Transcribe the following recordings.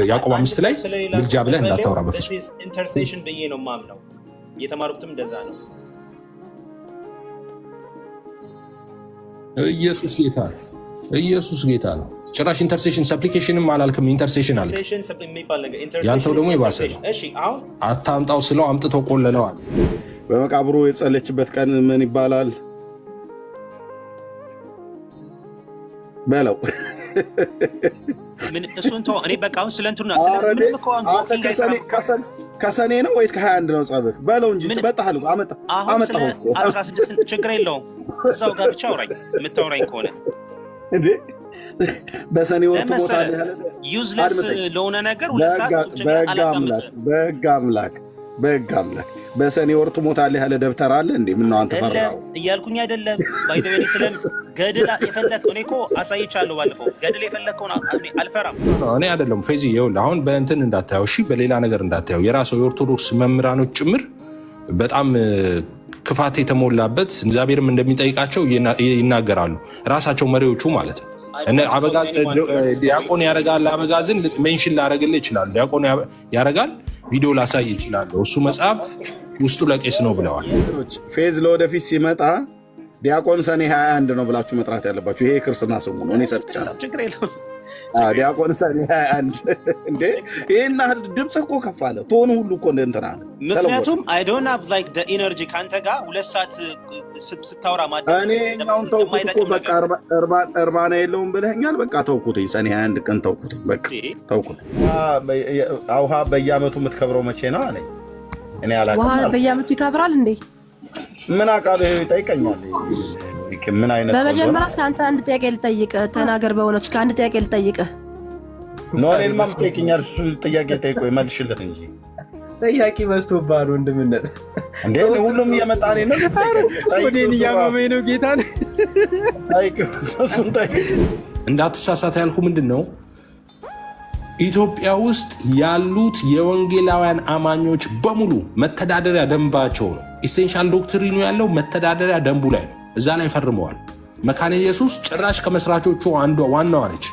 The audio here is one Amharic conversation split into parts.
ያዕቆብ 5 ላይ ምልጃ ብለህ እንዳታወራ በፍጹም። ኢንተርሴሽን ብዬ ነው የማምነው። የተማሩትም እንደዛ ነው። ኢየሱስ ጌታ ነው። ኢየሱስ ጌታ ነው። ጭራሽ ኢንተርሴሽን ሰፕሊኬሽንም አላልክም፣ ኢንተርሴሽን አለ። ያንተው ደግሞ የባሰ ነው። አታምጣው ስለው አምጥቶ ቆለለዋል። በመቃብሩ የጸለችበት ቀን ምን ይባላል በለው። ምን እሱን ተው። እኔ በቃ አሁን ስለንቱና ከሰኔ ነው ወይስ ከ21 ነው ጸብህ በለው እንጂ ትበጣህ። አመጣሁ 16 ችግር የለውም። እዛው ጋር ብቻ አውራኝ የምታወራኝ ከሆነ እንዴ በሰኔ ወር ትሞታለህ ያለ ዩዝለስ ለሆነ ነገር ሁለት ሰዓት ቁጭ አላቀምጥ። በሕግ አምላክ በሰኔ ወር ትሞታለህ ያለ ደብተር አለ እንዴ? ምን ነው አንተ ፈራው እያልኩኝ አይደለም። ባይደበኔ ስለም ገድል የፈለከው እኔ እኮ አሳይቻለሁ ባለፈው። ገድል የፈለከውን አልፈራም። እኔ አይደለም ፌዚ ይኸውልህ፣ አሁን በእንትን እንዳታየው እሺ፣ በሌላ ነገር እንዳታየው። የራሱ የኦርቶዶክስ መምህራኖች ጭምር በጣም ክፋት የተሞላበት እግዚአብሔርም እንደሚጠይቃቸው ይናገራሉ። ራሳቸው መሪዎቹ ማለት ነው። አበጋዝ ዲያቆን ያረጋል። አበጋዝን ሜንሽን ላረግልህ ይችላል። ዲያቆን ያረጋል፣ ቪዲዮ ላሳይ ይችላል። እሱ መጽሐፍ ውስጡ ለቄስ ነው ብለዋል። ፌዝ ለወደፊት ሲመጣ ዲያቆን ሰኔ 21 ነው ብላችሁ መጥራት ያለባችሁ። ይሄ ክርስትና ስሙ ነው። እኔ ሰጥቻለሁ። ችግር የለውም። ዲያቆን ሰኔ 21 እንዴ! ይሄን ያህል ድምፅ እኮ ከፍ አለ። ቶኑ ሁሉ እኮ እንትና ነው። ምክንያቱም አይ ዶንት ሃቭ ላይክ ዘ ኢነርጂ ካንተ ጋር 2 ሰዓት ስታወራ ማዳም እኔ አሁን ተውኩት እኮ በቃ እርባና የለውም ብለኸኛል። በቃ ተውኩትኝ። ሰኔ 21 ቀን ተውኩትኝ። በቃ ተውኩት። ውሃ በየዓመቱ የምትከብረው መቼ ነው አለኝ። እኔ አላውቅም። ውሃ በየዓመቱ ይከብራል እንዴ? ምን አውቃለሁ። ይጠይቀኛል። ምን አይነት በመጀመሪያ እስከ አንተ አንድ ጥያቄ ልጠይቅህ፣ ተናገር። በእውነቱ እስከ አንድ ጥያቄ ልጠይቅህ። ኖ እኔንማ የምትጠይቅኛል። እሱ ጥያቄ ጠይቆ ይመልሽለት እንጂ ጥያቄ በዝቶብሃል ወንድምነት። እንዴ ሁሉም እየመጣ ነው ወዴን እያመመኝ ነው። ጌታን እንዳትሳሳት ያልኩ ምንድን ነው ኢትዮጵያ ውስጥ ያሉት የወንጌላውያን አማኞች በሙሉ መተዳደሪያ ደንባቸው ነው። ኢሴንሻል ዶክትሪኑ ያለው መተዳደሪያ ደንቡ ላይ ነው። እዛ ላይ ፈርመዋል። መካነ ኢየሱስ ጭራሽ ከመስራቾቹ አንዷ ዋናዋ ነች።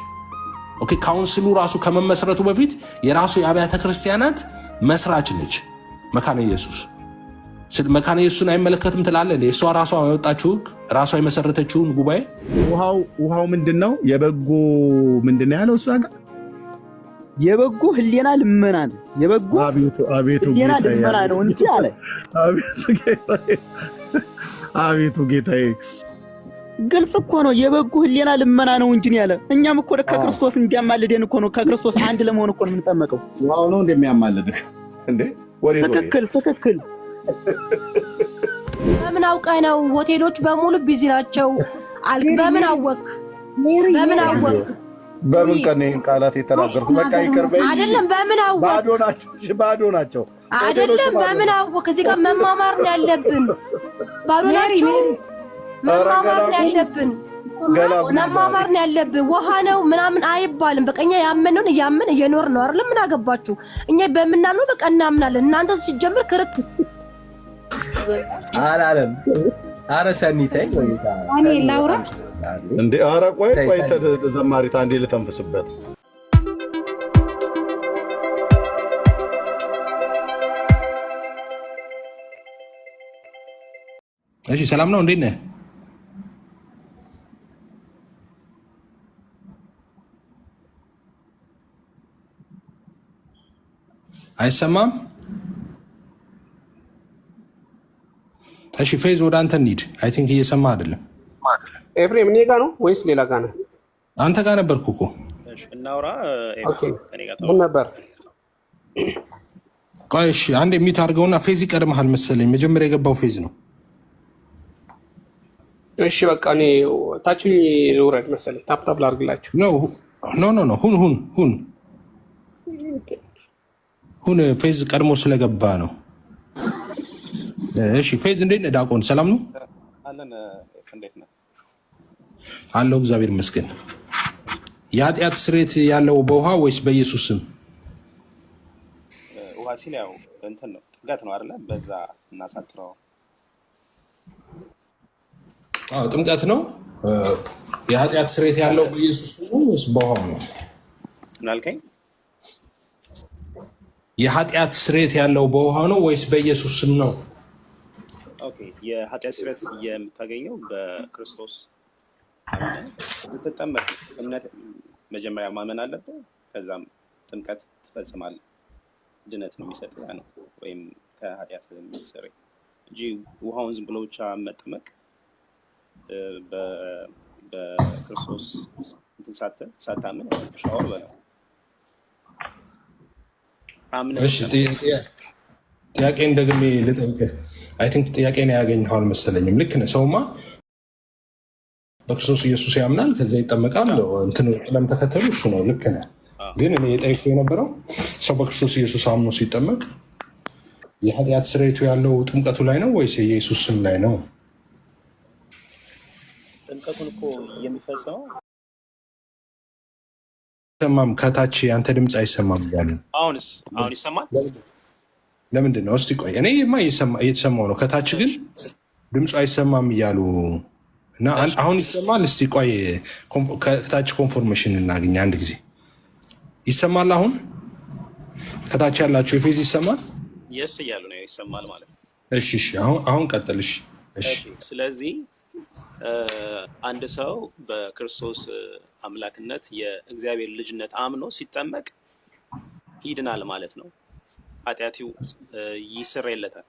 ኦኬ ካውንስሉ ራሱ ከመመስረቱ በፊት የራሱ የአብያተ ክርስቲያናት መስራች ነች መካነ ኢየሱስ። መካነ ኢየሱስን አይመለከትም ትላለህ? እሷ ራሷ ያወጣችው ሕግ ራሷ የመሰረተችውን ጉባኤ ውሃው ምንድን ነው? የበጎ ምንድን ነው ያለው እሷ ጋር የበጎ ህሊና ልመና ነው። የበጎ አቤቱ ህሊና ልመና ነው እንጂ አለ። አቤቱ ጌታዬ ግልጽ እኮ ነው። የበጎ ህሊና ልመና ነው እንጂ ያለ። እኛም እኮ ከክርስቶስ እንዲያማልደን እኮ ነው። ከክርስቶስ አንድ ለመሆን እኮ ነው የምንጠመቀው። ዋው ነው እንደሚያማልድህ እንዴ? ትክክል። በምን አውቀህ ነው? ሆቴሎች በሙሉ ቢዚ ናቸው አልክ። በምን አወቅ? በምን ቀን ይሄን ቃላት የተናገርኩት? በቃ ይቅር በይ። አይደለም በምን አወቅ? ባዶ ናቸው። አይደለም በምን አወቅ? እዚህ ጋር መማማር ነው ያለብን። ባዶ ናቸው። መማማር ነው ያለብን። ውሃ ነው ምናምን አይባልም። በቃ እኛ ያመነውን እያመን እየኖር ነው አይደል? ምን አገባችሁ? እኛ በምናምነው በቃ እናምናለን። እናንተ ሲጀምር ክርክ አላለም። አረ ሰኒታይ እኔ ላውራ እንዴ? አረ ቆይ ተዘማሪት አንዴ ልተንፍስበት። እሺ ሰላም ነው። እንዴት ነህ? አይሰማም? እሺ ፌዝ ወደ አንተ እንሂድ። አይ ቲንክ እየሰማ አይደለም። ኤፍሬም እኔ ጋ ነው ወይስ ሌላ ጋ ነው? አንተ ጋር ነበርኩ እኮ። እናውራ። ምን ነበር? ቆይ እሺ አንዴ ሚት አድርገውና ፌዝ ይቀድመሃል መሰለኝ። መጀመሪያ የገባው ፌዝ ነው። እሺ በቃ እኔ ታች ልውረድ መሰለኝ። ታፕታፕ ላድርግላችሁ። ኖ ሁን ፌዝ ቀድሞ ስለገባ ነው። እሺ ፌዝ እንዴት ነህ? ዲያቆን ሰላም ነው አለው። እግዚአብሔር ይመስገን። የኃጢአት ስርየት ያለው በውሃ ወይስ በኢየሱስ ስም? ውሃ ሲል ያው እንትን ነው ጥምቀት ነው አይደለ? በዛ እናሳጥረው። ጥምቀት ነው። የኃጢአት ስርየት ያለው በኢየሱስ ነው ወይስ በውሃ ነው? ምን አልከኝ? የኃጢአት ስርየት ያለው በውሃ ነው ወይስ በኢየሱስ ስም ነው? ኦኬ የኃጢአት ስርየት የምታገኘው በክርስቶስ ስትጠመቅ እምነት መጀመሪያ ማመን አለብህ። ከዛም ጥምቀት ትፈጽማለህ። ድነት ነው የሚሰጥ ያ ነው ወይም ከኃጢአት የሚሰረይ እንጂ ውሃውን ዝም ብሎ ብቻ መጠመቅ በክርስቶስ ሳታምን ሻወር በለው እሺ ጥያቄን ደግሜ ልጠይቅህ። አይ ቲንክ ጥያቄን ያገኘኸው አልመሰለኝም። ልክ ነህ። ሰውማ በክርስቶስ ኢየሱስ ያምናል፣ ከዛ ይጠመቃል። እንትን ቅደም ተከተሉ እሱ ነው። ልክ ነህ። ግን እኔ የጠየኩህ የነበረው ሰው በክርስቶስ ኢየሱስ አምኖ ሲጠመቅ የኃጢአት ስርየቱ ያለው ጥምቀቱ ላይ ነው ወይስ የኢየሱስ ስም ላይ ነው? ጥምቀቱን እኮ የሚፈጸመው አይሰማም። ከታች አንተ ድምፅ አይሰማም እያሉ አሁን ይሰማል። ለምንድን ነው? እስቲ ቆይ እኔማ እየተሰማው ነው። ከታች ግን ድምፁ አይሰማም እያሉ እና አሁን ይሰማል። እስቲ ቆይ ከታች ኮንፎርሜሽን እናገኝ አንድ ጊዜ። ይሰማል? አሁን ከታች ያላቸው የፌዝ ይሰማል? የስ እያሉ ነው ይሰማል ማለት ነው። እሺ አሁን ቀጥልሽ። እሺ ስለዚህ አንድ ሰው በክርስቶስ አምላክነት የእግዚአብሔር ልጅነት አምኖ ሲጠመቅ ይድናል ማለት ነው። ኃጢአቱ ይሰረይለታል።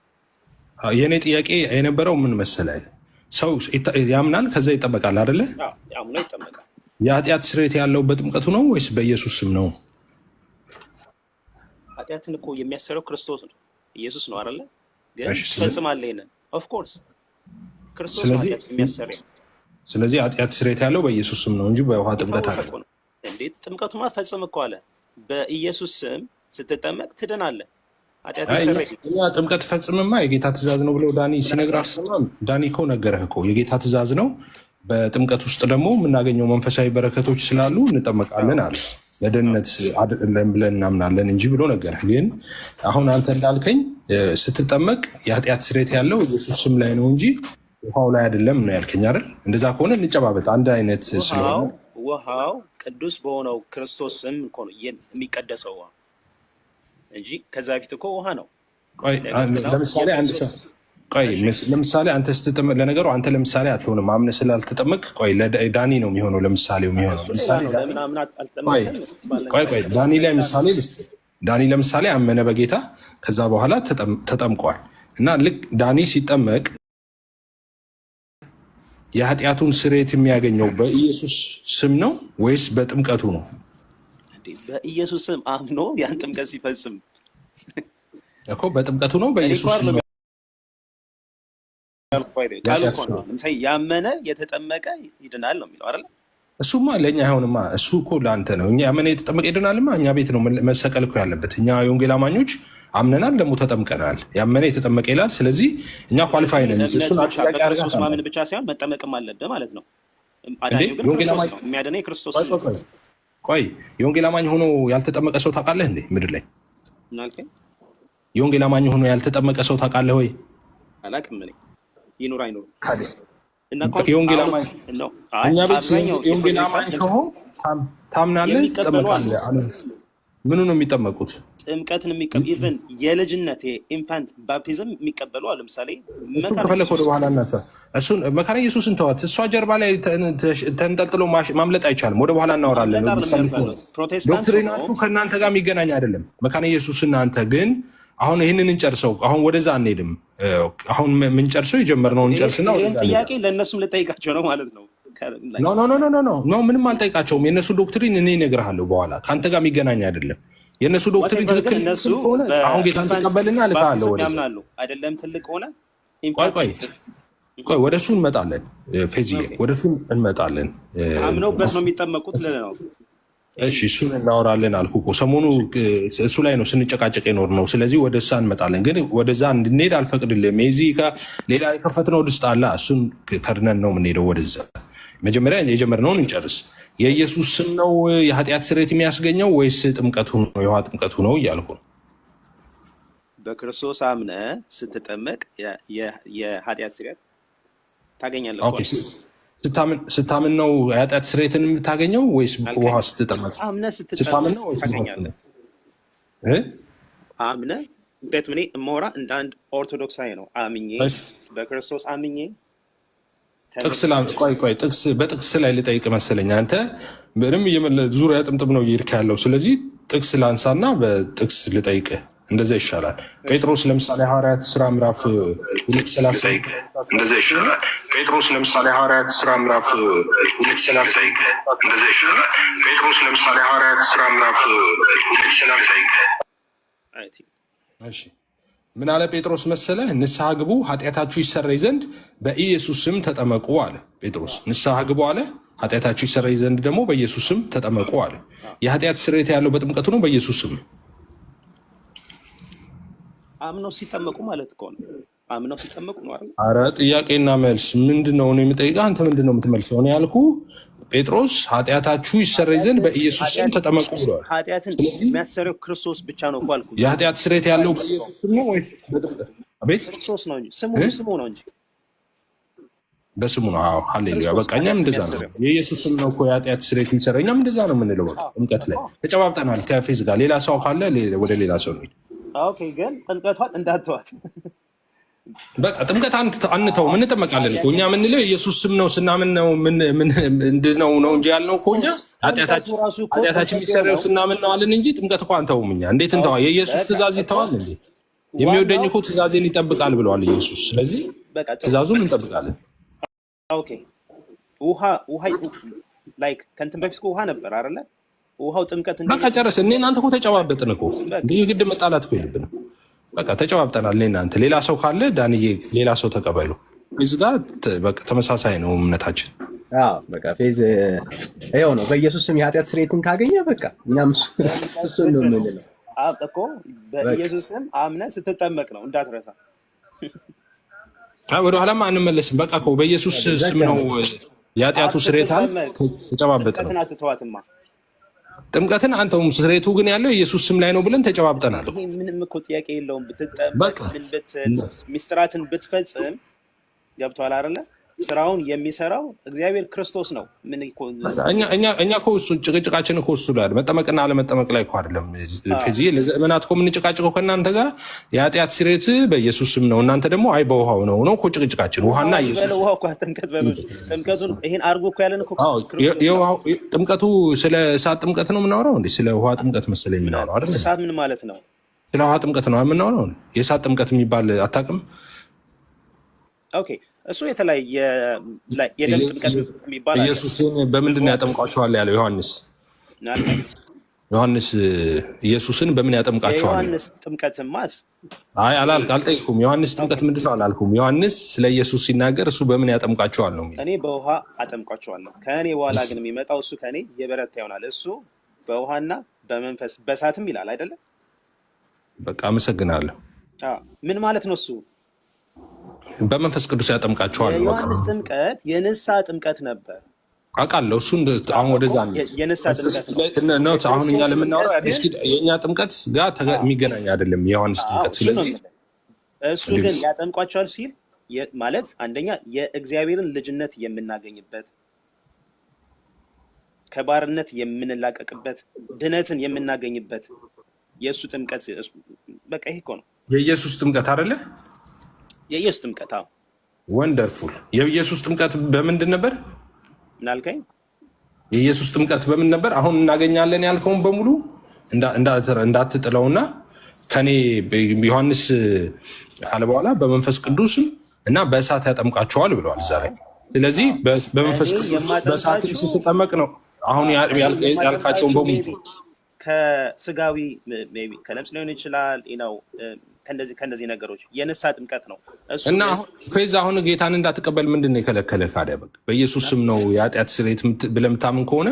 የእኔ ጥያቄ የነበረው ምን መሰለህ፣ ሰው ያምናል ከዛ ይጠመቃል አይደለ? አምኖ ይጠመቃል። የኃጢአት ስርየት ያለው በጥምቀቱ ነው ወይስ በኢየሱስ ስም ነው? ኃጢአትን እኮ የሚያሰረው ክርስቶስ ነው፣ ኢየሱስ ነው አይደለ? ግን ትፈጽማለህ ይሄንን ኦፍኮርስ ክርስቶስ ነው ኃጢአት የሚያሰረው። ስለዚህ ኃጢአት ስርየት ያለው በኢየሱስ ስም ነው እንጂ በውሃ ጥምቀት አለ። እንዴት ጥምቀቱማ ፈጽም እኮ አለ። በኢየሱስ ስም ስትጠመቅ ትድናለህ። እኛ ጥምቀት ፈጽምማ የጌታ ትእዛዝ ነው ብለው ዳኒ ሲነግር አሰማም። ዳኒ እኮ ነገረህ እኮ የጌታ ትእዛዝ ነው። በጥምቀት ውስጥ ደግሞ የምናገኘው መንፈሳዊ በረከቶች ስላሉ እንጠመቃለን አለ። ለደህንነት አይደለም ብለን እናምናለን እንጂ ብሎ ነገረህ። ግን አሁን አንተ እንዳልከኝ ስትጠመቅ የኃጢአት ስርየት ያለው ኢየሱስ ስም ላይ ነው እንጂ ውሃው ላይ አይደለም ነው ያልከኝ አይደል? እንደዛ ከሆነ እንጨባበጥ አንድ አይነት ስለሆነ ውሃው ቅዱስ በሆነው ክርስቶስ ስም እኮ ነው የሚቀደሰው ውሃ እንጂ ከዛ በፊት እኮ ውሃ ነው። ቆይ ለምሳሌ አንድ ሰው ለምሳሌ አንተ ስትጠመቅ፣ ለነገሩ አንተ ለምሳሌ አትሆንም አምነህ ስላልተጠመቅ፣ ቆይ ዳኒ ነው የሚሆነው። ለምሳሌው የሚሆነው ቆይ ዳኒ ላይ ምሳሌ ልስጥ። ዳኒ ለምሳሌ አመነ በጌታ ከዛ በኋላ ተጠምቋል እና ልክ ዳኒ ሲጠመቅ የኃጢአቱን ስርየት የሚያገኘው በኢየሱስ ስም ነው ወይስ በጥምቀቱ ነው? በኢየሱስ ስም አምኖ ያን ጥምቀት ሲፈጽም እኮ በጥምቀቱ ነው በኢየሱስ ስም ያመነ የተጠመቀ ይድናል ነው የሚለው አይደል? እሱማ ለእኛ አይሆንማ። እሱ እኮ ለአንተ ነው። እኛ ያመነ የተጠመቀ ይድናልማ እኛ ቤት ነው መሰቀል እኮ ያለበት። እኛ የወንጌል አማኞች አምነናል ደግሞ ተጠምቀናል። ያመነ የተጠመቀ ይላል። ስለዚህ እኛ ኳሊፋይ ነን። እሱን ክርስቶስ ማመን ብቻ ሳይሆን መጠመቅም አለብህ ማለት ነው። የሚያድነው ክርስቶስ ነው። ቆይ የወንጌል አማኝ ሆኖ ያልተጠመቀ ሰው ታውቃለህ እንዴ? ምድር ላይ የወንጌል አማኝ ሆኖ ያልተጠመቀ ሰው ታውቃለህ ወይ? አላውቅም። እኔ ይኑር አይኑር የወንጌል አማኝ እኛ ቤት የወንጌል አማኝ ከሆነ ታምናለህ፣ ትጠመቃለህ። ምኑ ነው የሚጠመቁት? ጥምቀትን ኢቨን የልጅነት ኢንፋንት ባፕቲዝም የሚቀበሉ አለ። ለምሳሌ ከፈለክ ወደ በኋላ እናሳ እሱን መካነ ኢየሱስን ተዋት። እሷ ጀርባ ላይ ተንጠልጥሎ ማምለጥ አይቻልም። ወደ በኋላ እናወራለን። ዶክትሪናችሁ ከእናንተ ጋር የሚገናኝ አይደለም። መካነ ኢየሱስ እናንተ ግን አሁን ይህንን እንጨርሰው። አሁን ወደዛ አንሄድም። አሁን የምንጨርሰው የጀመርነውን እንጨርስና ጥያቄ ለእነሱም ልጠይቃቸው ነው ማለት ነው። ኖ ምንም አልጠይቃቸውም። የእነሱ ዶክትሪን እኔ እነግርሃለሁ በኋላ። ከአንተ ጋር የሚገናኝ አይደለም። የእነሱ ዶክትሪን ትክክል ሆነ አሁን ጌታን ተቀበልና ልካለሁ ያምናሉ አይደለም። ትልቅ ሆነ ቆይ ወደ እሱ እንመጣለን። ፌዝዬ ወደ እሱ እንመጣለን። አምነውበት ነው የሚጠመቁት ነው። እሺ እሱን እናወራለን አልኩ እኮ ሰሞኑ እሱ ላይ ነው ስንጨቃጨቅ የኖር ነው። ስለዚህ ወደ እሳ እንመጣለን። ግን ወደዛ እንድንሄድ አልፈቅድልም። የዚህ ሌላ የከፈትነው ድስት አለ። እሱን ከድነን ነው የምንሄደው ወደዛ። መጀመሪያ የጀመርነውን እንጨርስ። የኢየሱስ ስም ነው የኃጢአት ስርየት የሚያስገኘው ወይስ ጥምቀቱ ነው? የውሃ ጥምቀቱ ነው እያልኩ ነው። በክርስቶስ አምነህ ስትጠመቅ የኃጢአት ስርየት ታገኛለህ። ስታምን ነው የኃጢአት ስርየትን የምታገኘው ወይስ ውሃ ስትጠመቅ? አምነህ ስትጠመቅ ታገኛለህ። አምነ ቤት ምን እሞራ እንደ አንድ ኦርቶዶክሳዊ ነው አምኜ በክርስቶስ አምኜ ጥቅስ ላምጥ። ቆይ ጥቅስ በጥቅስ ላይ ልጠይቅ መሰለኝ። አንተ ምንም ዙሪያ ጥምጥም ነው እየሄድክ ያለው። ስለዚህ ጥቅስ ላንሳና በጥቅስ ልጠይቅ፣ እንደዛ ይሻላል። ጴጥሮስ ለምሳሌ ሐዋርያት ሥራ ምዕራፍ 2:30 እንደዛ ይሻላል። ጴጥሮስ ለምሳሌ ሐዋርያት ሥራ ምዕራፍ 2:30 እንደዛ ይሻላል። ጴጥሮስ ለምሳሌ ሐዋርያት ሥራ ምዕራፍ 2:30 እሺ ምን አለ ጴጥሮስ መሰለ? ንስሐ ግቡ ኃጢአታችሁ ይሰረይ ዘንድ በኢየሱስ ስም ተጠመቁ አለ ጴጥሮስ። ንስሐ ግቡ አለ፣ ኃጢአታችሁ ይሰረይ ዘንድ ደግሞ በኢየሱስ ስም ተጠመቁ አለ። የኃጢአት ስርየት ያለው በጥምቀቱ ነው በኢየሱስ ስም? አምነው ሲጠመቁ ማለት እኮ ነው። አምነው ሲጠመቁ ነው አይደል? አረ ጥያቄና መልስ ምንድነው ነው የምጠይቀህ? አንተ ምንድነው የምትመልሰው? እኔ ያልኩህ ጴጥሮስ ኃጢአታችሁ ይሰረይ ዘንድ በኢየሱስ ስም ተጠመቁ ብሏል። ኃጢአትን የሚያሰረው ክርስቶስ ብቻ ነው እኮ አልኩህ። የኃጢአት ስርየት ያለው በኢየሱስ ስም ነው ወይ በጥምቀት? አቤት ክርስቶስ ነው እንጂ ስሙ ነው እንጂ በስሙ ነው። አዎ ሃሌሉያ። በቃ እኛም እንደዛ ነው። የኢየሱስ ስም ነው እኮ የኃጢአት ስርየት የሚሰረው። እኛም እንደዛ ነው የምንለው። ጥምቀት ላይ ተጨባብጠናል ከፌዝ ጋር። ሌላ ሰው ካለ ወደ ሌላ ሰው ነው። ኦኬ ግን ጥምቀቷን እንዳትተዋት በቃ ጥምቀት አንተው እንጠመቃለን እኮ እኛ የምንለው የኢየሱስ ስም ነው ስናምን ነው ምንድነው ነው እንጂ ያልነው እኮ እኛ ኃጢአታችን የሚሰረው ስናምን ነው አለን እንጂ ጥምቀት እኮ አንተውም። እኛ እንዴት እንተዋ? የኢየሱስ ትእዛዝ ይተዋል እንዴ? የሚወደኝ እኮ ትእዛዜን ይጠብቃል ብለዋል ኢየሱስ። ስለዚህ ትእዛዙን እንጠብቃለን። ኦኬ ውሃ ላይክ ከእንትን በፊት ውሃ ነበር አይደለ? ውሃው ጥምቀት በቃ ጨረስ። እኔ እናንተ እኮ ተጨባበጥን እኮ ግድ መጣላት እኮ የለብንም። በቃ ተጨባብጠናል። እኔ እናንተ ሌላ ሰው ካለ ዳንዬ ሌላ ሰው ተቀበሉ። እዚህ ጋር በቃ ተመሳሳይ ነው እምነታችን። በቃ ፌዝ ይኸው ነው። በኢየሱስ ስም የኃጢአት ስርየትን ካገኘ በቃ እኛም እሱን ነው የምንለው እኮ። በኢየሱስ ስም አምነህ ስትጠመቅ ነው እንዳትረሳ። ወደኋላም አንመለስም። በቃ እኮ በኢየሱስ ስም ነው የኃጢአቱ ስርየት አለ። ተጨባበጥን ነው አትተዋትማ ጥምቀትን አንተውም ስርየቱ ግን ያለው ኢየሱስ ስም ላይ ነው ብለን ተጨባብጠናል። ይሄ ምንም እኮ ጥያቄ የለውም። ብትጠመቅ ሚስጥራትን ብትፈጽም ገብቶሃል አይደለ? ስራውን የሚሰራው እግዚአብሔር ክርስቶስ ነው። ምን እኛ እኮ እሱ ጭቅጭቃችን እኮ እሱ ላይ መጠመቅና አለመጠመቅ ላይ እኮ አይደለም። ፌዝዬ ለዘመናት እኮ የምንጭቃጭቀው ከእናንተ ጋር የኃጢአት ስርየት በኢየሱስ ስም ነው፣ እናንተ ደግሞ አይ በውሃው ነው እኮ ጭቅጭቃችን። ውሃና ኢየሱስ ውሃው እኮ ጥምቀቱን ይሄን አድርጎ እኮ ያለን እኮ ጥምቀቱ ስለ እሳት ጥምቀት ነው የምናወራው እንዴ? ስለ ውሃ ጥምቀት መሰለኝ የምናወራው አይደል? እሳት ምን ማለት ነው? ስለ ውሃ ጥምቀት ነው የምናወራው። የእሳት ጥምቀት የሚባል አታውቅም? ኦኬ እሱ የተለያየ የደም ጥምቀት የሚባል ኢየሱስን በምንድን ነው ያጠምቃቸዋል ያለው ዮሐንስ? ዮሐንስ ኢየሱስን በምን ያጠምቃቸዋል? ዮሐንስ ጥምቀትማስ አልጠይኩም። ዮሐንስ ጥምቀት ምንድን ነው አላልኩም። ዮሐንስ ስለ ኢየሱስ ሲናገር እሱ በምን ያጠምቃቸዋል ነው የሚለው። እኔ በውሃ አጠምቃቸዋለሁ፣ ከእኔ በኋላ ግን የሚመጣው እሱ ከእኔ የበረታ ይሆናል፣ እሱ በውሃና በመንፈስ በእሳትም ይላል አይደለም? በቃ አመሰግናለሁ። ምን ማለት ነው እሱ? በመንፈስ ቅዱስ ያጠምቃቸዋል። የዮሐንስ ጥምቀት የንስሐ ጥምቀት ነበር አውቃለሁ። እሱ አሁን ወደዛ የንስሐ ጥምቀት ነው። አሁን እኛ ለምናወራው የእኛ ጥምቀት ጋር የሚገናኝ አይደለም የዮሐንስ ጥምቀት። ስለዚህ እሱ ግን ያጠምቋቸዋል ሲል ማለት አንደኛ የእግዚአብሔርን ልጅነት የምናገኝበት፣ ከባርነት የምንላቀቅበት፣ ድነትን የምናገኝበት የእሱ ጥምቀት በቃ ይሄ እኮ ነው የኢየሱስ ጥምቀት አይደለ? የኢየሱስ ጥምቀት ወንደርፉል። የኢየሱስ ጥምቀት በምንድን ነበር? ምን አልከኝ? የኢየሱስ ጥምቀት በምን ነበር? አሁን እናገኛለን ያልከውን በሙሉ እንዳትጥለውና ከኔ ዮሐንስ ካለ በኋላ በመንፈስ ቅዱስም እና በእሳት ያጠምቃቸዋል ብለዋል እዛ ላይ። ስለዚህ በመንፈስ ቅዱስ በእሳት ስትጠመቅ ነው አሁን ያልካቸውን በሙሉ ከስጋዊ ከለምጽ ሊሆን ይችላል ነው ከእንደዚህ ነገሮች የንስሐ ጥምቀት ነው እሱ። እና ፌዝ አሁን ጌታን እንዳትቀበል ምንድን ነው የከለከለ? ካዲያ በቃ በኢየሱስ ስም ነው የኃጢአት ስርየት ብለህ የምታምን ከሆነ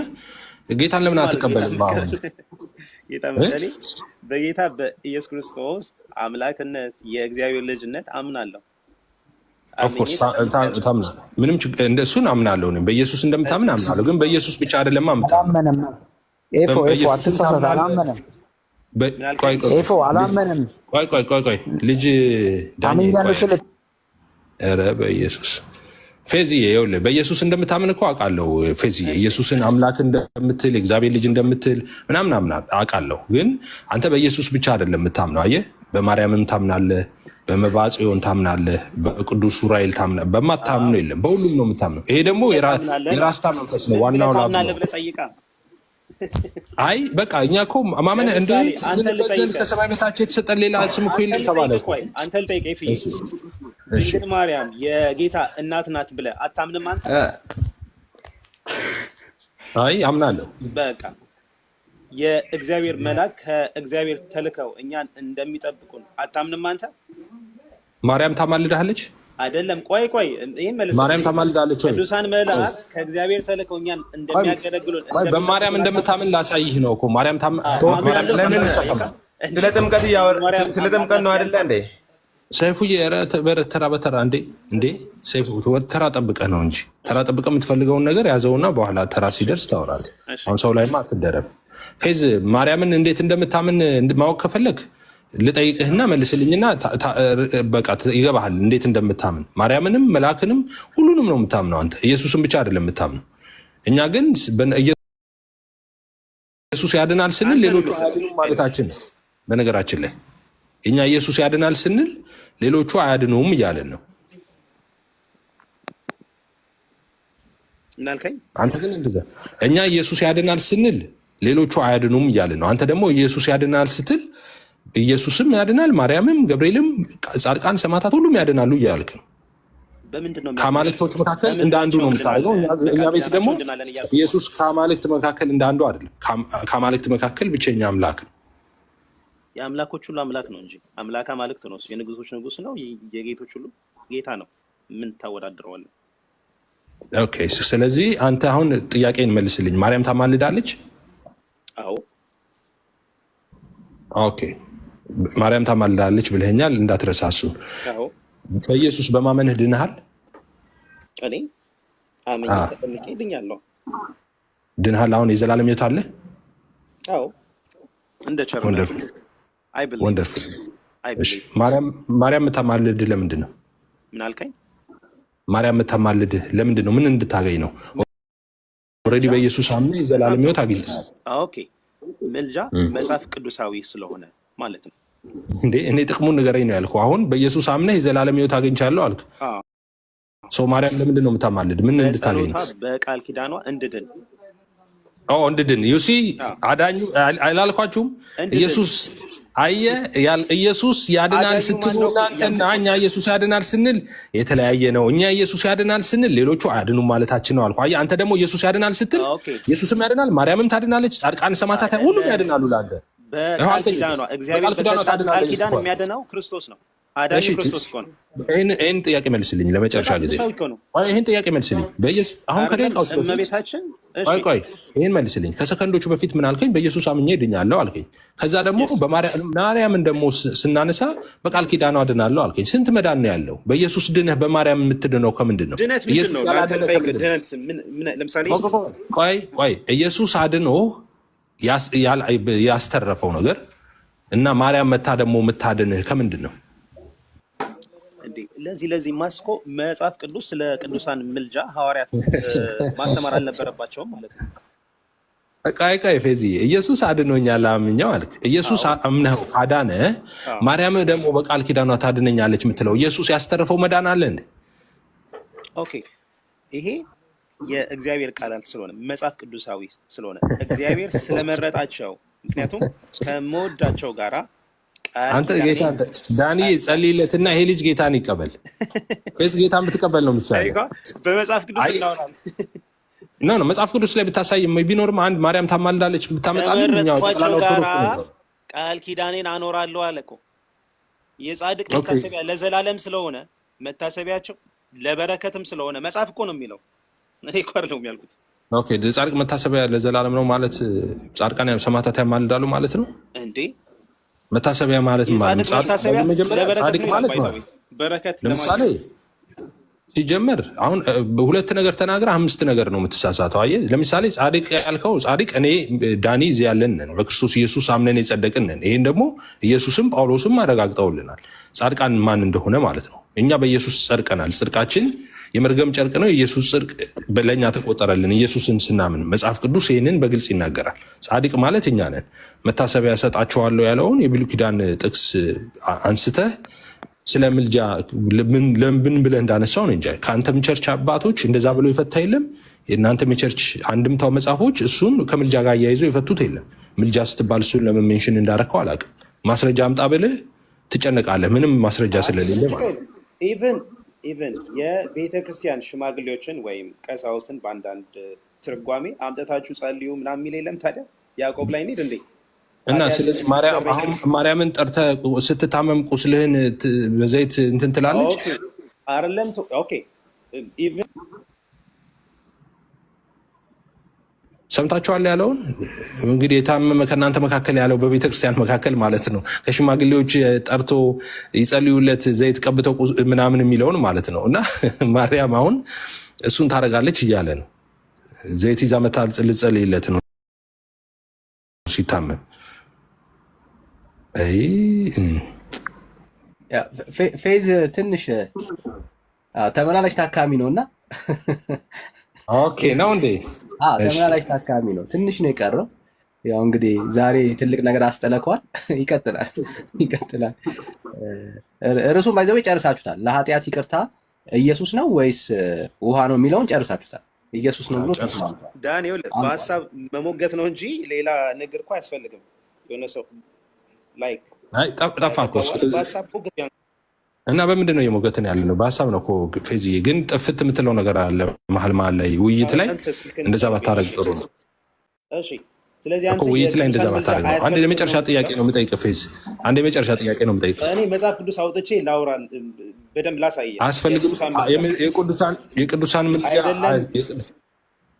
ጌታን ለምን አትቀበልም? አሁን ጌታ መሰለኝ በጌታ በኢየሱስ ክርስቶስ አምላክነት የእግዚአብሔር ልጅነት አምናለሁ። ኦፍኮርስ ታምናለህ። ምንም እንደሱን አምናለሁ። እኔም በኢየሱስ እንደምታምን አምናለሁ። ግን በኢየሱስ ብቻ አይደለም አምታምን። ኤፎ አትሳሳት። አላመነም። አላመነም። ቆይ ልጅ ዳንኤል፣ ኧረ በኢየሱስ ፌዝዬ ይኸውልህ በኢየሱስ እንደምታምን እኮ አውቃለሁ። ፌዝዬ ኢየሱስን አምላክ እንደምትል የእግዚአብሔር ልጅ እንደምትል ምናምን አውቃለሁ። ግን አንተ በኢየሱስ ብቻ አይደለም የምታምነው። አየህ፣ በማርያምም ታምናለህ፣ በመብዓ ጽዮን ታምናለህ፣ በቅዱስ ዑራኤል ታምናለህ። በማታምነው የለም፣ በሁሉም ነው የምታምነው። ይሄ ደግሞ የራስታ መንፈስ ነው። ዋናው አይ በቃ እኛ እኮ ማመን እንደ ከሰማይ በታች የተሰጠን ሌላ ስም እኮ የለም ተባለ። አንተ ልጠይቀኝ ድንግል ማርያም የጌታ እናት ናት ብለህ አታምንም አንተ? አይ አምናለሁ። በቃ የእግዚአብሔር መልአክ ከእግዚአብሔር ተልከው እኛን እንደሚጠብቁን አታምንም አንተ? ማርያም ታማልዳለች አይደለም? ቆይ ይሄን መልስ። ማርያም ታማልዳለች ወይ? ቅዱሳን መላእክት ከእግዚአብሔር ተልከው እኛን እንደሚያገለግሉን በማርያም እንደምታምን ላሳይህ ነው እኮ። ማርያም ስለ ጥምቀት ስለ ጥምቀት ነው አይደለ እንዴ? ሰይፉዬ ተራ በተራ እንዴ ሰይፉ ተራ ጠብቀህ ነው እንጂ ተራ ጠብቀህ የምትፈልገውን ነገር ያዘውና በኋላ ተራ ሲደርስ ታወራለህ። አሁን ሰው ላይማ አትደረብ። ፌዝ ማርያምን እንዴት እንደምታምን ማወቅ ከፈለግ ልጠይቅህና መልስልኝና በቃ ይገባሃል እንዴት እንደምታምን። ማርያምንም መልአክንም ሁሉንም ነው የምታምነው አንተ። ኢየሱስን ብቻ አይደለም የምታምነው። እኛ ግን ኢየሱስ ያድናል ስንል ሌሎቹ አያድኑም ማለታችን ነው። በነገራችን ላይ እኛ ኢየሱስ ያድናል ስንል ሌሎቹ አያድኑም እያለን ነው። እናልከኝ አንተ ግን እንደዛ እኛ ኢየሱስ ያድናል ስንል ሌሎቹ አያድኑም እያለን ነው። አንተ ደግሞ ኢየሱስ ያድናል ስትል ኢየሱስም ያድናል፣ ማርያምም፣ ገብርኤልም፣ ጻድቃን፣ ሰማዕታት ሁሉም ያድናሉ እያልክ ነው። ከአማልክቶች መካከል እንደ አንዱ ነው የምታደርገው። እኛ ቤት ደግሞ ኢየሱስ ከአማልክት መካከል እንደ አንዱ አይደለም። ከአማልክት መካከል ብቸኛ አምላክ ነው። የአምላኮች ሁሉ አምላክ ነው እንጂ አምላክ አማልክት ነው። የንጉሶች ንጉስ ነው፣ የጌቶች ሁሉ ጌታ ነው። ምን ታወዳድረዋለህ? ኦኬ። ስለዚህ አንተ አሁን ጥያቄን መልስልኝ። ማርያም ታማልዳለች? አዎ። ኦኬ፣ ማርያም ታማልዳለች ብለኸኛል፣ እንዳትረሳሱ። አዎ። በኢየሱስ በማመንህ ድነሃል? እኔ አሜን ተጠምቄ ድኛለሁ። ድነሃል? አሁን የዘላለም ሕይወት አለ? አዎ። እንደ ቸርነቱ ወንደርፉል። ማርያም የምታማልድ ለምንድን ነው? ምን አልከኝ? ማርያም የምታማልድ ለምንድን ነው? ምን እንድታገኝ ነው? ኦልሬዲ በኢየሱስ አምነህ የዘላለም ሕይወት አግኝተሃል። ኦኬ። ምልጃ መጽሐፍ ቅዱሳዊ ስለሆነ ማለት ነው። እንዴ እኔ ጥቅሙን ንገረኝ ነው ያልኩህ። አሁን በኢየሱስ አምነህ የዘላለም ሕይወት አግኝቻለሁ አልክ። ሰው ማርያም ለምንድን ነው የምታማልድ? ምን እንድታገኝ ነው? በቃል ኪዳኗ እንድድን እንድድን ዩሲ አዳኙ አላልኳችሁም? ኢየሱስ ኢየሱስ ያድናል ስትሉ እናንተና እኛ ኢየሱስ ያድናል ስንል የተለያየ ነው። እኛ ኢየሱስ ያድናል ስንል ሌሎቹ አያድኑም ማለታችን ነው አልኩ። አየህ አንተ ደግሞ ኢየሱስ ያድናል ስትል ኢየሱስም ያድናል፣ ማርያምም ታድናለች፣ ጻድቃን ሰማዕታት ሁሉም ያድናሉ። ለአንተ በቃል ኪዳኗ እግዚአብሔር በሰጣት ቃል ኪዳን የሚያድነው ክርስቶስ ነው። አዳኝ ክርስቶስ እኮ ነው። ይህን ጥያቄ መልስልኝ ለመጨረሻ ጊዜ። ይህን ጥያቄ መልስልኝ። አሁን ከደቂቃው ቆይ ይህን መልስልኝ። ከሰከንዶቹ በፊት ምን አልከኝ? በኢየሱስ አምኜ ድኛለሁ አልከኝ። ከዛ ደግሞ ማርያምን ደግሞ ስናነሳ በቃል ኪዳኗ ድናለሁ አልከኝ። ስንት መዳን ነው ያለው? በኢየሱስ ድነህ በማርያም የምትድነው ከምንድን ነው? ቆይ ኢየሱስ አድኖ ያስተረፈው ነገር እና ማርያም መታ ደግሞ የምታድንህ ከምንድን ነው? ለዚህ ማስኮ መጽሐፍ ቅዱስ ስለ ቅዱሳን ምልጃ ሐዋርያት ማስተማር አልነበረባቸውም ማለት ነው። ቃይ ፌዚ ኢየሱስ አድኖኛል አምኛው አልክ። ኢየሱስ አምነው አዳነ። ማርያም ደግሞ በቃል ኪዳኗ ታድነኛለች የምትለው ኢየሱስ ያስተረፈው መዳን አለ እንዴ? ኦኬ፣ ይሄ የእግዚአብሔር ቃል ስለሆነ መጽሐፍ ቅዱሳዊ ስለሆነ እግዚአብሔር ስለመረጣቸው፣ ምክንያቱም ከመወዳቸው ጋራ አንተ ጌታ ዳኒ ጸልይለትና ይሄ ልጅ ጌታን ይቀበል። ፌስ ጌታን ብትቀበል ነው የሚሻለው። በመጽሐፍ ቅዱስ እናወራለን ነው መጽሐፍ ቅዱስ ላይ ብታሳይ ቢኖርም አንድ ማርያም ታማልዳለች ብታመጣልን ከመረጥኳቸው ጋራ ቃል ኪዳኔን አኖራለሁ አለ እኮ። የጻድቅ መታሰቢያ ለዘላለም ስለሆነ መታሰቢያቸው ለበረከትም ስለሆነ መጽሐፍ እኮ ነው የሚለው። እኔ እኮ አይደለሁም ያልኩት። ኦኬ፣ ጻድቅ መታሰቢያ ለዘላለም ነው ማለት ጻድቃን ሰማዕታት ያማልዳሉ ማለት ነው እንዴ? መታሰቢያ ማለት ማለት በረከት ለምሳሌ ሲጀመር አሁን ሁለት ነገር ተናግረ 5 ነገር ነው የምትሳሳተው። አየህ ለምሳሌ ጻድቅ ያልከው ጻድቅ እኔ ዳኒ እዚህ ያለን ነን፣ በክርስቶስ ኢየሱስ አምነን የጸደቅን ነን። ይሄን ደግሞ ኢየሱስም ጳውሎስም አረጋግጠውልናል ጻድቃን ማን እንደሆነ ማለት ነው። እኛ በኢየሱስ ጸድቀናል። ጽድቃችን የመርገም ጨርቅ ነው፣ የኢየሱስ ጽድቅ ለእኛ ተቆጠረልን። ኢየሱስን ስናምን መጽሐፍ ቅዱስ ይህንን በግልጽ ይናገራል። ጻድቅ ማለት እኛ ነን። መታሰቢያ እሰጣቸዋለሁ ያለውን የብሉይ ኪዳን ጥቅስ አንስተህ ስለ ምልጃ ለምን ብለህ እንዳነሳው ነው እንጂ ከአንተም ቸርች አባቶች እንደዛ ብለው የፈታ የለም። የእናንተም የቸርች አንድምታው መጽሐፎች እሱን ከምልጃ ጋር እያይዘው የፈቱት የለም። ምልጃ ስትባል እሱን ለምን ሜንሽን እንዳረከው አላውቅም። ማስረጃ አምጣ ብልህ ትጨነቃለህ፣ ምንም ማስረጃ ስለሌለ ማለት ነው። ኢቨን የቤተ ክርስቲያን ሽማግሌዎችን ወይም ቀሳውስትን በአንዳንድ ትርጓሜ አምጠታችሁ ጸልዩ ምናምን የሚል የለም። ታዲያ ያዕቆብ ላይ እንሂድ እንዴ እና ስለዚህ ማርያምን ጠርተህ ስትታመም ቁስልህን በዘይት እንትን ትላለች አይደለም? ኦኬ ኢቨን ሰምታችኋል ያለውን እንግዲህ የታመመ ከእናንተ መካከል ያለው በቤተክርስቲያን መካከል ማለት ነው ከሽማግሌዎች ጠርቶ ይጸልዩለት ዘይት ቀብተው ምናምን የሚለውን ማለት ነው። እና ማርያም አሁን እሱን ታደርጋለች እያለ ነው። ዘይት ይዛ መታ ልጸልይለት ነው ሲታመም። ፌዝ ትንሽ ተመላላሽ ታካሚ ነው እና ኦኬ ነው እንዴ? ተመላላሽ ታካሚ ነው። ትንሽ ነው የቀረው። ያው እንግዲህ ዛሬ ትልቅ ነገር አስጠለቀዋል። ይቀጥላል። ርዕሱን ባይዘው ጨርሳችሁታል። ለኃጢአት ይቅርታ ኢየሱስ ነው ወይስ ውሃ ነው የሚለውን ጨርሳችሁታል። ኢየሱስ ነው ብሎ ተስማምቷል። ዳንኤል በሀሳብ መሞገት ነው እንጂ ሌላ ነገር እኮ አያስፈልግም። የሆነ ሰው ላይክ ጠፋ እኮ እና በምንድን ነው እየሞገትን ያለ ነው? በሀሳብ ነው እኮ ፌዝዬ። ግን ጥፍት የምትለው ነገር አለ መሀል ላይ ውይይት ላይ እንደዛ ባታረግ ጥሩ ነው እኮ። ውይይት ላይ እንደዛ ባታረግ ነው። አንድ የመጨረሻ ጥያቄ ነው የምጠይቅህ ፌዝ፣ አንድ የመጨረሻ ጥያቄ ነው የምጠይቅህ። እኔ መጽሐፍ ቅዱስ አውጥቼ ላውራ በደንብ ላሳየህ አያስፈልግም። የቅዱሳን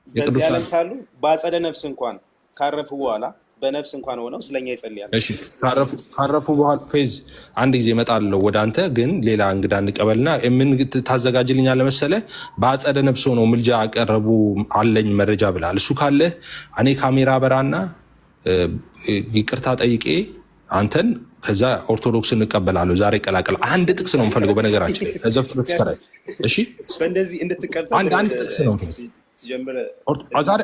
በዚያ ለምሳሉ በአጸደ ነፍስ እንኳን ካረፉ በኋላ በነፍስ እንኳን ሆነው ስለኛ ይጸልያል። እሺ ካረፉ በኋላ ፌዝ አንድ ጊዜ እመጣለሁ ወደ አንተ፣ ግን ሌላ እንግዳ እንቀበልና ምን ታዘጋጅልኛለህ መሰለህ? በአጸደ ነፍስ ሆነው ምልጃ አቀረቡ አለኝ መረጃ ብላል። እሱ ካለ እኔ ካሜራ በራና ይቅርታ ጠይቄ አንተን ከዛ ኦርቶዶክስ እንቀበላለሁ። ዛሬ ቀላቀል። አንድ ጥቅስ ነው የምፈልገው በነገራችን ላይ ዘፍጥረት ተከራይ። እሺ በእንደዚህ እንድትቀበል አንድ ጥቅስ ነው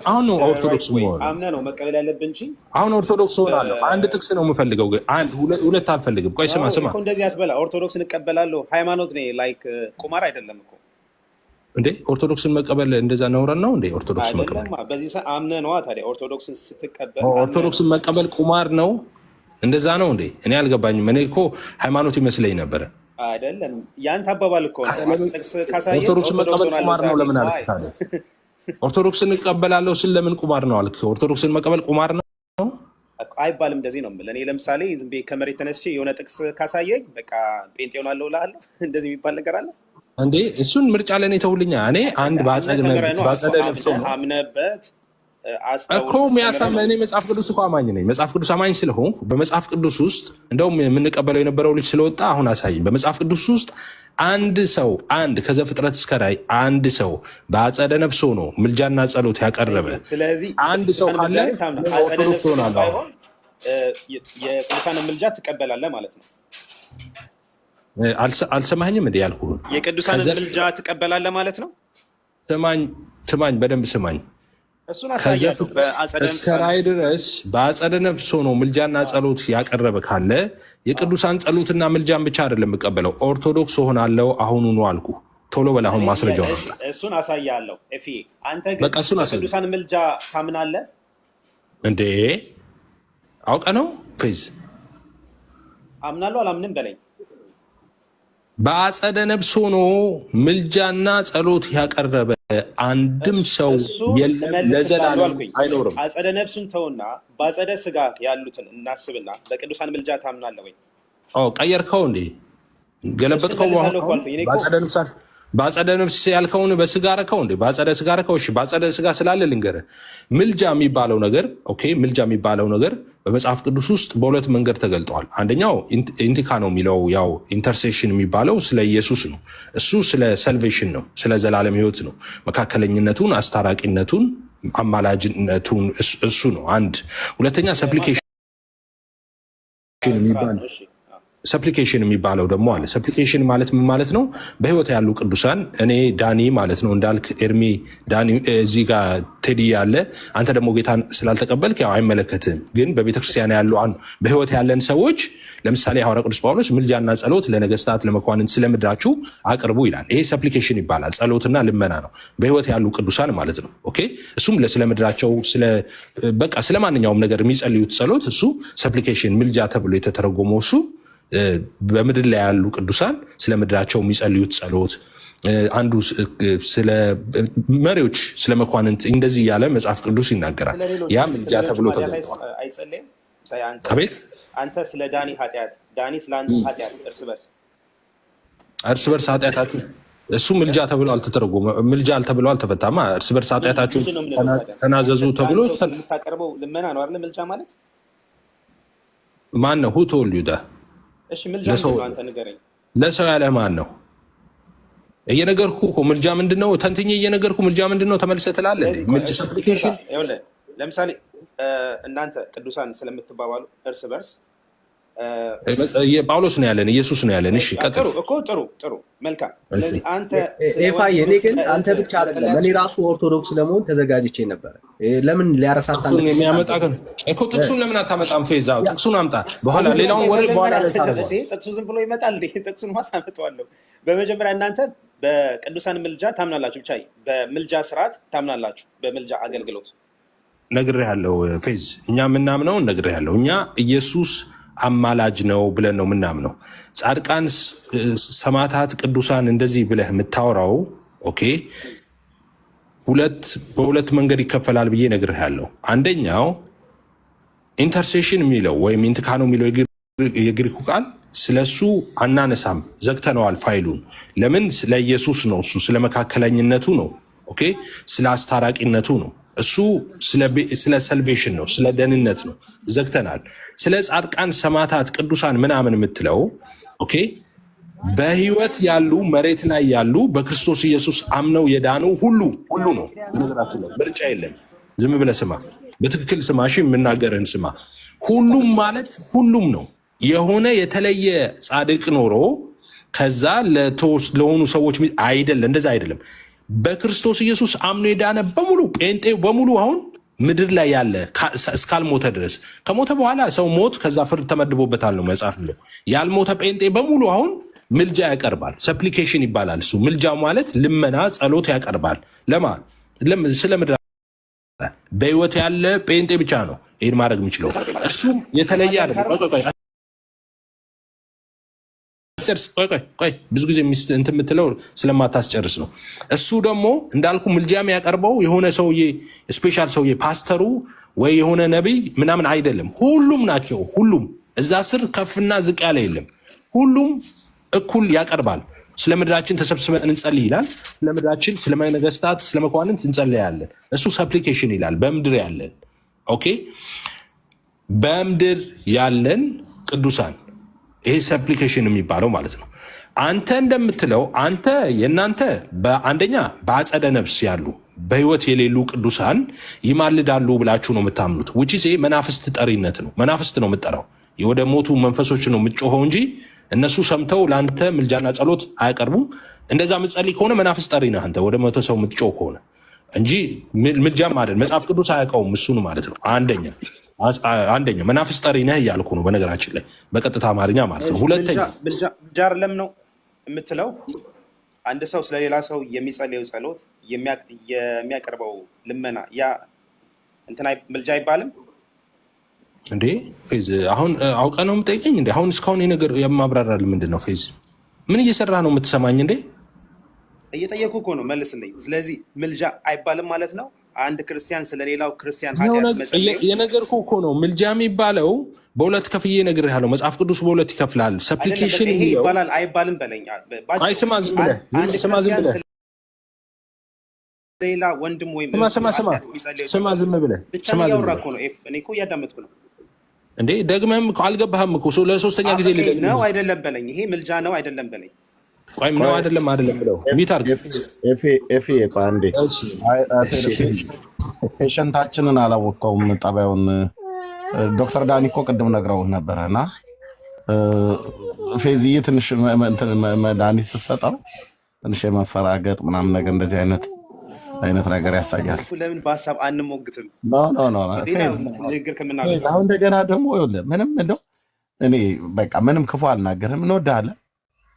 አሁን ነው ኦርቶዶክስ አምነህ ነው መቀበል ያለብህ እንጂ አሁን ኦርቶዶክስ ሆናለሁ። አንድ ጥቅስ ነው የምፈልገው፣ ግን አንድ ሁለት አልፈልግም። ቆይ ስማ እንደዚህ አትበላ። ኦርቶዶክስ እንቀበላለሁ ሃይማኖት ነው፣ ላይክ ቁማር አይደለም እኮ እንዴ። ኦርቶዶክስን መቀበል እንደዛ ነውረን ነው እንዴ? ኦርቶዶክስ መቀበል በዚህ ሰዓት አምነህ ነዋ። ታዲያ ኦርቶዶክስን ስትቀበል ኦርቶዶክስን መቀበል ቁማር ነው እንደዛ ነው እንዴ? እኔ አልገባኝም። እኔ እኮ ሃይማኖት ይመስለኝ ነበረ። አይደለም ያንተ አባባል እኮ ኦርቶዶክስን መቀበል ቁማር ነው ለምን አልክ ታዲያ? ኦርቶዶክስን እቀበላለሁ ስል ለምን ቁማር ነው አልክ? ኦርቶዶክስን መቀበል ቁማር ነው አይባልም። እንደዚህ ነው የምልህ። እኔ ለምሳሌ ዝም ብዬ ከመሬት ተነስቼ የሆነ ጥቅስ ካሳየኝ በቃ ጴንጤ ሆናለሁ እልሃለሁ። እንደዚህ የሚባል ነገር አለ እንዴ? እሱን ምርጫ ለእኔ ተውልኛ። እኔ አንድ ባጸደ ነፍስ አምነህበት እኮ የሚያሳምነህ። እኔ መጽሐፍ ቅዱስ እኮ አማኝ ነኝ። መጽሐፍ ቅዱስ አማኝ ስለሆንኩ በመጽሐፍ ቅዱስ ውስጥ እንደውም የምንቀበለው የነበረው ልጅ ስለወጣ አሁን አሳይኝ። በመጽሐፍ ቅዱስ ውስጥ አንድ ከዘፍጥረት እስከ ራዕይ አንድ ሰው በአጸደ ነፍስ ሆኖ ምልጃና ጸሎት ያቀረበ አንድ ሰው ካለ ኦርቶዶክስ ሆናለሁ። የቅዱሳንን ምልጃ ትቀበላለህ ማለት ነው። አልሰማኝም እንዴ ያልኩህን? የቅዱሳንን ምልጃ ትቀበላለህ ማለት ነው። ስማኝ፣ በደንብ ስማኝ። እስከ ራዕይ ድረስ በአጸደ ነፍስ ሆኖ ምልጃና ጸሎት ያቀረበ ካለ የቅዱሳን ጸሎትና ምልጃን ብቻ አይደለም የምቀበለው፣ ኦርቶዶክስ ሆናለሁ አሁኑኑ አልኩ። ቶሎ በል አሁን ማስረጃው ነው። እሱን አሳያለሁ። አንተ ግን ቅዱሳን ምልጃ ታምናለህ እንዴ? አውቀ ነው ፌዝ አምናለሁ አላምንም በለኝ። በአጸደ ነፍስ ሆኖ ምልጃና ጸሎት ያቀረበ አንድም ሰው የለም፣ ለዘላለም አይኖርም። አጸደ ነፍሱን ተውና በአጸደ ስጋ ያሉትን እናስብና በቅዱሳን ምልጃ ታምናለህ ወይ? ቀየርከው እንዴ? ገለበጥከው? በአጸደ ነፍስ ያልከውን በስጋ ረከው እንዴ? በአጸደ ስጋ ረከው። እሺ በአጸደ ስጋ ስላለ ልንገርህ። ምልጃ የሚባለው ነገር ምልጃ የሚባለው ነገር በመጽሐፍ ቅዱስ ውስጥ በሁለት መንገድ ተገልጠዋል። አንደኛው ኢንቲካ ነው የሚለው ያው ኢንተርሴሽን የሚባለው ስለ ኢየሱስ ነው። እሱ ስለ ሰልቬሽን ነው፣ ስለ ዘላለም ሕይወት ነው። መካከለኝነቱን፣ አስታራቂነቱን፣ አማላጅነቱን እሱ ነው አንድ። ሁለተኛ ሰፕሊኬሽን የሚባል ሰፕሊኬሽን የሚባለው ደግሞ አለ። ሰፕሊኬሽን ማለት ምን ማለት ነው? በህይወት ያሉ ቅዱሳን እኔ ዳኒ ማለት ነው እንዳልክ ኤርሚ ዳኒ እዚህ ጋር ቴዲ ያለ አንተ ደግሞ ጌታን ስላልተቀበልክ ያው አይመለከትም። ግን በቤተክርስቲያን ያሉ በህይወት ያለን ሰዎች ለምሳሌ ሐዋርያ ቅዱስ ጳውሎስ ምልጃና ጸሎት ለነገስታት ለመኳንንት ስለምድራችሁ አቅርቡ ይላል። ይሄ ሰፕሊኬሽን ይባላል። ጸሎትና ልመና ነው በህይወት ያሉ ቅዱሳን ማለት ነው። ኦኬ እሱም ስለምድራቸው በቃ ስለማንኛውም ነገር የሚጸልዩት ጸሎት እሱ ሰፕሊኬሽን ምልጃ ተብሎ የተተረጎመው እሱ በምድር ላይ ያሉ ቅዱሳን ስለ ምድራቸው የሚጸልዩት ጸሎት አንዱ ስለ መሪዎች ስለ መኳንንት እንደዚህ ያለ መጽሐፍ ቅዱስ ይናገራል። ያ ምልጃ ተብሎ ተገልጧል። አቤት አንተ ስለ ዳኒ ኃጢአት ዳኒ ስለ አንተ ኃጢአት እርስ በርስ ኃጢአታችሁ እሱ ምልጃ ተብሎ አልተተረጎመ ምልጃ ተብሎ አልተፈታማ። እርስ በርስ ኃጢአታችሁ ተናዘዙ ተብሎ የምታቀርበው ልመና ነው አይደል? ምልጃ ማለት ማን ነው? ሁ ቶልድ ዩ ዳት? እሺ ምልጃ ነው አንተ ንገረኝ። ለሰው ያለ ማን ነው? እየነገርኩ እኮ ምልጃ ምንድነው? ተንትኜ እየነገርኩ ምልጃ ምንድነው ተመልሰህ ትላለህ እንዴ? ምልጃ ሰፕሊኬሽን ለምሳሌ እናንተ ቅዱሳን ስለምትባባሉ እርስ በርስ ጳውሎስ ነው ያለን፣ ኢየሱስ ነው ያለን። እሺ ቀጥሉ እኮ ጥሩ መልካም። ስለዚህ አንተ ኤፋዬ እኔ ግን አንተ ብቻ አይደለም እኔ ራሱ ኦርቶዶክስ ለመሆን ተዘጋጅቼ ነበር። ለምን ሊያረሳሳን የሚያመጣ እኮ ጥቅሱን ለምን አታመጣም? ፌዛ ጥቅሱን አምጣ። በኋላ ሌላውን ወሬ በኋላ ጥቅሱ ዝም ብሎ ይመጣል እንዴ? ጥቅሱን ማሳመጣዋለሁ። በመጀመሪያ እናንተ በቅዱሳን ምልጃ ታምናላችሁ፣ ብቻ በምልጃ ስርዓት ታምናላችሁ፣ በምልጃ አገልግሎት ነግሬሃለሁ። ፌዝ እኛ የምናምነው ነግሬሃለሁ። እኛ ኢየሱስ አማላጅ ነው ብለን ነው የምናምነው። ጻድቃን፣ ሰማዕታት፣ ቅዱሳን እንደዚህ ብለህ የምታወራው ኦኬ በሁለት መንገድ ይከፈላል ብዬ ነግሬሃለሁ። አንደኛው ኢንተርሴሽን የሚለው ወይም ኢንትካኖ የሚለው የግሪኩ ቃል ስለሱ አናነሳም፣ ዘግተነዋል ፋይሉን። ለምን? ስለ ኢየሱስ ነው፣ እሱ ስለ መካከለኝነቱ ነው። ኦኬ ስለ አስታራቂነቱ ነው። እሱ ስለ ሰልቬሽን ነው፣ ስለ ደህንነት ነው፣ ዘግተናል። ስለ ጻድቃን፣ ሰማዕታት፣ ቅዱሳን ምናምን የምትለው ኦኬ በህይወት ያሉ መሬት ላይ ያሉ በክርስቶስ ኢየሱስ አምነው የዳኑ ሁሉ ነው። ምርጫ የለም። ዝም ብለህ ስማ፣ በትክክል ስማ። እሺ የምናገርህን ስማ። ሁሉም ማለት ሁሉም ነው። የሆነ የተለየ ጻድቅ ኖሮ ከዛ ለሆኑ ሰዎች አይደለም፣ እንደዛ አይደለም። በክርስቶስ ኢየሱስ አምኖ የዳነ በሙሉ ጴንጤው በሙሉ አሁን ምድር ላይ ያለ እስካልሞተ ድረስ፣ ከሞተ በኋላ ሰው ሞት ከዛ ፍርድ ተመድቦበታል ነው መጽሐፍ ነው። ያልሞተ ጴንጤ በሙሉ አሁን ምልጃ ያቀርባል። ሰፕሊኬሽን ይባላል እሱ። ምልጃ ማለት ልመና፣ ጸሎት ያቀርባል። ስለ ምድር በህይወት ያለ ጴንጤ ብቻ ነው ይህን ማድረግ የሚችለው። እሱም የተለየ አይደለም። ቆይ ብዙ ጊዜ እንትን የምትለው ስለማታስጨርስ ነው። እሱ ደግሞ እንዳልኩ ምልጃ የሚያቀርበው የሆነ ሰውዬ ስፔሻል ሰውዬ ፓስተሩ ወይ የሆነ ነቢይ ምናምን አይደለም። ሁሉም ናቸው። ሁሉም እዛ ስር ከፍና ዝቅ ያለ የለም። ሁሉም እኩል ያቀርባል። ስለ ምድራችን ተሰብስበን እንጸልይ ይላል። ስለ ምድራችን፣ ስለ ነገስታት፣ ስለ መኳንንት እንጸልያለን። እሱ ሰፕሊኬሽን ይላል። በምድር ያለን ኦኬ፣ በምድር ያለን ቅዱሳን ይሄ ሰፕሊኬሽን የሚባለው ማለት ነው። አንተ እንደምትለው አንተ የእናንተ በአንደኛ በአጸደ ነፍስ ያሉ በህይወት የሌሉ ቅዱሳን ይማልዳሉ ብላችሁ ነው የምታምኑት። ውጪ መናፍስት ጠሪነት ነው። መናፍስት ነው የምጠራው። ወደ ሞቱ መንፈሶች ነው የምጮኸው እንጂ እነሱ ሰምተው ለአንተ ምልጃና ጸሎት አያቀርቡም። እንደዛ ምጸልይ ከሆነ መናፍስት ጠሪ ነህ አንተ፣ ወደ መቶ ሰው የምትጮህ ከሆነ እንጂ ምልጃም አይደል። መጽሐፍ ቅዱስ አያውቀውም እሱን ማለት ነው። አንደኛ መናፍስ ጠሪ ነህ እያልኩ ነው፣ በነገራችን ላይ በቀጥታ አማርኛ ማለት ነው። ሁለተኛ ምልጃ አይደለም ነው የምትለው። አንድ ሰው ስለሌላ ሰው የሚጸልየው ጸሎት የሚያቀርበው ልመና ያ እንትና ምልጃ አይባልም እንዴ? ፌዝ አሁን አውቀ ነው የምጠይቀኝ እንዴ? አሁን እስካሁን ነገር የማብራራል ምንድን ነው? ፌዝ ምን እየሰራ ነው የምትሰማኝ እንዴ? እየጠየኩ እኮ ነው፣ መልስልኝ። ስለዚህ ምልጃ አይባልም ማለት ነው። አንድ ክርስቲያን ስለሌላው ክርስቲያን ኃጢአት የነገርኩህ እኮ ነው። ምልጃ የሚባለው በሁለት ከፍዬ እነግርሃለሁ። መጽሐፍ ቅዱስ በሁለት ይከፍላል። ሰፕሊኬሽን ይባላል አይባልም በለኝ። አይ ስማ ዝም ብለህ ሌላ ወንድም ወይም ስማ ዝም ብለህ እያወራህ እኮ ነው። እኔ እኮ እያዳመጥኩ ነው እንዴ። ደግመህም አልገባህም እኮ ለሶስተኛ ጊዜ ነው አይደለም በለኝ። ይሄ ምልጃ ነው አይደለም በለኝ። ቆይ ነው አይደለም ብለው ሚታር ኤፌ አንዴ ፔሸንታችንን አላወቀውም ጠባዩን። ዶክተር ዳኒ እኮ ቅድም ነግረውህ ነበረ እና ፌዝዬ ትንሽ መድኃኒት ስትሰጠው ትንሽ የመፈራገጥ ምናምን ነገር እንደዚህ አይነት ነገር ያሳያል። ለምን በሀሳብ አንሞግትም? አሁን እንደገና ደግሞ ምንም እንደው እኔ በቃ ምንም ክፉ አልናገርም፣ እንወዳለን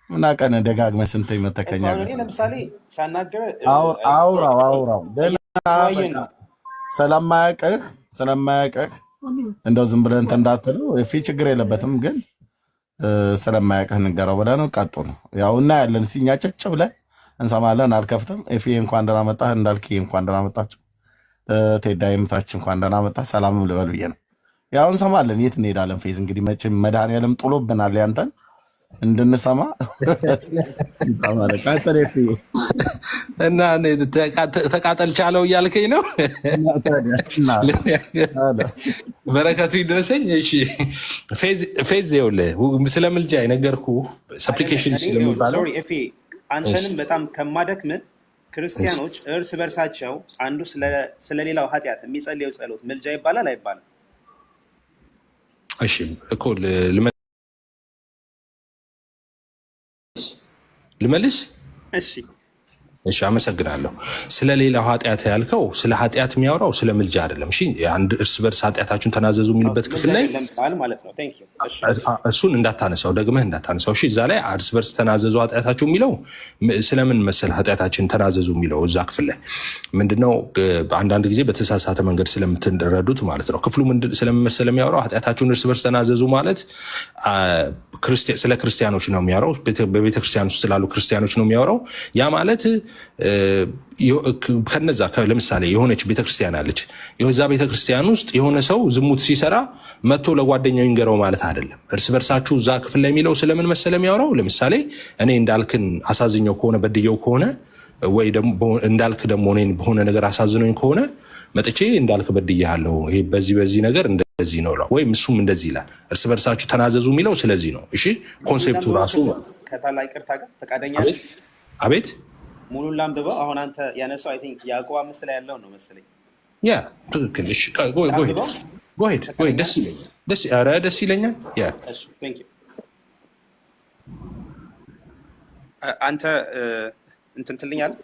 እና ቀን ደጋግመህ ስንት መተከኛ ለምሳሌ ሳናገር አውራው ገና ስለማያውቅህ እንደው ዝም ብለህ እንትን እንዳትለው ችግር የለበትም ግን ስለማያውቅህ ንገረው ብለህ ነው ቀጡ ነው ያው እናያለን። እኛ ጨጭ ብለህ እንሰማለን። አልከፍትም። ኤፊ እንኳን ደህና መጣህ፣ እንዳልክ እንኳን ደህና መጣችሁ፣ ቴዳ የምታች እንኳን ደህና መጣህ። ሰላም ልበል ብዬ ነው ያው እንሰማለን። የት እንሄዳለን? ፌዝ እንግዲህ መቼም መድኃኒዓለም ጥሎብናል ያንተን እንድንሰማ እና ተቃጠል ቻለው እያልከኝ ነው። በረከቱ ይድረሰኝ። እሺ ፌዝ ይኸውልህ ስለ ምልጃ የነገርኩህ ሰፕሊኬሽን ስለሚባለው አንተንም በጣም ከማደክምን ክርስቲያኖች እርስ በርሳቸው አንዱ ስለሌላው ኃጢአት የሚጸልየው ጸሎት ምልጃ ይባላል አይባልም? እሺ እኮ ልመልስ? እሺ አመሰግናለሁ። ስለ ሌላው ኃጢአት ያልከው ስለ ኃጢአት የሚያወራው ስለ ምልጃ አይደለም። እሺ አንድ እርስ በርስ ኃጢአታችሁን ተናዘዙ የሚልበት ክፍል ላይ እሱን እንዳታነሳው፣ ደግመህ እንዳታነሳው። እሺ እዛ ላይ እርስ በርስ ተናዘዙ ኃጢአታችሁ የሚለው ስለምን መሰለህ? ኃጢአታችን ተናዘዙ የሚለው እዛ ክፍል ላይ ምንድነው? አንዳንድ ጊዜ በተሳሳተ መንገድ ስለምትረዱት ማለት ነው። ክፍሉ ስለምን መሰለህ የሚያወራው? ኃጢአታችሁን እርስ በርስ ተናዘዙ ማለት ስለ ክርስቲያኖች ነው የሚያወራው። በቤተክርስቲያን ውስጥ ስላሉ ክርስቲያኖች ነው የሚያወራው። ያ ማለት ከነዛ ለምሳሌ የሆነች ቤተክርስቲያን አለች። የዛ ቤተክርስቲያን ውስጥ የሆነ ሰው ዝሙት ሲሰራ መጥቶ ለጓደኛው ይንገረው ማለት አይደለም። እርስ በርሳችሁ እዛ ክፍል ላይ የሚለው ስለምን መሰለ የሚያወራው? ለምሳሌ እኔ እንዳልክን አሳዝኘው ከሆነ በድየው ከሆነ ወይ እንዳልክ ደግሞ እኔን በሆነ ነገር አሳዝነኝ ከሆነ መጥቼ እንዳልክ በድያለሁ፣ ይሄ በዚህ ነገር እንደዚህ ነው ወይም እሱም እንደዚህ ይላል። እርስ በርሳችሁ ተናዘዙ የሚለው ስለዚህ ነው። እሺ ኮንሴፕቱ ራሱ ከታላቅ ይቅርታ ጋር ፈቃደኛ አቤት ሙሉን ላንብበው። አሁን አንተ ያነሳው አይ ቲንክ ያዕቆብ 5 ላይ ያለው ነው መሰለኝ። ያ ትክክል። እሺ ጎሄድ ደስ ይለኛል። ያ አንተ እንትን ትልኛለህ፣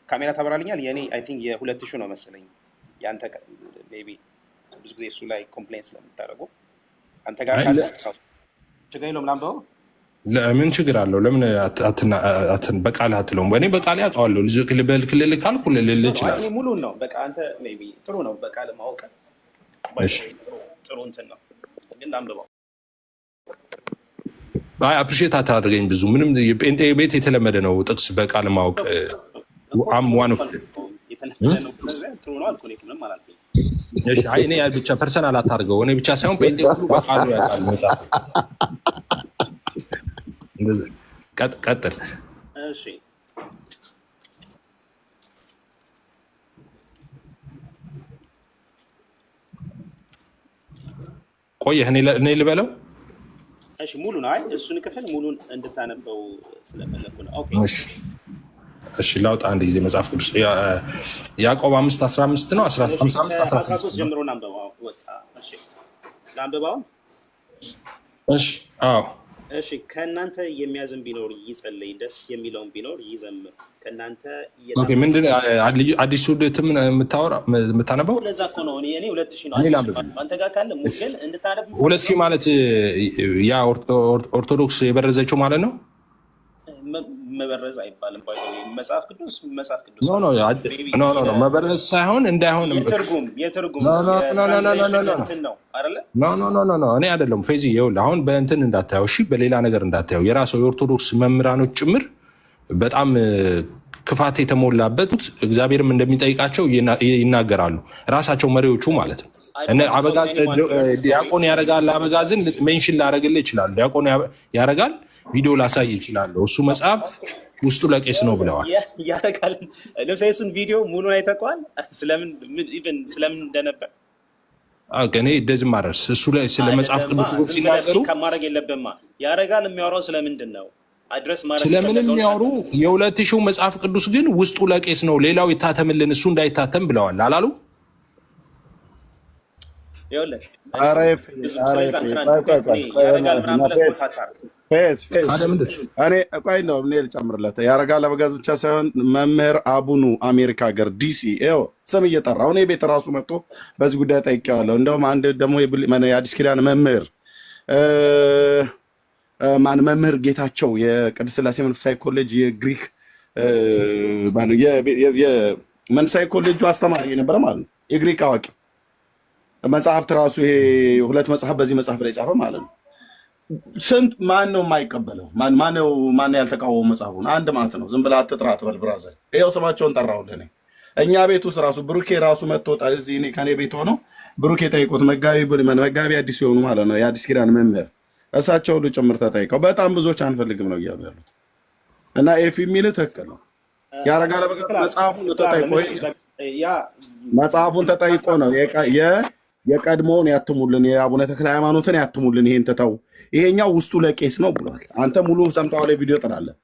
ካሜራ ታበራልኛል። የኔ አይ ቲንክ የ2000 ነው መሰለኝ። ያንተ ሜይ ቢ ብዙ ጊዜ እሱ ላይ ኮምፕሌን ስለምታደርጉ አንተ ጋር ካለ ችግር የለውም ላንብበው። ለምን ችግር አለው? ለምን በቃል አትለውም? እኔ በቃል ያውቀዋለሁ። ክልል ካልኩ ልል ይችላል። ሙሉን ነው በቃ አንተ ሜይ ቢ ጥሩ ነው በቃል ማወቅ ጥሩ እንትን ነው፣ ግን አንብበው። አይ አፕሪሼት አታድርገኝ ብዙ ምንም የጴንጤ ቤት የተለመደ ነው ጥቅስ በቃል ማወቅ። ዋን ኦፍ ጥሩ ነው አልኩ እኔ ምንም አላልኩኝ። አይ እኔ ብቻ ፐርሰናል አታድርገው። እኔ ብቻ ሳይሆን ጴንጤ ሁሉ በቃሉ ያውቃል መጽሐፍ። ቀጥል። እሺ ቆየህ እኔ ልበለው። እሺ ሙሉን አይ እሱን ክፍል ሙሉን እንድታነበው ስለፈለኩ ነው። ኦኬ እሺ ላውጣ አንድ ጊዜ መጽሐፍ ቅዱስ ያዕቆብ 5:15 ነው 15:13 ጀምሮ አንብበው ወጣ። እሺ ላንብበው። እሺ አዎ እሺ ከእናንተ የሚያዝን ቢኖር ይጸልይ፣ ደስ የሚለውን ቢኖር ይዘምር። ከእናንተ ኦኬ ምንድን አዲሱ የምታነበው? ለዛ እኮ ነው እኔ 2000 ነው አንተ ጋር ካለ ሙስሊም እንድታነብ 2000 ማለት ያ ኦርቶዶክስ የበረዘችው ማለት ነው። መበረዝ አይባልም። መጽሐፍ ቅዱስ ኖ መበረዝ ሳይሆን እንዳይሆን የትርጉም ነው አይደለ? ኖ እኔ አይደለም ፌዚ ይኸውልህ፣ አሁን በእንትን እንዳታየው እሺ፣ በሌላ ነገር እንዳታየው። የራሱ የኦርቶዶክስ መምህራኖች ጭምር በጣም ክፋት የተሞላበት እግዚአብሔርም እንደሚጠይቃቸው ይናገራሉ። ራሳቸው መሪዎቹ ማለት ነው። አበጋዝ ዲያቆን ያረጋል። አበጋዝን ሜንሽን ላረግልህ ይችላል። ዲያቆን ያረጋል። ቪዲዮ ላሳይ ይችላል። እሱ መጽሐፍ ውስጡ ለቄስ ነው ብለዋል። ያረጋል። ለምሳሌ እሱን ቪዲዮ ሙሉን አይተኸዋል? ስለምን እንደነበር እኔ እንደዚህ ማድረስ እሱ ላይ ስለ መጽሐፍ ቅዱስ ሲናገሩ ከማድረግ የለብህማ። ያረጋል የሚያወራው ስለምንድን ነው? አድረስ ማድረግ ስለምንም የሚያወሩ የ2000 መጽሐፍ ቅዱስ ግን ውስጡ ለቄስ ነው፣ ሌላው ይታተምልን፣ እሱ እንዳይታተም ብለዋል አላሉ? ፌስ እኔ ቆይ ነው እኔ ልጨምርለት ያረጋል አበጋዝ ብቻ ሳይሆን መምህር አቡኑ አሜሪካ ሀገር ዲሲ ይኸው ስም እየጠራው እኔ ቤት ራሱ መጥቶ በዚህ ጉዳይ ጠይቄዋለሁ። እንደውም አንድ ደግሞ የአዲስ ኪዳን መምህር ማን መምህር ጌታቸው የቅድስት ሥላሴ መንፈሳዊ ኮሌጅ የግሪክ መንፈሳዊ ኮሌጁ አስተማሪ የነበረ ማለት ነው። የግሪክ አዋቂ መጽሐፍት ራሱ ይሄ 2 መጽሐፍ በዚህ መጽሐፍ ላይ ጻፈ ማለት ነው። ስንት ማን ነው የማይቀበለው? ማን ያልተቃወመው መጽሐፉን? አንድ ማለት ነው። ዝም ብለህ አትጥራ አትበል ብራዘር። ይኸው ስማቸውን ጠራሁልህ እኔ። እኛ ቤት ውስጥ ራሱ ብሩኬ ራሱ መጥቶ እዚህ እኔ ከኔ ቤት ሆነው ብሩኬ ጠይቆት መጋቢ አዲስ የሆኑ ማለት ነው የአዲስ ኪዳን መምህር እሳቸው ሁሉ ጭምር ተጠይቀው በጣም ብዙዎች አንፈልግም ነው እያሉ ያሉት እና ኤፊ የሚልህ ትክክል ነው። ያረጋል በቃ መጽሐፉን ተጠይቆ ነው የቀድሞውን ያትሙልን የአቡነ ተክለ ሃይማኖትን ያትሙልን ይሄን ትተው ይሄኛው ውስጡ ለቄስ ነው ብሏል። አንተ ሙሉ ሰምተው ላይ ቪዲዮ ጥላለህ።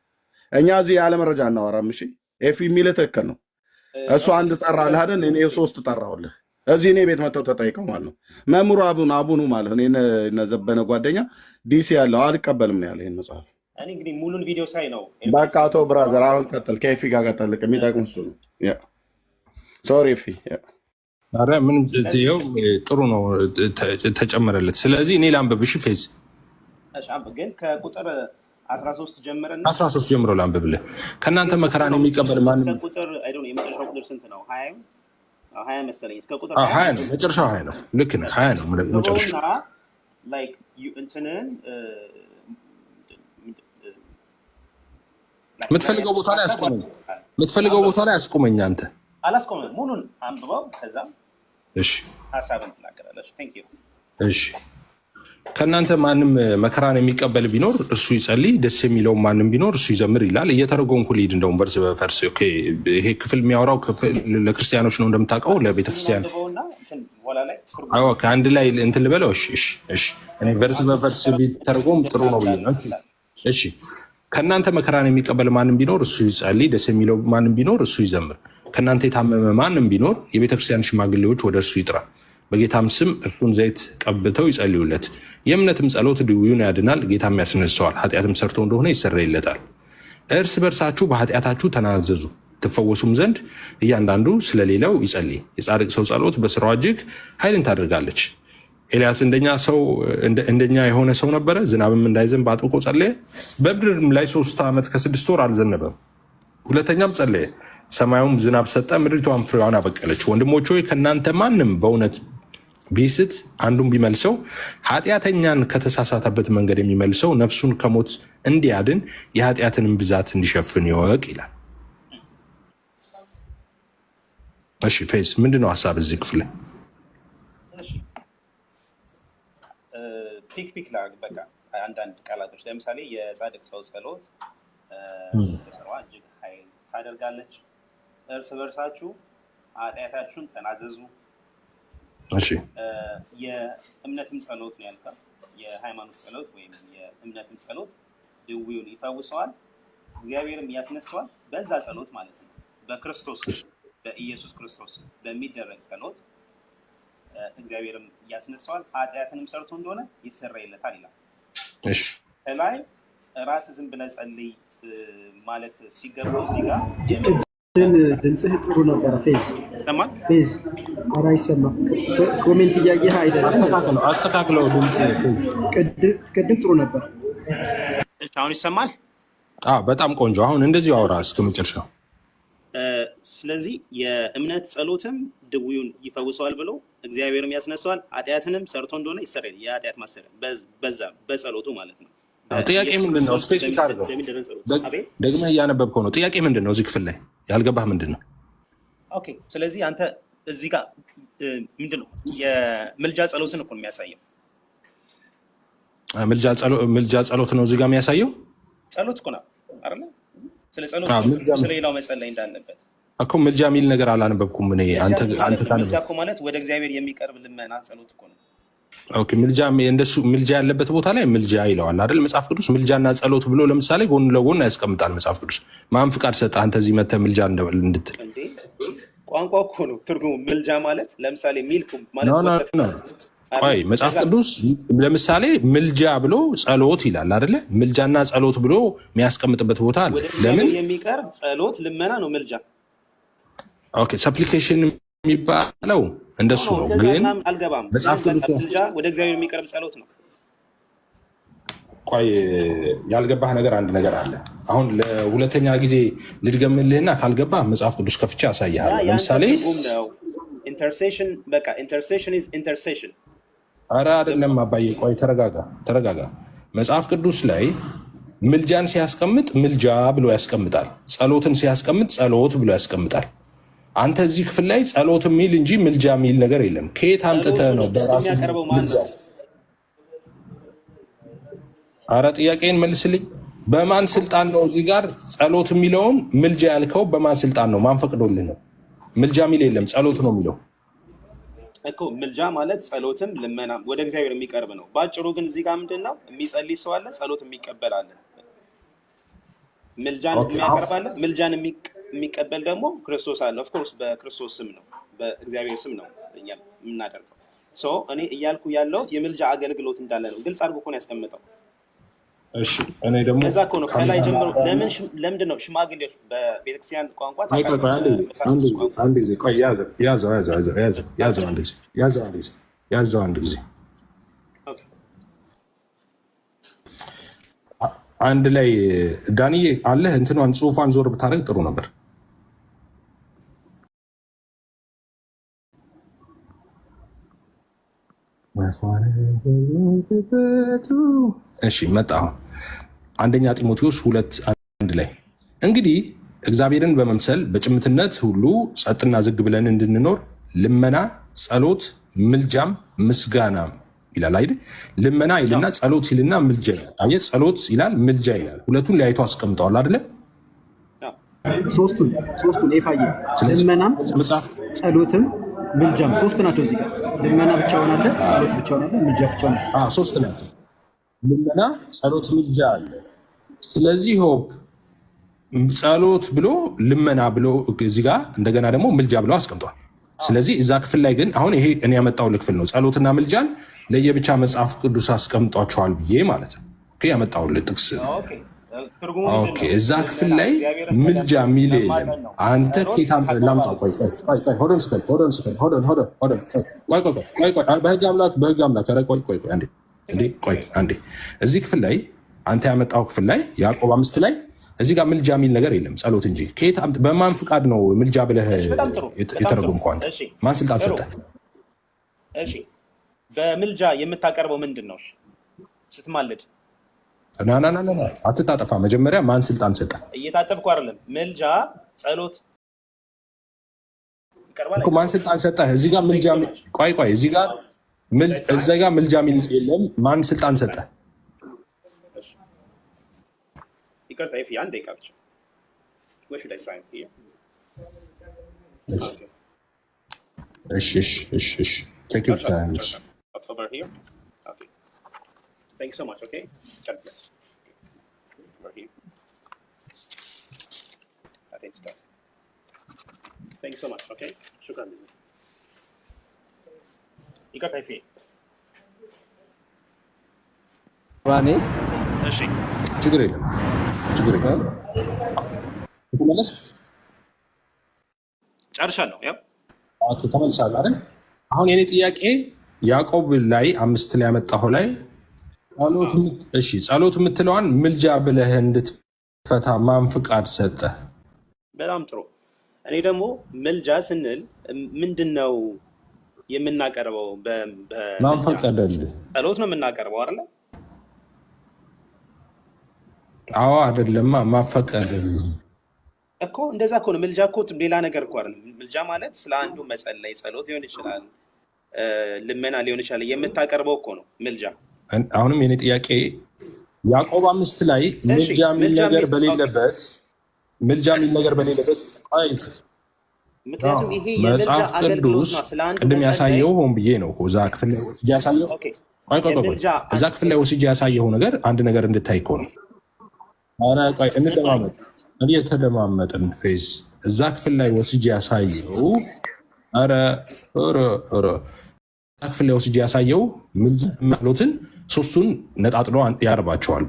እኛ እዚህ ያለ መረጃ እናወራም። እሺ ኤፊ የሚልህ ትክክል ነው። እሱ አንድ ጠራልህ አይደል? እኔ 3 ጠራሁልህ። እዚህ እኔ ቤት መጥተው ተጠይቀው ማለት ነው። መምህሩ አቡኑ ማለት ነው እነ ዘበነ ጓደኛ ዲሲ ያለው አልቀበልም ነው ያለ ይሄን መጽሐፍ። እኔ እንግዲህ ሙሉን ቪዲዮ ሳይ ነው በቃ አቶ ብራዘር አሁን ቀጥል። ከኤፊ ጋር ቀጥል። የሚጠቅም እሱ ነው። ሶሪ ኤፊ አረ ምን ይኸው ጥሩ ነው ተጨመረለት። ስለዚህ እኔ ላንብብሽ ፌዝ ግን ከቁጥር 13 ጀምረና 13 ጀምሮ ላንብብልህ። ከእናንተ መከራን የሚቀበል ማንም ቁጥር የመጨረሻው ቁጥር ስንት ነው? 20 መሰለኝ። እስከ ቁጥር 20 ነው መጨረሻው 20 ነው። ልክ ነህ 20 ነው መጨረሻው። ላይክ እንትንን የምትፈልገው ቦታ ላይ አስቆመኝ። የምትፈልገው ቦታ ላይ አስቆመኝ። አንተ አላስቆመም። ሙሉን አንብበው ከዛም እሺ ሀሳብን ትናገራለች። ቴንክ ዩ እሺ ከእናንተ ማንም መከራን የሚቀበል ቢኖር እርሱ ይጸልይ፣ ደስ የሚለው ማንም ቢኖር እርሱ ይዘምር ይላል። እየተረጎምኩ ልሂድ እንደውም ቨርስ በቨርስ። ይሄ ክፍል የሚያወራው ለክርስቲያኖች ነው እንደምታውቀው፣ ለቤተክርስቲያን ከአንድ ላይ እንትን ልበለው። እሺ እኔ ቨርስ በቨርስ ቢተረጎም ጥሩ ነው ብዬ ነው። እሺ ከእናንተ መከራን የሚቀበል ማንም ቢኖር እሱ ይጸልይ፣ ደስ የሚለው ማንም ቢኖር እሱ ይዘምር። ከእናንተ የታመመ ማንም ቢኖር የቤተክርስቲያን ሽማግሌዎች ወደ እርሱ ይጥራ፣ በጌታም ስም እርሱን ዘይት ቀብተው ይጸልዩለት። የእምነትም ጸሎት ድውዩን ያድናል፣ ጌታም ያስነሳዋል። ኃጢአትም ሰርቶ እንደሆነ ይሰረይለታል። እርስ በርሳችሁ በኃጢአታችሁ ተናዘዙ ትፈወሱም ዘንድ እያንዳንዱ ስለሌለው ይጸልይ። የጻድቅ ሰው ጸሎት በስራዋ እጅግ ኃይልን ታደርጋለች። ኤልያስ እንደኛ የሆነ ሰው ነበረ። ዝናብም እንዳይዘንብ አጥብቆ ጸለየ። በምድርም ላይ 3 ዓመት ከ6 ወር አልዘነበም። ሁለተኛም ጸለየ፣ ሰማዩም ዝናብ ሰጠ፣ ምድሪቷም ፍሬዋን አበቀለች። ወንድሞች ሆይ ከእናንተ ማንም በእውነት ቢስት አንዱን ቢመልሰው ኃጢአተኛን ከተሳሳተበት መንገድ የሚመልሰው ነፍሱን ከሞት እንዲያድን የኃጢአትንም ብዛት እንዲሸፍን ይወቅ ይላል። እሺ ፌዝ ምንድነው ሀሳብ እዚህ ክፍል? ፒክ ላድርግ። በቃ አንዳንድ ቃላቶች ለምሳሌ የጻድቅ ሰው ጸሎት በስራዋ እጅግ ኃይል ታደርጋለች። እርስ በርሳችሁ ኃጢአታችሁን ተናዘዙ። የእምነትም ጸሎት ነው ያልከው። የሃይማኖት ጸሎት ወይም የእምነትም ጸሎት ድውዩን ይፈውሰዋል፣ እግዚአብሔርም ያስነሳዋል። በዛ ጸሎት ማለት ነው በክርስቶስ በኢየሱስ ክርስቶስ በሚደረግ ጸሎት እግዚአብሔርም ያስነሳዋል፣ ኃጢአትንም ሰርቶ እንደሆነ ይሰረይለታል ይላል። ከላይ ራስ ዝም ብለህ ጸልይ ማለት ሲገባው እዚህ ጋር ድምፅህ ጥሩ ነበረ። ፌዝ ኧረ አይሰማም። ኮሜንት እያየህ አይደለም። አስተካክለው ድምፅ ቅድም ጥሩ ነበር። አሁን ይሰማል? በጣም ቆንጆ። አሁን እንደዚሁ አውራ እስከ መጨረሻው። ስለዚህ የእምነት ጸሎትም ድውዩን ይፈውሰዋል ብሎ እግዚአብሔርም ያስነሳዋል፣ ኃጢአትንም ሰርቶ እንደሆነ ይሰረያል። የኃጢአት ማሰሪያ በዛ በጸሎቱ ማለት ነው። ጥያቄ ምንድን ነው? ስፔሲፊክ አድርገው ደግመህ እያነበብከው ነው። ጥያቄ ምንድን ነው? እዚህ ክፍል ላይ ያልገባህ ምንድን ነው? ኦኬ፣ ስለዚህ አንተ እዚህ ጋር ምንድን ነው የምልጃ ጸሎትን እኮ የሚያሳየው። ምልጃ ጸሎት ነው እዚህ ጋር የሚያሳየው። ጸሎት እኮ ነው አይደለ? ስለ ጸሎት ስለ ሌላው መጸለይ እንዳለበት እኮ ምልጃ የሚል ነገር አላነበብኩም እኔ። አንተ ምልጃ እኮ ማለት ወደ እግዚአብሔር የሚቀርብ ልመና ጸሎት እኮ ነው። ኦኬ፣ ምልጃ ያለበት ቦታ ላይ ምልጃ ይለዋል አይደል መጽሐፍ ቅዱስ። ምልጃና ጸሎት ብሎ ለምሳሌ ጎን ለጎን ያስቀምጣል መጽሐፍ ቅዱስ። ማን ፍቃድ ሰጠህ አንተ እዚህ መተህ ምልጃ እንድትል? ቋንቋ እኮ ነው ትርጉሙ። ምልጃ ማለት ለምሳሌ ሚልክ ማለት ቆይ መጽሐፍ ቅዱስ ለምሳሌ ምልጃ ብሎ ጸሎት ይላል አይደለ? ምልጃና ጸሎት ብሎ የሚያስቀምጥበት ቦታ አለ። ለምን የሚቀርብ ጸሎት ልመና ነው ምልጃ። ኦኬ ሰፕሊኬሽን የሚባለው እንደሱ ነው። ግን አልገባም። መጽሐፍ ቅዱስ ምልጃ ወደ እግዚአብሔር የሚቀርብ ጸሎት ነው። ቆይ ያልገባህ ነገር አንድ ነገር አለ። አሁን ለሁለተኛ ጊዜ ልድገምልህና ካልገባህ መጽሐፍ ቅዱስ ከፍቼ አሳይሃለሁ። ለምሳሌ ኢንተርሴሽን በቃ ኢንተርሴሽን ኢዝ ኢንተርሴሽን። ኧረ አይደለም አባዬ፣ ቆይ ተረጋጋ። መጽሐፍ ቅዱስ ላይ ምልጃን ሲያስቀምጥ ምልጃ ብሎ ያስቀምጣል። ጸሎትን ሲያስቀምጥ ጸሎት ብሎ ያስቀምጣል። አንተ እዚህ ክፍል ላይ ጸሎት የሚል እንጂ ምልጃ የሚል ነገር የለም። ከየት አምጥተህ ነው በራስህ ምልጃ? ኧረ ጥያቄን መልስልኝ። በማን ስልጣን ነው እዚህ ጋር ጸሎት የሚለውን ምልጃ ያልከው? በማን ስልጣን ነው? ማን ፈቅዶልህ ነው? ምልጃ የሚል የለም፣ ጸሎት ነው የሚለው እኮ። ምልጃ ማለት ጸሎትም ልመና ወደ እግዚአብሔር የሚቀርብ ነው። በአጭሩ ግን እዚህ ጋር ምንድን ነው የሚጸልይ ሰው አለ፣ ጸሎት የሚቀበል አለ። ምልጃን የሚያቀርባለ፣ ምልጃን የሚቀበል ደግሞ ክርስቶስ አለ። ኦፍኮርስ በክርስቶስ ስም ነው፣ በእግዚአብሔር ስም ነው እኛ የምናደርገው። እኔ እያልኩ ያለሁት የምልጃ አገልግሎት እንዳለ ነው። ግልጽ አድርጎ እኮ ነው ያስቀምጠው። እሺ እኔ ደግሞ ከዛ እኮ ነው ከላይ ጀምሮ ለምንድን ነው ሽማግሌዎች በቤተክርስቲያን ቋንቋ ያዘው አንድ ጊዜ አንድ ላይ ዳንዬ አለህ እንትኗን ጽሁፏን ዞር ብታደርግ ጥሩ ነበር። እሺ መጣ። አንደኛ ጢሞቴዎስ 2:1 ላይ እንግዲህ እግዚአብሔርን በመምሰል በጭምትነት ሁሉ ጸጥና ዝግ ብለን እንድንኖር ልመና፣ ጸሎት፣ ምልጃም ምስጋናም ይላል አይደል? ልመና ይልና ጸሎት ይልና ምልጃ ይላል። አየህ፣ ጸሎት ይላል ምልጃ ይላል። ሁለቱን ለያይቶ አስቀምጠዋል አይደለ? ሶስቱን ኤፋዬ ልመናም ጸሎትም ምልጃም ሶስት ናቸው። እዚህ ጋር ልመና ብቻውን አለ፣ ጸሎት ብቻውን አለ፣ ምልጃ ብቻውን አለ። ሶስት ናቸው። ልመና፣ ጸሎት፣ ምልጃ አለ። ስለዚህ ሆፕ ጸሎት ብሎ ልመና ብሎ እዚህ ጋር እንደገና ደግሞ ምልጃ ብሎ አስቀምጧል። ስለዚህ እዛ ክፍል ላይ ግን አሁን ይሄ እኔ ያመጣው ክፍል ነው። ጸሎትና ምልጃን ለየብቻ መጽሐፍ ቅዱስ አስቀምጧቸዋል ብዬ ማለት ነው። ያመጣውልህ ጥቅስ እዛ ክፍል ላይ ምልጃ የሚል የለም። አንተ ኬታ ላምጣው። በህግ አምላክ አንዴ እዚህ ክፍል ላይ አንተ ያመጣው ክፍል ላይ ያዕቆብ 5 ላይ እዚህ ጋር ምልጃ የሚል ነገር የለም፣ ጸሎት እንጂ። በማን ፍቃድ ነው ምልጃ ብለህ የተረጎምከው አንተ? ማን ስልጣን ሰጠህ? እሺ በምልጃ የምታቀርበው ምንድን ነው ስትማልድ? አትታጠፋ። መጀመሪያ ማን ስልጣን ሰጠ? እየታጠብኩ አይደለም። ምልጃ ጸሎት ይቀርባል። ማን ስልጣን ሰጠ? እዚህ ጋር ምልጃ ቆይ እዚህ ጋር ምልጃ የሚል የለም። ማን ስልጣን ሰጠ? ይቅርታ ይፊ አንድ ደቂቃ ብቻ። Where should I sign here? እሺ take your time. Over here. Okay. Thank you so much. Okay. God bless. Over here. I think it's done. Thank you so much. Okay. Shukran. ይቅርታ ይፊ ዋኔ እሺ ችግር የለም። ተመለስ። ጨርሻለሁ። ያው ተመልሳለህ አይደል? አሁን የኔ ጥያቄ ያዕቆብ ላይ 5 ላይ ያመጣኸው ላይ ጸሎት የምትለዋን ምልጃ ብለህ እንድትፈታ ማን ፍቃድ ሰጠ? በጣም ጥሩ። እኔ ደግሞ ምልጃ ስንል ምንድን ነው የምናቀርበው? ማን ፈቀደልህ? ጸሎት ነው የምናቀርበው አይደለ? አዎ አይደለም። ማፈቀደልህ እኮ እንደዛ እኮ ነው። ምልጃ እኮ ሌላ ነገር እኮ አይደለም። ምልጃ ማለት ስለ አንዱ መጸለይ፣ ጸሎት ሊሆን ይችላል፣ ልመና ሊሆን ይችላል። የምታቀርበው እኮ ነው ምልጃ። አሁንም የኔ ጥያቄ ያዕቆብ 5 ላይ ምልጃ የሚል ነገር በሌለበት ምክንያቱም ይሄ መጽሐፍ ቅዱስ ቅድም ያሳየው ሆን ብዬ ነው እዛ ክፍል ላይ ወስጄ ያሳየው። እዛ ክፍል ላይ ወስጄ ያሳየው ነገር አንድ ነገር እንድታይ እኮ ነው። ኧረ ቆይ እንደማመጥ የተደማመጥን ፌዝ እዛ ክፍል ላይ ወስጄ ያሳየው። ኧረ ክፍል ላይ ወስጄ ያሳየው ምልጃሎትን ሶስቱን ነጣጥሎ ያርባቸዋል።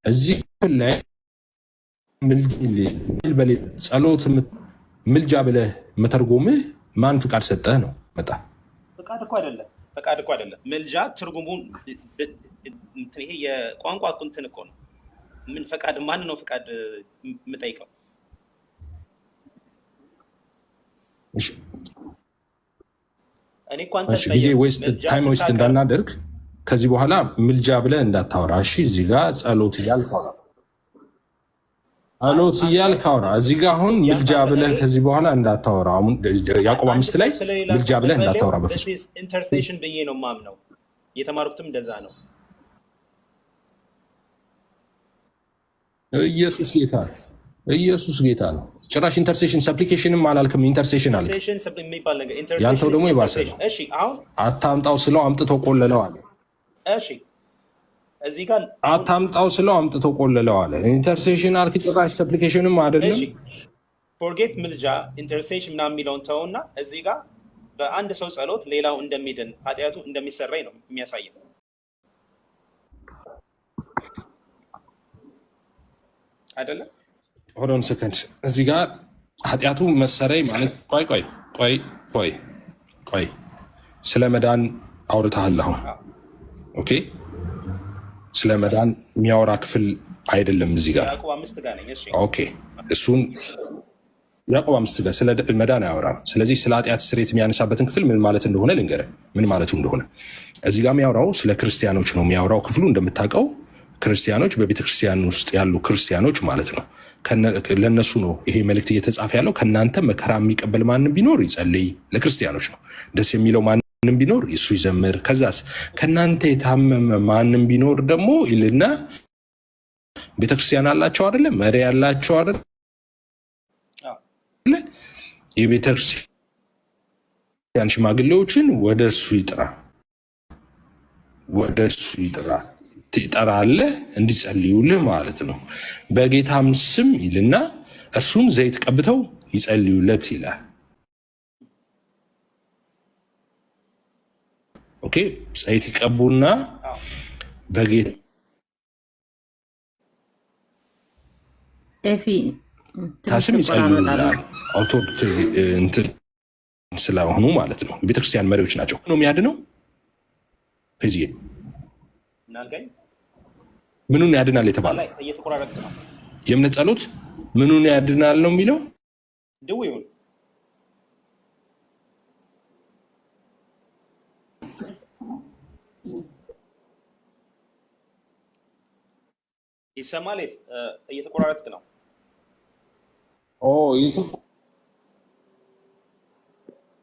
እዚህ ክፍል ላይ ጸሎት ምልጃ ብለህ መተርጎምህ ማን ፍቃድ ሰጠህ ነው? መጣ ፍቃድ እኮ አይደለም። ምልጃ ትርጉሙን ይሄ የቋንቋ እንትን እኮ ነው። ምን ፈቃድ? ማን ነው ፍቃድ የምጠይቀው? እኔ እኮ አንተ ጊዜ ታይም ዌስት እንዳናደርግ ከዚህ በኋላ ምልጃ ብለህ እንዳታወራ። እሺ፣ እዚህ ጋር ጸሎት እያልክ አውራ። እዚህ ጋር አሁን ምልጃ ብለህ ከዚህ በኋላ እንዳታወራ። አሁን ያዕቆብ 5 ላይ ምልጃ ብለህ እንዳታወራ በፍጹም። ኢንተርሴሽን ብዬ ነው የማምነው። የተማርኩትም እንደዛ ነው። ኢየሱስ ጌታ ነው። ጭራሽ ኢንተርሴሽን ሰፕሊኬሽንም አላልክም፣ ኢንተርሴሽን አልክ። ያንተው ደግሞ የባሰ ነው። አታምጣው ስለው አምጥቶ ቆለለው አለ። እሺ እዚህ ጋር አታምጣው ስለው አምጥቶ ቆለለው አለ። ኢንተርሴሽን አልክ፣ ጭራሽ ሰፕሊኬሽንም አይደለም። ፎርጌት ምልጃ ኢንተርሴሽን ምናምን የሚለውን ተውና እዚህ ጋር በአንድ ሰው ጸሎት ሌላው እንደሚድን ኃጢአቱ እንደሚሰረይ ነው የሚያሳየው አይደለም? ሆዶን ሰከንድ እዚህ ጋር ኃጢአቱ መሰረይ ማለት ቆይ ስለ መዳን አውርተሃል አሁን። ኦኬ፣ ስለ መዳን የሚያወራ ክፍል አይደለም እዚህ ጋር። ኦኬ፣ እሱን ያዕቆብ 5 ጋር ስለ መዳን አያወራም። ስለዚህ ስለ ኃጢአት ስርየት የሚያነሳበትን ክፍል ምን ማለት እንደሆነ ልንገርህ፣ ምን ማለቱ እንደሆነ። እዚህ ጋር የሚያወራው ስለ ክርስቲያኖች ነው የሚያወራው ክፍሉ። እንደምታውቀው ክርስቲያኖች በቤተክርስቲያን ውስጥ ያሉ ክርስቲያኖች ማለት ነው። ለነሱ ነው ይሄ መልእክት እየተጻፈ ያለው። ከእናንተ መከራ የሚቀበል ማንም ቢኖር ይጸልይ። ለክርስቲያኖች ነው። ደስ የሚለው ማንም ቢኖር እሱ ይዘምር። ከዛስ ከእናንተ የታመመ ማንም ቢኖር ደግሞ ይልና ቤተክርስቲያን አላቸው አይደለ? መሪ ያላቸው አይደለ? የቤተክርስቲያን ሽማግሌዎችን ወደ እሱ ይጥራ ትጠራለህ እንዲጸልዩልህ ማለት ነው። በጌታም ስም ይልና እርሱም ዘይት ቀብተው ይጸልዩለት ይላል። ኦኬ፣ ዘይት ይቀቡና በጌታ ስም ይጸልዩላል። አውቶሪቲ እንትን ስለሆኑ ማለት ነው። የቤተክርስቲያን መሪዎች ናቸው። ነው የሚያድነው ዚህ ምኑን ያድናል የተባለው? የእምነት ጸሎት ምኑን ያድናል ነው የሚለው? ድውዩን ይሰማል። እየተቆራረጥክ ነው።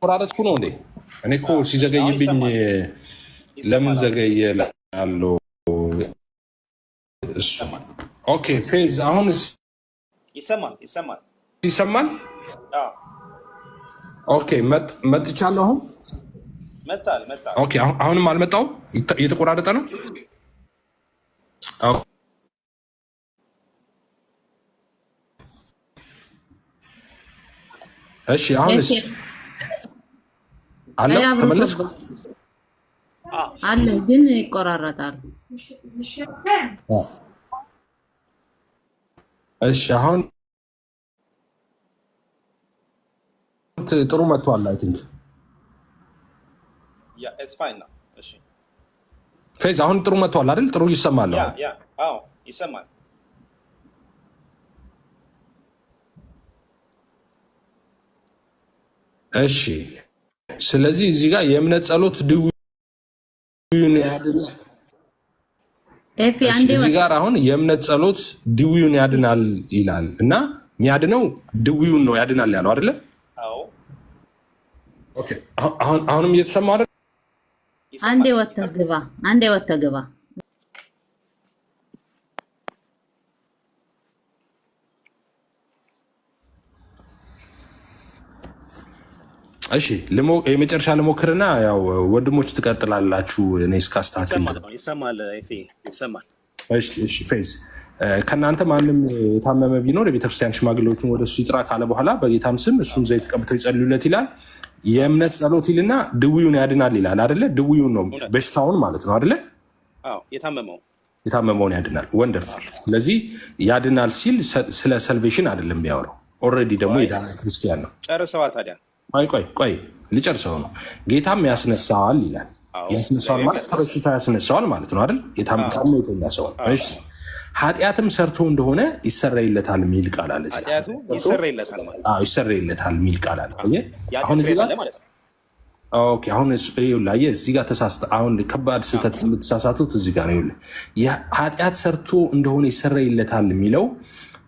እየተቆራረጥኩ ነው እንዴ? እኔ እኮ ሲዘገይብኝ ለምን ዘገየ ላለው እሱ። ኦኬ ፌዝ አሁን ይሰማል። ኦኬ መጥቻለሁ። አሁን መጣል። ኦኬ አሁንም አልመጣሁም። እየተቆራረጠ ነው። እሺ አሁንስ አለ? ተመለስኩ አለ ግን ይቆራረጣል። እሺ አሁን ጥሩ መጥቷል። አይ ቲንክ ኢትስ ፋይን ናው። እሺ ፌዝ አሁን ጥሩ መጥቷል አይደል? ጥሩ ይሰማል። አዎ ይሰማል። እሺ ስለዚህ እዚህ ጋር የእምነት ጸሎት ድውዩን ያድናል። እዚህ ጋር አሁን የእምነት ጸሎት ድውዩን ያድናል ይላል እና የሚያድነው ድውዩን ነው ያድናል ያለው አይደለ? አሁንም እየተሰማ አይደል? አንዴ ወጥተህ ግባ። እሺ የመጨረሻ ልሞክርና ያው ወንድሞች ትቀጥላላችሁ። እኔ እስካስተካክል ይሰማል። እሺ ፌዝ ከእናንተ ማንም የታመመ ቢኖር የቤተክርስቲያን ሽማግሌዎችን ወደ እሱ ይጥራ ካለ በኋላ በጌታም ስም እሱም ዘይት ቀብተው ይጸልዩለት ይላል። የእምነት ጸሎት ይልና ድውዩን ያድናል ይላል አይደለ? ድውዩን ነው በሽታውን ማለት ነው አይደለ? የታመመውን ያድናል። ወንደርፉል። ስለዚህ ያድናል ሲል ስለ ሰልቬሽን አይደለም የሚያወራው። ኦልሬዲ ደግሞ የዳነ ክርስቲያን ነው። ጨርሰዋል። ታዲያ ቆይ ልጨርሰው ነው። ጌታም ያስነሳዋል ይላል። ያስነሳዋል ማለት ከበሽታ ያስነሳዋል ማለት ነው አይደል? የታመመ የተኛ ሰው ነው። እሺ ኃጢአትም ሰርቶ እንደሆነ ይሰረይለታል የሚል ቃል አለ። ኃጢአቱ ይሰረይለታል ማለት አዎ ይሰረይለታል የሚል ቃል አለ። አሁን እዚህ ጋር ኦኬ፣ አሁን ይኸውልህ እዚህ ጋር ተሳስተ አሁን ከባድ ስህተት የምትሳሳቱት እዚህ ጋር ነው። ይኸውልህ ኃጢአት ሰርቶ እንደሆነ ይሰረይለታል የሚለው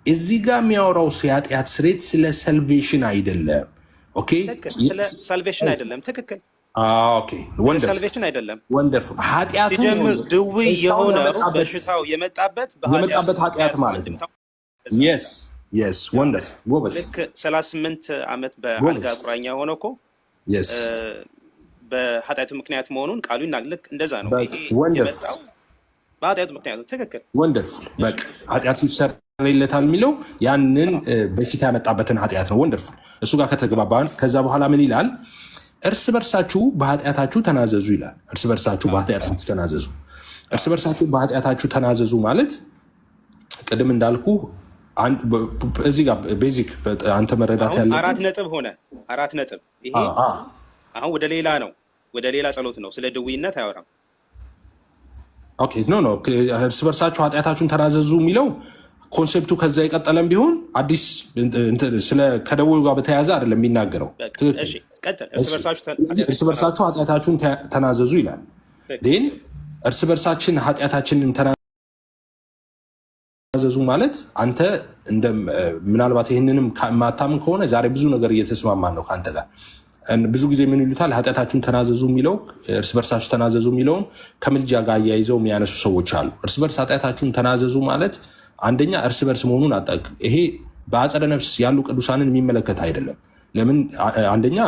እዚህ ጋር የሚያወራው የኃጢአት ስርየት ስለ ሰልቬሽን አይደለም። ኦኬ፣ ሳልቬሽን አይደለም። ትክክል። ኦኬ፣ ሳልቬሽን አይደለም። ወንደርፉል። ኃጢአቱ ድውይ የሆነው በሽታው የመጣበት ኃጢአት ማለት ነው። የስ ወንደርፉል። ጎበዝ። ልክ 38 ዓመት በአልጋ ቁራኛ ሆነ እኮ በኃጢአቱ ምክንያት መሆኑን ቃሉ ይናገራል። ልክ እንደዛ ነው። የመጣው በኃጢአቱ ምክንያት ነው። ትክክል። ወንደርፉል። በቃ ኃጢአቱ ይሰረይለታል የሚለው ያንን በሽታ ያመጣበትን ኃጢአት ነው። ወንደርፉል። እሱ ጋር ከተግባባን ከዛ በኋላ ምን ይላል? እርስ በርሳችሁ በኃጢአታችሁ ተናዘዙ ይላል። እርስ በርሳችሁ በኃጢአታችሁ ተናዘዙ። እርስ በርሳችሁ በኃጢአታችሁ ተናዘዙ ማለት ቅድም እንዳልኩ እዚህ ጋር ቤዚክ አንተ መረዳት ያለ 4 ነጥብ ሆነ። 4 ነጥብ። ይሄ አሁን ወደ ሌላ ነው፣ ወደ ሌላ ጸሎት ነው። ስለ ድውይነት አያወራም። ኦኬ ኖ እርስ በርሳችሁ ኃጢአታችሁን ተናዘዙ የሚለው ኮንሴፕቱ ከዛ የቀጠለም ቢሆን አዲስ ስለ ከደዌው ጋር በተያያዘ አይደለም የሚናገረው። እርስ በርሳችሁ ኃጢአታችሁን ተናዘዙ ይላል። ን እርስ በርሳችን ኃጢአታችንን ተናዘዙ ማለት አንተ ምናልባት ይህንንም ማታምን ከሆነ ዛሬ ብዙ ነገር እየተስማማን ነው ከአንተ ጋር። ብዙ ጊዜ ምን ይሉታል? ኃጢአታችሁን ተናዘዙ የሚለው እርስ በርሳችሁ ተናዘዙ የሚለውን ከምልጃ ጋር አያይዘው የሚያነሱ ሰዎች አሉ። እርስ በርስ ኃጢአታችሁን ተናዘዙ ማለት አንደኛ እርስ በርስ መሆኑን አጠቅ ይሄ በአጸደ ነፍስ ያሉ ቅዱሳንን የሚመለከት አይደለም። ለምን? አንደኛ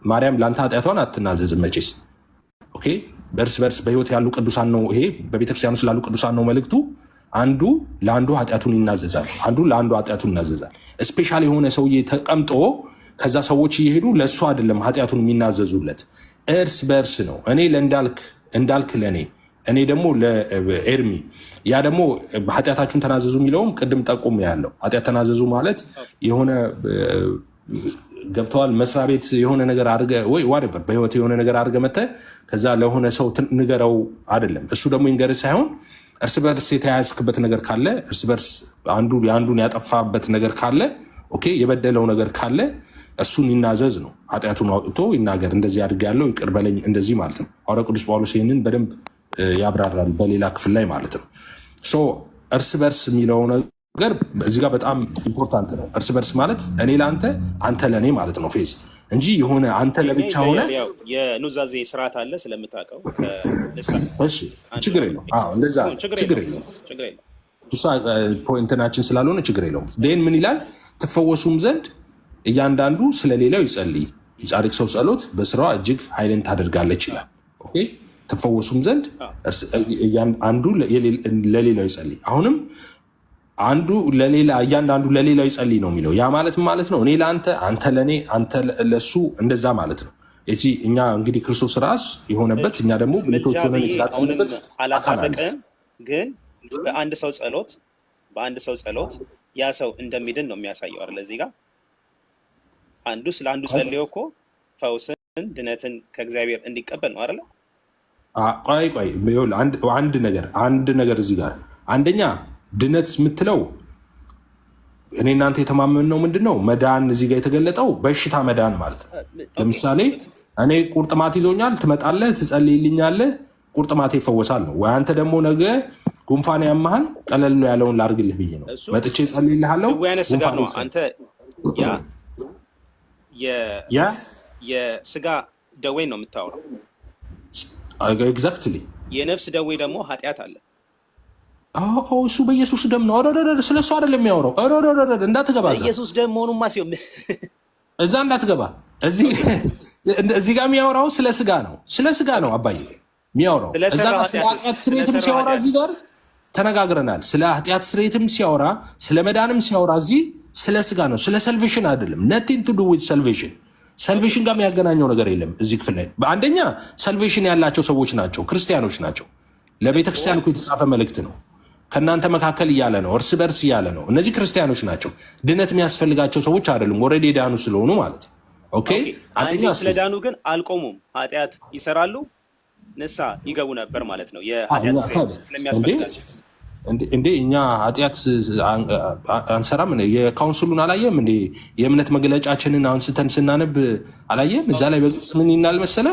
ማርያም ለአንተ ኃጢአቷን አትናዘዝም መቼስ። ኦኬ፣ በእርስ በርስ በህይወት ያሉ ቅዱሳን ነው። ይሄ በቤተክርስቲያኑ ስላሉ ቅዱሳን ነው መልእክቱ። አንዱ ለአንዱ ኃጢአቱን ይናዘዛል፣ አንዱ ለአንዱ ኃጢአቱን ይናዘዛል። ስፔሻል የሆነ ሰውዬ ተቀምጦ ከዛ ሰዎች እየሄዱ ለእሱ አይደለም ኃጢአቱን የሚናዘዙለት፣ እርስ በርስ ነው። እኔ እንዳልክ ለእኔ እኔ ደግሞ ለኤርሚ ያ ደግሞ ኃጢአታችሁን ተናዘዙ የሚለውም ቅድም ጠቁም ያለው ኃጢአት ተናዘዙ ማለት የሆነ ገብተዋል መስሪያ ቤት የሆነ ነገር አድርገ ወይ ዋትኤቨር በህይወት የሆነ ነገር አድርገ መተህ ከዛ ለሆነ ሰው ንገረው አይደለም። እሱ ደግሞ ይንገርህ ሳይሆን እርስ በርስ የተያያዝክበት ነገር ካለ እርስ በርስ አንዱ የአንዱን ያጠፋበት ነገር ካለ ኦኬ፣ የበደለው ነገር ካለ እርሱን ይናዘዝ ነው። ኃጢአቱን አውጥቶ ይናገር፣ እንደዚህ አድርጌያለሁ ይቅር በለኝ እንደዚህ ማለት ነው። ሐዋርያው ቅዱስ ጳውሎስ ይህንን በደንብ ያብራራል በሌላ ክፍል ላይ ማለት ነው። እርስ በርስ የሚለው ነገር እዚህ ጋር በጣም ኢምፖርታንት ነው። እርስ በርስ ማለት እኔ ለአንተ አንተ ለእኔ ማለት ነው ፌዝ እንጂ የሆነ አንተ ለብቻ ሆነ የኑዛዜ ስርዓት አለ ስለምታውቀው ችግር የለውም። እንደዛ ችግር የለውም። እሷ ፖይንትናችን ስላልሆነ ችግር የለውም። ን ምን ይላል? ትፈወሱም ዘንድ እያንዳንዱ ስለሌላው ይጸልይ፣ የጻድቅ ሰው ጸሎት በስራዋ እጅግ ኃይልን ታደርጋለች ይላል። ትፈወሱም ዘንድ አንዱ ለሌላው ይጸልይ። አሁንም አንዱ እያንዳንዱ ለሌላው ይጸልይ ነው የሚለው። ያ ማለት ማለት ነው እኔ ለአንተ አንተ ለእኔ አንተ ለሱ እንደዛ ማለት ነው። እኛ እንግዲህ ክርስቶስ ራስ የሆነበት እኛ ደግሞ ብልቶች ሆነን የተላቀምንበት አላጣበቀም። ግን በአንድ ሰው ጸሎት ያ ሰው እንደሚድን ነው የሚያሳየው አይደል? እዚህ ጋር አንዱ ስለ አንዱ ጸልዮ እኮ ፈውስን ድነትን ከእግዚአብሔር እንዲቀበል ነው አይደል? ቆይ አንድ ነገር እዚህ ጋር አንደኛ ድነት የምትለው እኔ እናንተ የተማመንነው ምንድን ነው? መዳን እዚህ ጋር የተገለጠው በሽታ መዳን ማለት ነው። ለምሳሌ እኔ ቁርጥማት ይዞኛል፣ ትመጣለህ፣ ትጸልይልኛለህ፣ ቁርጥማቴ ይፈወሳል ነው። ወይ አንተ ደግሞ ነገ ጉንፋን ያመሃል፣ ቀለል ያለውን ላድርግልህ ብዬ ነው መጥቼ እጸልይልሃለሁ። አንተ የስጋ ደዌን ነው የምታወራው። ኤግዛክትሊ። የነፍስ ደዌ ደግሞ ኃጢአት አለ። እሱ በኢየሱስ ደም ነው። ስለ እሱ አይደለም የሚያወራው። እንዳትገባ ኢየሱስ ደም መሆኑማ ሲሆን እዛ እንዳትገባ። እዚህ ጋር የሚያወራው ስለ ስጋ ነው። ስለ ስጋ ነው አባዬ የሚያወራው። እዛ ስለ ኃጢአት ስርየትም ሲያወራ እዚህ ጋር ተነጋግረናል። ስለ ኃጢአት ስርየትም ሲያወራ ስለ መዳንም ሲያወራ እዚህ ስለ ስጋ ነው። ስለ ሰልቬሽን አይደለም። ነቲንግ ቱ ዱ ዊዝ ሰልቬሽን። ሰልቬሽን ጋር የሚያገናኘው ነገር የለም እዚህ ክፍል ላይ። በአንደኛ ሰልቬሽን ያላቸው ሰዎች ናቸው፣ ክርስቲያኖች ናቸው። ለቤተክርስቲያን እኮ የተጻፈ መልእክት ነው። ከእናንተ መካከል እያለ ነው፣ እርስ በርስ እያለ ነው። እነዚህ ክርስቲያኖች ናቸው። ድነት የሚያስፈልጋቸው ሰዎች አይደሉም፣ ኦልሬዲ የዳኑ ስለሆኑ ማለት ነው። ኦኬ አንደኛ ስለዳኑ ግን አልቆሙም፣ ኃጢአት ይሰራሉ፣ ንስሐ ይገቡ ነበር ማለት ነው። የኃጢአት ስለሚያስፈልጋቸው እንዴ እኛ ኃጢአት አንሰራም? የካውንስሉን አላየም እንዴ? የእምነት መግለጫችንን አንስተን ስናነብ አላየም? እዛ ላይ በግልጽ ምን ይላል መሰለ?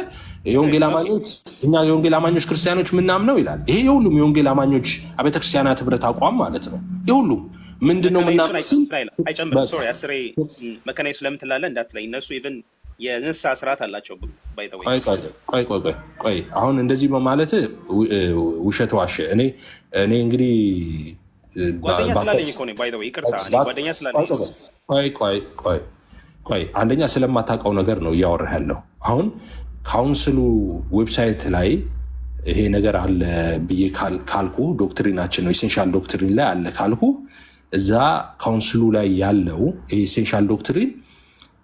የወንጌል አማኞች እኛ የወንጌል አማኞች ክርስቲያኖች ምናምነው ይላል። ይሄ የሁሉም የወንጌል አማኞች አብያተ ክርስቲያናት ህብረት አቋም ማለት ነው። የሁሉም ምንድነው ምናምን አይጨምርም። ሶሪ አስሬ መካነ ኢየሱስ ለምን ትላለህ እንዳትለኝ። እነሱ ኢቭን የንስሐ ስርዓት አላቸው። ቆይ አሁን እንደዚህ በማለት ውሸት ዋሸ። እኔ እንግዲህ ጓደኛ ስላለኝ እኮ ነው። ባይ ዘ ወይ ይቅርታ፣ እኔ ጓደኛ ስላለኝ ቆይ አንደኛ ስለማታውቀው ነገር ነው እያወራህ ያለው። አሁን ካውንስሉ ዌብሳይት ላይ ይሄ ነገር አለ ብዬ ካልኩ ዶክትሪናችን ነው ኢሴንሻል ዶክትሪን ላይ አለ ካልኩ እዛ ካውንስሉ ላይ ያለው ኢሴንሻል ዶክትሪን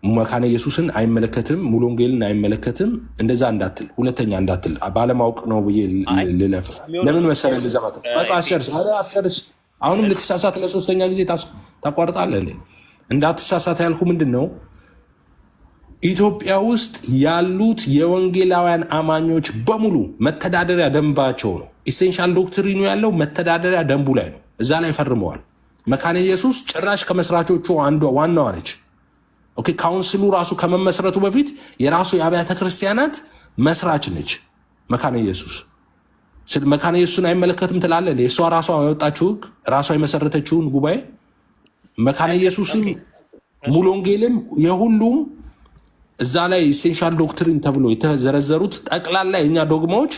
መካነ ኢየሱስን አይመለከትም፣ ሙሉ ወንጌልን አይመለከትም። እንደዛ እንዳትል፣ ሁለተኛ እንዳትል። ባለማወቅ ነው ብዬ ልለፍ። ለምን መሰለህ እንደዛ ማለት አስጨርስ። አሁንም ልትሳሳት ለሶስተኛ ጊዜ ታቋርጣለህ እንዴ? እንዳትሳሳት ያልኩ ምንድን ነው ኢትዮጵያ ውስጥ ያሉት የወንጌላውያን አማኞች በሙሉ መተዳደሪያ ደንባቸው ነው። ኢሴንሻል ዶክትሪኑ ያለው መተዳደሪያ ደንቡ ላይ ነው። እዛ ላይ ፈርመዋል። መካነ ኢየሱስ ጭራሽ ከመስራቾቹ አንዷ ዋናዋ ነች። ኦኬ ካውንስሉ ራሱ ከመመስረቱ በፊት የራሱ የአብያተ ክርስቲያናት መስራች ነች መካነ ኢየሱስ። መካነ ኢየሱስን አይመለከትም ትላለህ? እሷ ራሷ ያወጣችው ሕግ ራሷ የመሰረተችውን ጉባኤ መካነ ኢየሱስም ሙሉ ወንጌልም የሁሉም እዛ ላይ ኢሴንሻል ዶክትሪን ተብሎ የተዘረዘሩት ጠቅላላ የእኛ ዶግማዎች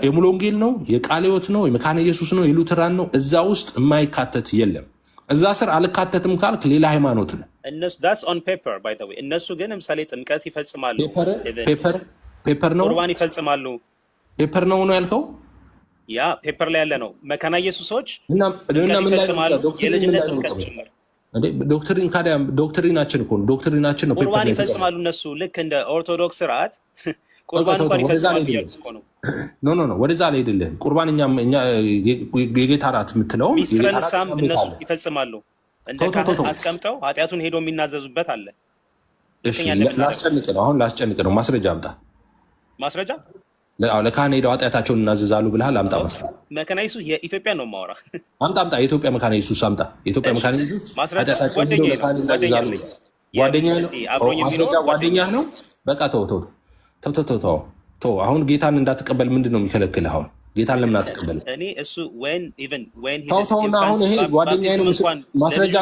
የሙሉ ወንጌል ነው፣ የቃለ ሕይወት ነው፣ የመካነ ኢየሱስ ነው፣ የሉትራን ነው። እዛ ውስጥ የማይካተት የለም። እዛ ስር አልካተትም ካልክ ሌላ ሃይማኖት ነው። እነሱ ግን ለምሳሌ ጥምቀት ይፈጽማሉ፣ ፔፐር ነው፣ ቁርባን ይፈጽማሉ። ፔፐር ነው ነው ያልከው? ያ ፔፐር ላይ ያለ ነው። መካነ ኢየሱሶች የልጅነት ጥምቀት ጭምር ዶክትሪን ካዲያ ዶክትሪናችን እኮ ነው። ዶክትሪናችን ነው። ቁርባን ይፈጽማሉ እነሱ ልክ እንደ ኦርቶዶክስ ስርዓት ቁርባን እንኳን ይፈጽማሉ እኮ ነው። ኖ ወደዛ ላይ አይደለም። ቁርባን እኛ የጌታ እራት የምትለው ሚስጥርንሳም እነሱ ይፈጽማሉ። እንደ ካህን አስቀምጠው ኃጢአቱን ሄዶ የሚናዘዙበት አለ። ላስጨንቅ ነው አሁን ላስጨንቅ ነው። ማስረጃ አምጣ። ማስረጃ ለካህን ሄደው ኃጢአታቸውን እናዘዛሉ ብለሃል። አምጣ ማስረጃ። መካነ ኢየሱስ የኢትዮጵያ ነው የማወራ። አምጣ የኢትዮጵያ መካነ ኢየሱስ አምጣ። የኢትዮጵያ መካነ ኢየሱስ ኃጢአታቸውን ሄደው ለካህን እናዘዛሉ። ጓደኛህ ነው ማስረጃ፣ ጓደኛህ ነው። በቃ ተው። አሁን ጌታን እንዳትቀበል ምንድን ነው የሚከለክልህ? አሁን ጌታን ለምን አትቀበል? እኔ እሱ ተውና አሁን ይሄ ጓደኛዬ ነው ማስረጃ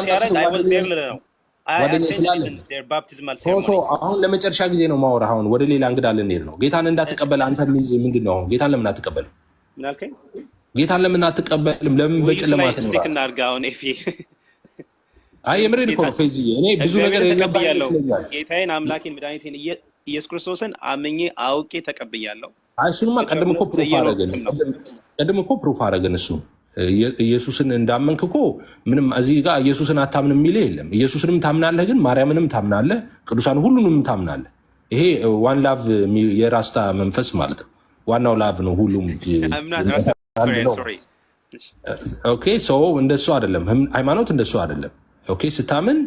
አሁን ለመጨረሻ ጊዜ ነው ማወራ። አሁን ወደ ሌላ እንግዳ ልንሄድ ነው። ጌታን እንዳትቀበል አንተ የሚይዝ ምንድን ነው? አሁን ጌታን ለምን አትቀበልም? ጌታን ለምን አትቀበልም? ለምን በጨለማ የምሬን እኮ ነው ፌዝዬ። እኔ ብዙ ነገር ተቀብያለሁ። ጌታዬን አምላኬን መድኃኒቴን ኢየሱስ ክርስቶስን አምኜ አውቄ ተቀብያለሁ። እሱንማ ቀድም እኮ ፕሩፍ አደረግን። እሱ ኢየሱስን እንዳመንክ እኮ ምንም እዚህ ጋር ኢየሱስን አታምን የሚል የለም። ኢየሱስንም ታምናለህ፣ ግን ማርያምንም ታምናለህ፣ ቅዱሳን ሁሉንም ታምናለህ። ይሄ ዋን ላቭ የራስታ መንፈስ ማለት ነው። ዋናው ላቭ ነው። ሁሉም ኦኬ። ሰው እንደሱ አይደለም፣ ሃይማኖት እንደሱ አይደለም። ኦኬ ስታምን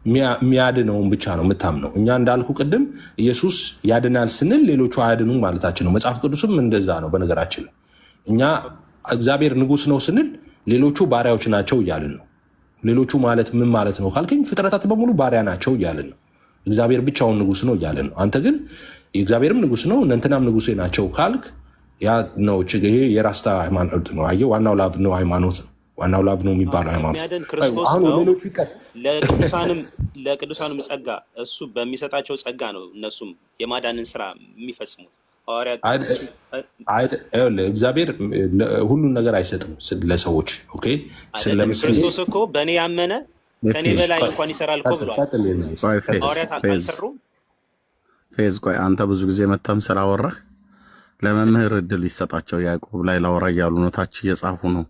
የሚያድነውን ብቻ ነው የምታምነው። እኛ እንዳልኩ ቅድም ኢየሱስ ያድናል ስንል ሌሎቹ አያድኑም ማለታችን ነው። መጽሐፍ ቅዱስም እንደዛ ነው። በነገራችን ላይ እኛ እግዚአብሔር ንጉሥ ነው ስንል ሌሎቹ ባሪያዎች ናቸው እያልን ነው። ሌሎቹ ማለት ምን ማለት ነው ካልከኝ ፍጥረታት በሙሉ ባሪያ ናቸው እያልን ነው። እግዚአብሔር ብቻውን ንጉሥ ነው እያልን ነው። አንተ ግን የእግዚአብሔርም ንጉሥ ነው እነንትናም ንጉሴ ናቸው ካልክ ያ ነው ይሄ የራስታ ሃይማኖት ነው። አየህ፣ ዋናው ላቭ ነው ሃይማኖት ነው። ዋናው ላቭ ነው የሚባለው ሃይማኖት ለቅዱሳኑም ጸጋ እሱ በሚሰጣቸው ጸጋ ነው እነሱም የማዳንን ስራ የሚፈጽሙት። እግዚአብሔር ሁሉን ነገር አይሰጥም ለሰዎች። ክርስቶስ እኮ በእኔ ያመነ ከኔ በላይ እንኳን ይሰራል እኮ ብሏል። ሐዋርያት አልሰሩም? ፌዝ ቆይ አንተ ብዙ ጊዜ መታም ስላወራህ ለመምህር እድል ይሰጣቸው። ያዕቆብ ላይ ላወራ እያሉ ነው፣ ታች እየጻፉ ነው።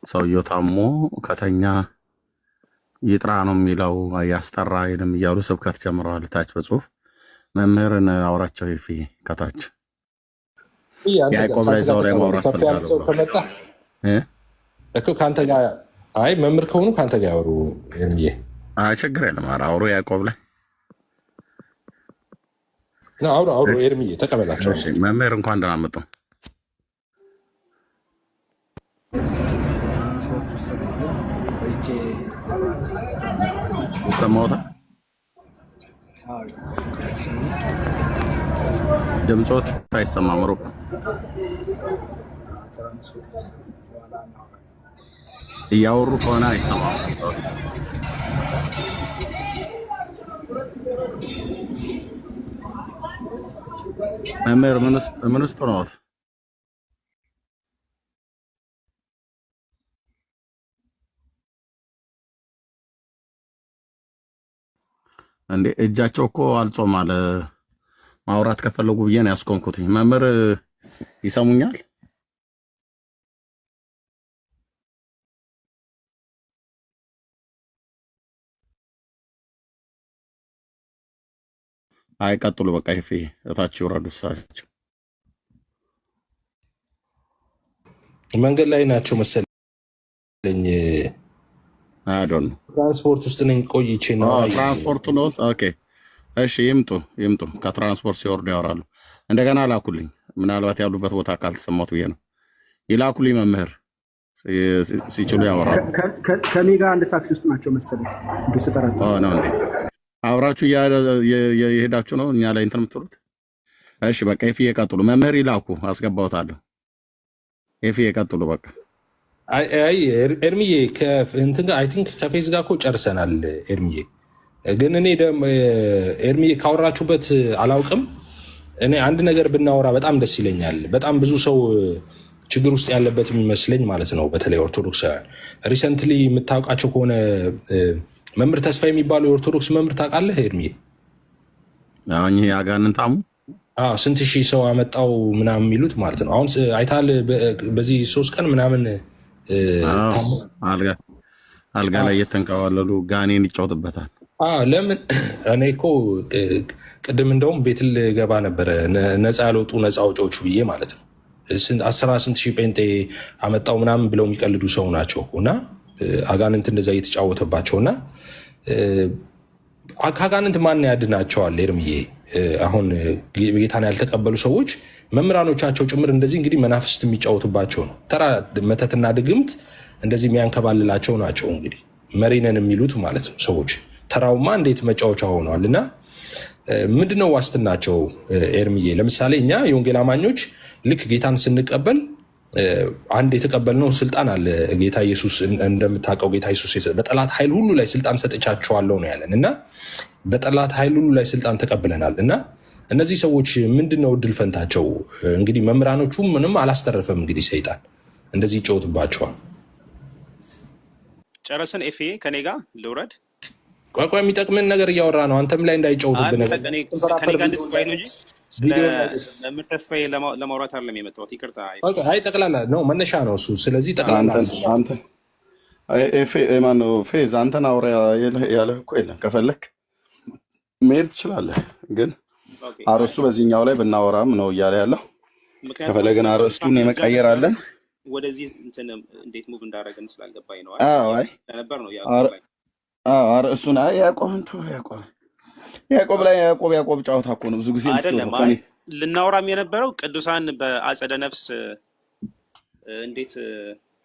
ሰውየው ታሞ ከተኛ ይጥራ ነው የሚለው ያስጠራ አይልም እያሉ ስብከት ጀምረዋል። ታች በጽሁፍ መምህርን አውራቸው ይፊ ከታች ያዕቆብ ላይ ዛው ላይ ማውራት ፈልጋለሁ እኮ ካንተ ጋር አይ መምህር ከሆኑ ካንተ ጋር ያወሩ ኤርሚዬ። አይ ችግር የለም። ኧረ አውሩ ያዕቆብ ላይ ነው አውሩ ኤርሚዬ ተቀበላቸው። መምህር እንኳን ደህና መጡ። ሰማሁት። ድምፆት አይሰማም። ሩቅ እያወሩ ከሆነ አይሰማም። መምህር ምን ውስጥ ነው? እንዴ እጃቸው እኮ አልጾም አለ። ማውራት ከፈለጉ ብዬ ነው ያስቆምኩት። መምህር ይሰሙኛል? አይቀጥሉ። በቃ ይፌ እታች ይወረዱ። እሳቸው መንገድ ላይ ናቸው መሰለኝ። አይዶን ትራንስፖርት ውስጥ ነኝ። ቆይቼ ነው ትራንስፖርት ነው። ኦኬ እሺ፣ ይምጡ። ከትራንስፖርት ሲወርዱ ያወራሉ። እንደገና ላኩልኝ። ምናልባት ያሉበት ቦታ ካልተሰማት ብዬ ነው። ይላኩልኝ። መምህር ሲችሉ ያወራሉ። ከኔ ጋር አንድ ታክሲ ውስጥ ናቸው መሰለኝ። እንዴ ስጠራቸው ነው እንዴ? አብራችሁ የሄዳችሁ ነው እኛ ላይ እንትን የምትሉት? እሺ በቃ ኤፊ የቀጥሉ። መምህር ይላኩ፣ አስገባውታለሁ። ኤፊ የቀጥሉ። በቃ አይ ኤርሚዬ ከእንትን ጋር አይ ቲንክ ከፌዝ ጋር እኮ ጨርሰናል። ኤርሚዬ ግን እኔ ኤርሚዬ ካወራችሁበት አላውቅም። እኔ አንድ ነገር ብናወራ በጣም ደስ ይለኛል። በጣም ብዙ ሰው ችግር ውስጥ ያለበት የሚመስለኝ ማለት ነው። በተለይ ኦርቶዶክሳውያን ሪሰንትሊ የምታውቃቸው ከሆነ መምህር ተስፋ የሚባለው የኦርቶዶክስ መምህር ታውቃለህ ኤርሚዬ? አሁን ያጋንንታሙ ስንት ሺህ ሰው አመጣው ምናምን የሚሉት ማለት ነው። አሁን አይታል በዚህ 3 ቀን ምናምን አልጋ ላይ እየተንከባለሉ ጋኔን ይጫወትበታል። ለምን እኔ እኮ ቅድም እንደውም ቤት ልገባ ነበረ ነፃ ያልወጡ ነፃ አውጪዎቹ ብዬ ማለት ነው። 10 ሺህ ጴንጤ አመጣው ምናምን ብለው የሚቀልዱ ሰው ናቸው እና አጋንንት እንደዛ እየተጫወተባቸውና ከአጋንንት ማን ያድናቸዋል ኤርምዬ? አሁን ጌታን ያልተቀበሉ ሰዎች መምህራኖቻቸው ጭምር እንደዚህ እንግዲህ መናፍስት የሚጫወቱባቸው ነው። ተራ መተትና ድግምት እንደዚህ የሚያንከባልላቸው ናቸው። እንግዲህ መሪነን የሚሉት ማለት ነው ሰዎች። ተራውማ እንዴት መጫወቻ ሆነዋል። እና ምንድነው ዋስትናቸው ኤርምዬ? ለምሳሌ እኛ የወንጌል አማኞች ልክ ጌታን ስንቀበል አንድ የተቀበልነው ስልጣን አለ። ጌታ ኢየሱስ እንደምታውቀው ጌታ ኢየሱስ በጠላት ኃይል ሁሉ ላይ ስልጣን ሰጥቻቸዋለሁ ነው ያለን እና በጠላት ኃይል ሁሉ ላይ ስልጣን ተቀብለናል። እና እነዚህ ሰዎች ምንድነው እድል ፈንታቸው? እንግዲህ መምህራኖቹ ምንም አላስተረፈም። እንግዲህ ሰይጣን እንደዚህ ይጫወትባቸዋል። ጨረስን። ኤፌ ከኔ ጋር ልውረድ። ቋቋ የሚጠቅምን ነገር እያወራ ነው። አንተም ላይ እንዳይጫወትብህ ነገር መምህር ተስፋዬ ለማውራት አይደለም የመጣሁት። ይቅርታ። አይ ጠቅላላ ነው መነሻ ነው እሱ። ስለዚህ ጠቅላላ ማነው ፌዝ አንተን አውራ ያለህ እኮ የለም። ከፈለክ መሄድ ትችላለህ፣ ግን አርዕስቱ በዚህኛው ላይ ብናወራም ነው እያለ ያለው። ከፈለግን አርዕስቱን የመቀየር አለን። ወደዚህ እንዴት ሙቭ እንዳደረግን ስላልገባኝ ነው ነበር ነው አርዕስቱን ያዕቆብ ላይ ያዕቆብ ጫወታ እኮ ነው ብዙ ጊዜ አይደለም ልናወራም የነበረው ቅዱሳን በአጸደ ነፍስ እንዴት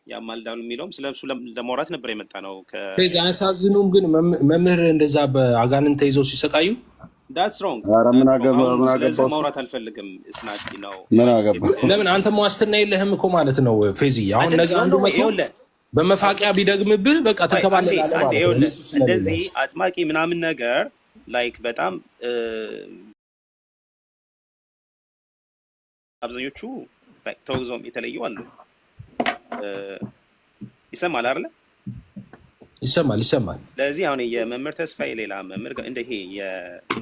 ያማልዳሉ የሚለውም ስለሱ ለማውራት ነበር የመጣ ነው። አያሳዝኑም? ግን መምህር እንደዛ በአጋንንት ተይዘው ሲሰቃዩ that's wrong። ምን አገባው? ማውራት አልፈልግም። እስናቂ ነው። ምን አገባው? ለምን አንተም ዋስትና የለህም እኮ ማለት ነው። ፌዚ አሁን ነገር አንዱ መጥቶ በመፋቂያ ቢደግምብህ በቃ ተከባለህ። እንደዚህ አጥማቂ ምናምን ነገር ላይክ በጣም አብዛኞቹ ተወግዘውም የተለዩ አሉ። ይሰማል አይደለ? ይሰማል። ለዚህ አሁን የመምህር ተስፋዬ ሌላ መምህር እንደ ይሄ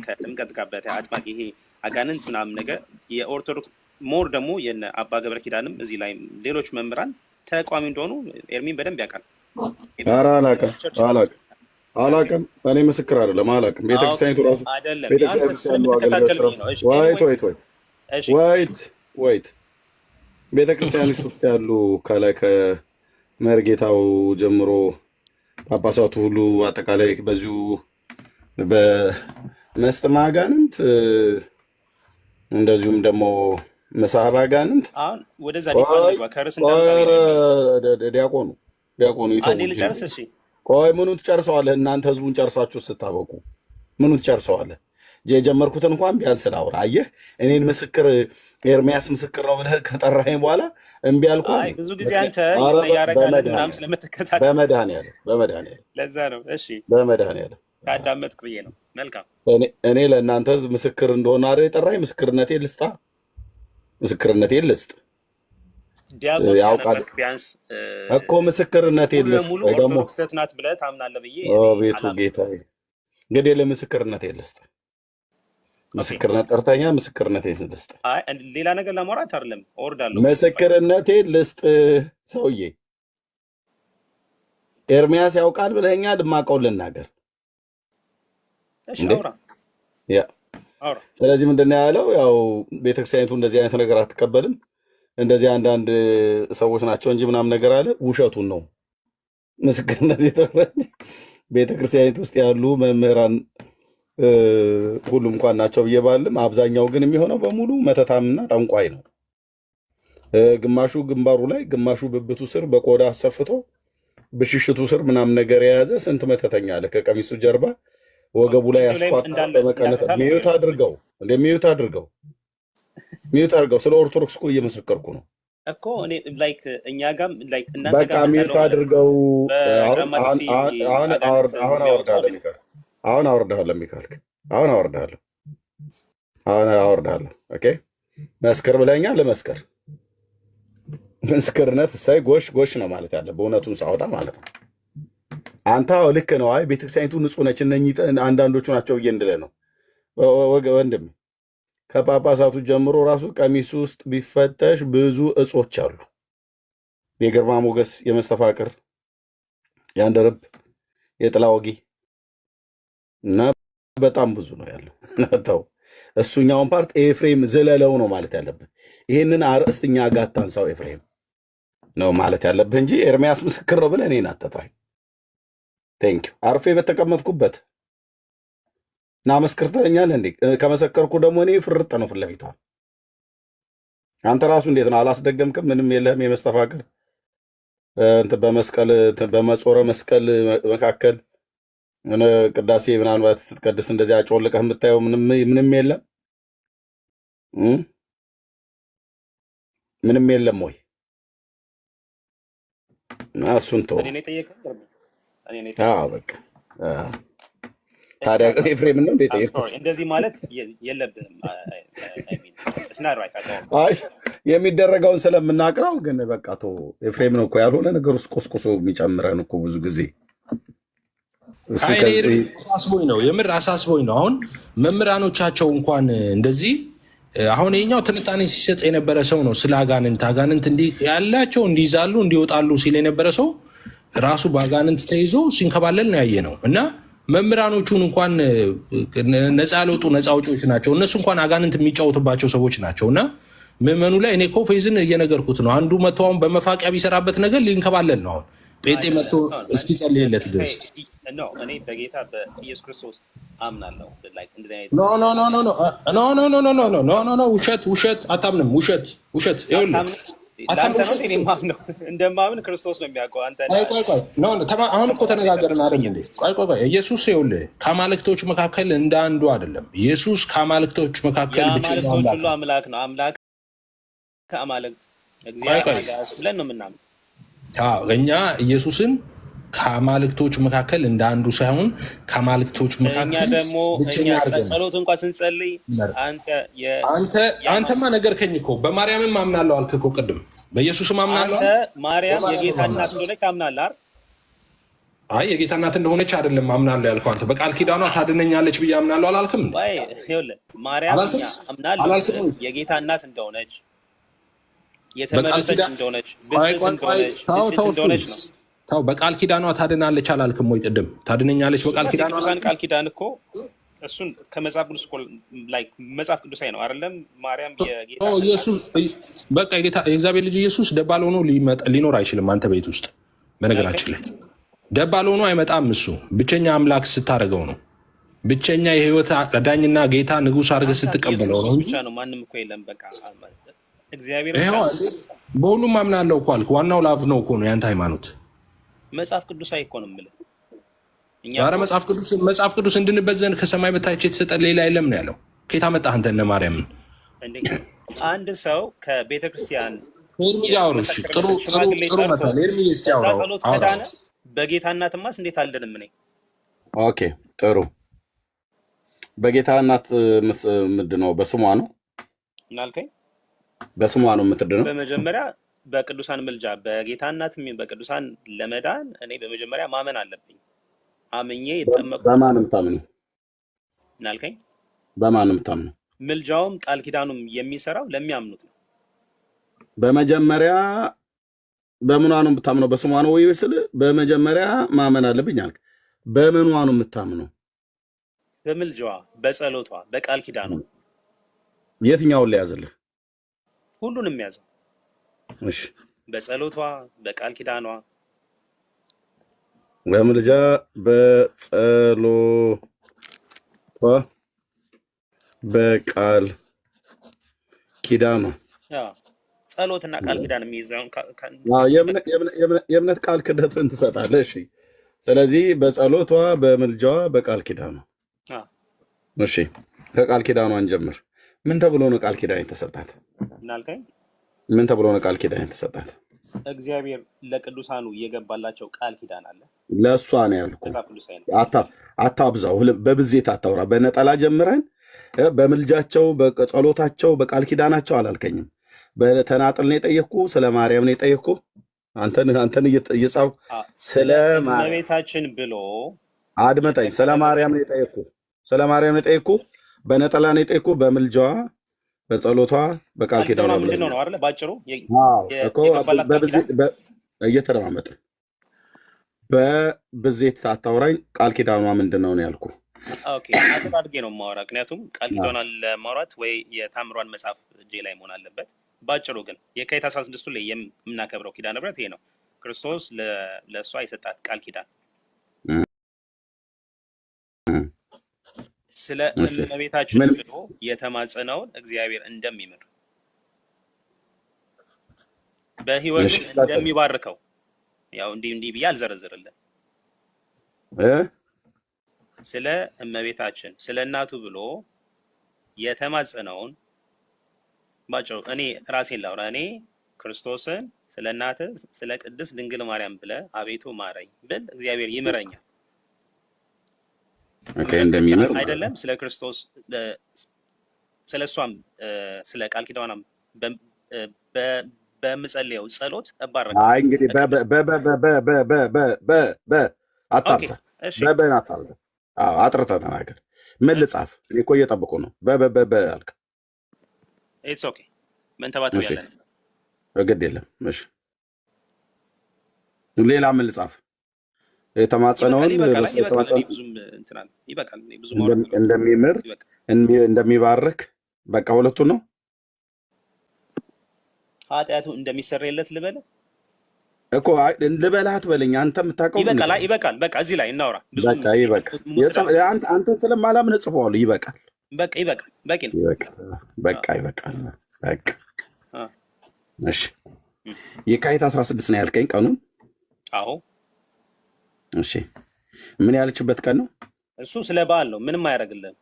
ከጥምቀት ጋር አጥማቂ ይሄ አጋንንት ምናምን ነገር የኦርቶዶክስ ሞር ደግሞ የነ አባ ገብረ ኪዳንም እዚህ ላይ ሌሎች መምህራን ተቋሚ እንደሆኑ ኤርሚን በደንብ ያውቃል። አላቅም። እኔ ምስክር አይደለም አላቅም። ቤተክርስቲያኒቱ ራሱ አይደለም ቤተክርስቲያን ውስጥ ያሉ አገልጋዮች ራሱ ወይት ቤተክርስቲያኒቱ ውስጥ ያሉ ከላይ ከመርጌታው ጀምሮ ጳጳሳቱ ሁሉ አጠቃላይ በዚሁ በመስጥማ አጋንንት እንደዚሁም ደግሞ መሳህብ አጋንንት አሁን ወደዛ ዲያቆኑ ልጨርስ። እሺ ቆይ ምኑን ትጨርሰዋለህ? እናንተ ህዝቡን ጨርሳችሁ ስታበቁ ምኑን ትጨርሰዋለህ? የጀመርኩትን እንኳን ቢያንስ ላውራ። አየህ እኔን ምስክር ኤርሚያስ ምስክር ነው ብለህ ከጠራኸኝ በኋላ እምቢ አልኩህ። ብዙ ጊዜ አንተ ያረጋለህ ምናምን ስለምትከታተል በመድኃኒዓለም ለዛ ነው። እሺ በመድኃኒዓለም ካዳመጥኩ ብዬ ነው። መልካም እኔ ለእናንተ ህዝብ ምስክር እንደሆነ አይደል የጠራኸኝ? ምስክርነቴን ልስጥ ያውቃል እኮ ምስክርነቴን ልስጥ። ደግሞ ኦርቶዶክስ ናት ብለህ ታምናለህ ብዬ ቤቱ ጌታዬ እንግዲህ ለምስክርነቴን ልስጥ። ምስክርነት ጠርተኛ ምስክርነቴን ልስጥ። ሌላ ነገር ለማውራት አይደለም እወርዳለሁ። ምስክርነቴን ልስጥ። ሰውዬ ኤርሚያስ ያውቃል ብለኸኛ ድማቀው ልናገር። ስለዚህ ምንድነው ያለው? ያው ቤተክርስቲያኒቱ እንደዚህ አይነት ነገር አትቀበልም፣ እንደዚህ አንዳንድ ሰዎች ናቸው እንጂ ምናምን ነገር አለ። ውሸቱን ነው ምስክርነት የተወረደ ቤተክርስቲያኒቱ ውስጥ ያሉ መምህራን ሁሉም እንኳን ናቸው ብዬ ባልም፣ አብዛኛው ግን የሚሆነው በሙሉ መተታምና ጠንቋይ ነው። ግማሹ ግንባሩ ላይ፣ ግማሹ ብብቱ ስር በቆዳ አሰፍቶ ብሽሽቱ ስር ምናምን ነገር የያዘ ስንት መተተኛ አለ። ከቀሚሱ ጀርባ ወገቡ ላይ ያስኳት በመቀነት ሚዩት አድርገው ስለ ኦርቶዶክስ እኮ እየመሰከርኩ ነው እኮ እኔ ላይክ እኛ ጋም ላይክ እናንተ በቃ ሚዩት አድርገው። አሁን አወርዳለሁ ሚካልክ አሁን አወርዳለሁ። ኦኬ መስክር ብለኛ ለመስከር ምስክርነት እሳይ ጎሽ ነው ማለት ያለ በእውነቱን ሳወጣ ማለት ነው። አንተ ልክ ነው። አይ ቤተክርስቲያኒቱ ንጹህ ነች እነኚህ አንዳንዶቹ ናቸው ብዬ እንድለ ነው ወንድም። ከጳጳሳቱ ጀምሮ ራሱ ቀሚሱ ውስጥ ቢፈተሽ ብዙ እጾች አሉ። የግርማ ሞገስ፣ የመስተፋቅር፣ የአንደርብ፣ የጥላ ወጊ እና በጣም ብዙ ነው ያለው። ተው እሱኛውን ፓርት ኤፍሬም ዝለለው ነው ማለት ያለብህ። ይህንን አርእስትኛ ጋር ታንሳው ኤፍሬም ነው ማለት ያለብህ እንጂ ኤርሚያስ ምስክር ነው ብለህ እኔን አትጥራኝ። ቴንክ ዩ አርፌ በተቀመጥኩበት እና መስክር ትለኛለህ እንዴ? ከመሰከርኩ ደግሞ እኔ ፍርጥ ነው ፊት ለፊቷ። አንተ ራሱ እንዴት ነው አላስደገምክም? ምንም የለህም የመስተፋቅር በመስቀል በመጾረ መስቀል መካከል ቅዳሴ ምናልባት ስትቀድስ እንደዚህ አጮልቀህ የምታየው ምንም የለም ምንም የለም ወይ? እሱን ተው። በቃ ታዲያ ኤፍሬም ነው እንዴት እንደዚህ ማለት የለብህም። የሚደረገውን ስለምናቅረው ግን በቃ ተው። ኤፍሬም ነው እኮ ያልሆነ ነገር ውስጥ ቆስቆሶ የሚጨምረን እኮ ብዙ ጊዜ አሳስቦኝ ነው፣ የምር አሳስቦኝ ነው። አሁን መምህራኖቻቸው እንኳን እንደዚህ አሁን የኛው ትንታኔ ሲሰጥ የነበረ ሰው ነው ስለ አጋንንት እንዲህ ያላቸው እንዲይዛሉ እንዲወጣሉ ሲል የነበረ ሰው ራሱ በአጋንንት ተይዞ ሲንከባለል ነው ያየ ነው። እና መምህራኖቹን እንኳን ነፃ ያልወጡ ነፃ አውጪዎች ናቸው። እነሱ እንኳን አጋንንት የሚጫወትባቸው ሰዎች ናቸው። እና ምዕመኑ ላይ እኔ እኮ ፌዝን እየነገርኩት ነው። አንዱ መቶ አሁን በመፋቂያ ቢሰራበት ነገር ሊንከባለል ነው። አሁን ጴንጤ መጥቶ እስኪጸልይለት ድረስ እኔ በጌታ በኢየሱስ ክርስቶስ አምናለሁ። ውሸት አታምንም። ውሸት እንደማምን ክርስቶስ ነው የሚያውቀው። አሁን እኮ ተነጋገርን አይደል እንዴ? ቆይ ኢየሱስ ይኸውልህ ከአማልክቶች መካከል እንደ አንዱ አይደለም። ኢየሱስ ከአማልክቶች መካከል ብቻ ሁሉ አምላክ ነው። አምላክ ከአማልክት እግዚአብሔር ብለን ነው የምናምን። እኛ ኢየሱስን ከአማልክቶች መካከል እንደ አንዱ ሳይሆን ከአማልክቶች መካከል ደግሞ ጸሎት እንኳን ስንጸልይ አንተማ ነገርከኝ እኮ በማርያምም አምናለሁ አልክ እኮ ቅድም። በኢየሱስም አምናለሁ። ማርያም የጌታ እናት እንደሆነች አምናለህ አይደል? አይ የጌታ እናት እንደሆነች አይደለም አምናለሁ ያልከው አንተ። በቃል ኪዳኗ ታድነኛለች ብዬ አምናለሁ አላልክም? ይኸውልህ ማርያም አምናለሁ የጌታ እናት እንደሆነች የተመረጠች እንደሆነች ብጽዕት እንደሆነች ነው። ታው በቃል ኪዳኗ ታድናለች አላልክም ወይ? ቅድም ታድነኛለች በቃል ኪዳኗ። ቅዱሳን ቃል ኪዳን እኮ እሱን ከመጽሐፍ ቅዱስ እኮ ላይክ መጽሐፍ ቅዱሳዊ ነው አይደለም? ማርያም የጌታ ኢየሱስ በቃ የእግዚአብሔር ልጅ ኢየሱስ ደባል ሆኖ ሊኖር አይችልም አንተ ቤት ውስጥ። በነገራችን ላይ ደባል ሆኖ አይመጣም። እሱ ብቸኛ አምላክ ስታደርገው ነው። ብቸኛ የህይወት ዳኝና ጌታ ንጉሥ አድርገህ ስትቀበለው ነው። ብቻ ነው፣ ማንም እኮ የለም። በቃ እግዚአብሔር በሁሉም አምናለሁ እኮ አልክ። ዋናው ላቭ ነው እኮ ነው ያንተ ሃይማኖት። መጽሐፍ ቅዱሳዊ እኮ ነው የምልህ። ኧረ መጽሐፍ ቅዱስ እንድንበት ዘንድ ከሰማይ በታች የተሰጠ ሌላ የለም ነው ያለው። ከየት አመጣህ አንተ እነ ማርያምን? አንድ ሰው ከቤተ ክርስቲያን ጥሩ ጸሎት ከዳነ በጌታ እናትማስ እንዴት አልደንም? እኔ ኦኬ ጥሩ። በጌታ እናት ምንድን ነው? በስሟ ነው እናልከኝ? በስሟ ነው የምትድነው። በመጀመሪያ በቅዱሳን ምልጃ በጌታ እናት በቅዱሳን ለመዳን እኔ በመጀመሪያ ማመን አለብኝ። አምኜ የተጠመቁ በማንም ታምኑ እናልከኝ? በማንም ታምኑ። ምልጃውም ቃል ኪዳኑም የሚሰራው ለሚያምኑት ነው። በመጀመሪያ በምኗ ነው የምታምነው? በስሟ ነው ወይ ስል በመጀመሪያ ማመን አለብኝ አልክ። በምኗ ነው የምታምነው? በምልጃዋ፣ በጸሎቷ፣ በቃል ኪዳኗ። የትኛውን ሊያዝልህ? ሁሉንም ያዘው። እሺ፣ በጸሎቷ፣ በቃል ኪዳኗ። በምልጃ፣ በጸሎቷ፣ በቃል ኪዳኗ። ጸሎትና ቃል ኪዳን የሚይዘውን የእምነት ቃል ክደትን ትሰጣለህ። እሺ፣ ስለዚህ በጸሎቷ፣ በምልጃዋ፣ በቃል ኪዳኗ። እሺ፣ ከቃል ኪዳኗ እንጀምር። ምን ተብሎ ነው ቃል ኪዳን የተሰጣት? እናልከኝ? ምን ተብሎ ነው ቃል ኪዳን የተሰጣት? እግዚአብሔር ለቅዱሳኑ እየገባላቸው ቃል ኪዳን አለ። ለእሷ ነው ያልኩ። አታብዛው፣ በብዜት አታውራ። በነጠላ ጀምረን በምልጃቸው፣ በጸሎታቸው፣ በቃል ኪዳናቸው አላልከኝም። በተናጥል ነው የጠየቅኩ። ስለ ማርያም ነው የጠየቅኩ። አንተን እየጻፍ ስለ ቤታችን ብሎ አድመጠኝ። ስለ ማርያም ነው የጠየቅኩ። ስለ ማርያም ነው የጠየቅኩ። በነጠላ ነው የጠየቅኩ። በምልጃዋ፣ በጸሎቷ፣ በቃል ኪዳኗ ምንድን ነው አይደለ? ባጭሩ እየተደማመጥን በብዜት አታውራኝ። ቃል ኪዳኗ ምንድን ነው ያልኩ። አድርጌ ነው የማወራ። ምክንያቱም ቃል ኪዳኗን ለማውራት ወይ የታምሯን መጽሐፍ እጄ ላይ መሆን አለበት። ባጭሩ ግን የካቲት 16 ላይ የምናከብረው ኪዳነ ምሕረት ይሄ ነው። ክርስቶስ ለእሷ የሰጣት ቃል ኪዳን ስለ እመቤታችን ብሎ የተማጸነውን እግዚአብሔር እንደሚምር በህይወቱ እንደሚባርከው ያው እንዲህ ብዬ አልዘረዝርልን። ስለ እመቤታችን ስለ እናቱ ብሎ የተማጸነውን ባጭሩ እኔ ራሴን ላውራ። እኔ ክርስቶስን ስለ እናትህ ስለ ቅድስት ድንግል ማርያም ብለህ አቤቱ ማረኝ ብል እግዚአብሔር ይምረኛል። እንደሚምር አይደለም ስለ ክርስቶስ ስለ እሷም ስለ ቃል ኪዳኗም በምጸልየው ጸሎት እባረካለሁ። አይ እንግዲህ አታብዛ፣ በበን አታብዛ። አጥርተህ ተናገር። ምን ልጻፍ? እኔ እኮ እየጠበቁ ነው። አልክ። ኢትስ ኦኬ። ምን ተባተው ያለ ግድ የለም። እሺ ሌላ ምን ልጻፍ? የተማጸነውን እንደሚምር እንደሚባርክ በቃ ሁለቱ ነው። ኃጢአቱ እንደሚሰረይለት ልበል እኮ ልበልህ አትበለኝ። አንተ የምታውቀው ይበቃል። በቃ እዚህ ላይ እናውራ። በቃ ይበቃል። አንተን ስለማላምን እጽፈዋለሁ። ይበቃል። በቃ ይበቃል። በቂ ነው። በቃ ይበቃል። በቃ እሺ። የካቲት 16 ነው ያልከኝ ቀኑን? አዎ። እሺ ምን ያለችበት ቀን ነው? እሱ ስለ በዓል ነው። ምንም አያደርግልህም።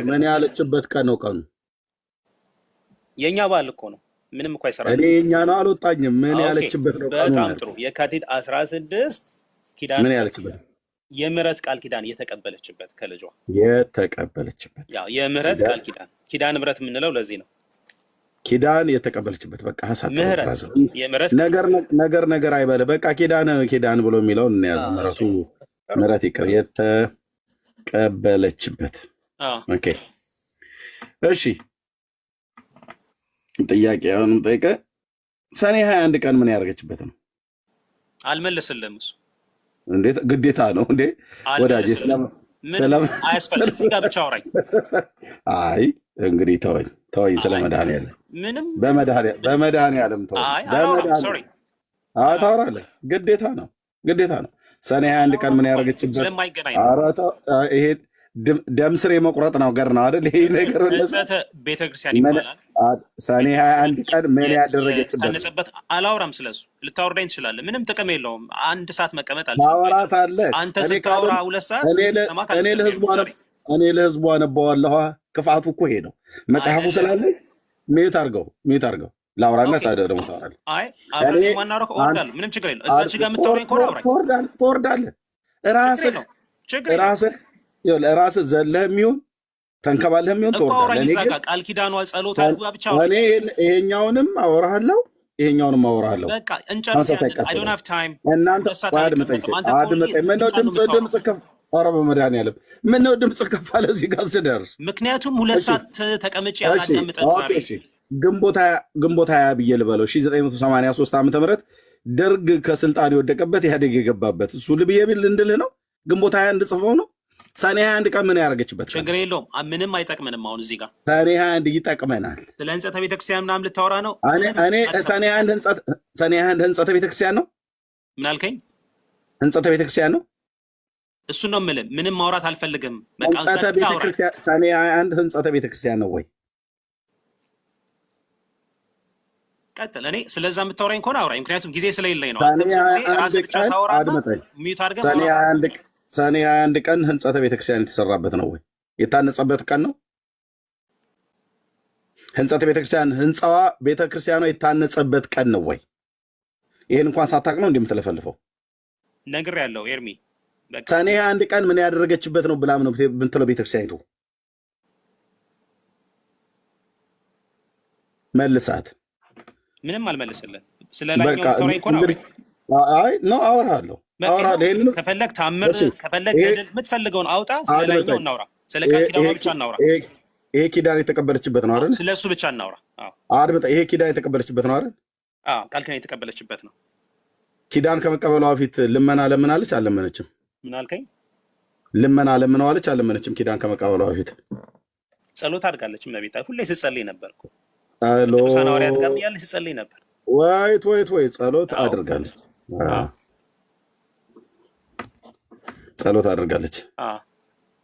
ምን ያለችበት ቀን ነው ቀኑ? የእኛ በዓል እኮ ነው። ምንም እኮ አይሰራም። እኔ የእኛ ነው አልወጣኝም። ምን ያለችበት ነው ቀኑ? በጣም ጥሩ። የካቲት 16 ኪዳን ምን ያለችበት? የምህረት ቃል ኪዳን የተቀበለችበት ከልጇ የተቀበለችበት ያው የምህረት ቃል ኪዳን ኪዳነ ምሕረት የምንለው ለዚህ ነው። ኪዳን የተቀበለችበት በቃ የምህረት ነገር አይበል። በቃ ኪዳን ብሎ የሚለውን እንያዘው። ምሕረት ይቅር የተቀበለችበት። ኦኬ እሺ። ጥያቄ አሁንም ጠይቀህ ሰኔ 21 ቀን ምን ያደርገችበት ነው? አልመለስልህም። እሱ እንዴት ግዴታ ነው እንዴ ወዳጄ? አያስፈልግም። እዚህ ጋር ብቻ አውራኝ። አይ እንግዲህ ተወኝ ስለ መድኃኒዓለም ምንም በመድኃኒዓለም ተወኝ። ታወራለህ። ግዴታ ነው። ሰኔ 21 ቀን ምን ያደረገችበት ስለማይገናኝ ይሄ ደም ስር የመቁረጥ ነገር ነው አይደል? ይሄ ነገር ቤተክርስቲያን ይባላል። ሰኔ 21 ቀን ምን ያደረገችበት ታነጸበት። አላውራም ስለሱ። ልታወርዳኝ ትችላለህ። ምንም ጥቅም የለውም። 1 ሰዓት መቀመጥ ታወራታለህ። አንተ ስታወራ 2 ሰዓት እኔ ለህዝቡ አነባዋለሁ። ክፋቱ እኮ ይሄ ነው። መጽሐፉ ስላለ ሚዩት አድርገው ላውራና ታዲያ ደግሞ ታወራለህ። አይ አብረን ማናወራው እወርዳለሁ። ምንም ችግር የለም። እዛች ጋር የምታወራኝ ከሆነ አውራኝ። ትወርዳለህ ራስህ ዘለህ የሚሆን ተንከባለህ የሚሆን ትወርዳለህ። ቃል ኪዳኗ ጸሎታ ብቻ እኔ ይሄኛውንም አወራሃለሁ። በቃ እናንተ አድምጠኝ። ምነው ድምፅ ከፍ ኧረ በመድኃኒዓለም ምነው ድምፅ ከፍ አለ እዚህ ጋር ስደርስ? ምክንያቱም 2 ሰዓት ተቀምጬ አላዳምጠም ዛሬ። ግንቦት 20 ብዬ ልበለው 1983 ዓ.ም ደርግ ከስልጣን የወደቀበት ኢህአዴግ የገባበት እሱ ልብዬ ቢል እንድልህ ነው። ግንቦት 21 ጽፈው ነው። ሰኔ 21 ቀን ምን ያደረገችበት? ችግር የለውም። ምንም አይጠቅመንም። አሁን እዚህ ጋር ሰኔ 21 ይጠቅመናል። ስለ ህንጸተ ቤተክርስቲያን ምናምን ልታወራ ነው? እኔ ሰኔ 21 ህንጸተ ቤተክርስቲያን ነው። ምን አልከኝ? ህንጸተ ቤተክርስቲያን ነው። እሱን ነው የምልህ። ምንም ማውራት አልፈልግም። ሰኔ 21 ህንጸተ ቤተክርስቲያን ነው ወይ? ቀጥል። እኔ ስለዛ የምታወራኝ ከሆነ አውራኝ። ምክንያቱም ጊዜ ስለሌለኝ ነው። ራስህ ብቻ ታወራና ሚዩት አድርገህ ሰኔ 21 ቀን ህንጸተ ቤተክርስቲያን የተሰራበት ነው ወይ? የታነጸበት ቀን ነው። ህንጸተ ቤተክርስቲያን ህንጻዋ ቤተክርስቲያኗ የታነጸበት ቀን ነው ወይ? ይሄን እንኳን ሳታውቅ ነው እንደምትለፈልፈው ነግሬያለሁ ኤርሚ። ሰኔ 21 ቀን ምን ያደረገችበት ነው ብላም ነው የምትለው ቤተክርስቲያኒቱ? መልሳት። ምንም አልመልስልህ። ስለላኛው ተወራይ እንኳን አይ ነው አወራለሁ። ይሄንን ከፈለክ ታምር ከፈለክ ገድል የምትፈልገውን አውጣ። ስለላኛው እናውራ። ስለ ቃል ኪዳኑ ብቻ እናውራ። ይሄ ኪዳን የተቀበለችበት ነው አይደል? ስለሱ ብቻ እናውራ። አድምጣ። ይሄ ኪዳን የተቀበለችበት ነው አይደል? ቃል ኪዳን የተቀበለችበት ነው። ኪዳን ከመቀበሏ በፊት ልመና ለምናለች አልለመነችም? ምን አልከኝ? ልመና ለምናለች አልለመነችም? ኪዳን ከመቀበሏ በፊት ጸሎት አድርጋለች። እመቤታ ሁሌ ስትጸልይ ነበር እኮ ጸሎት ሐዋርያት ጋር ያለ ስትጸልይ ነበር። ወይ ጸሎት አድርጋለች። ጸሎት አድርጋለች።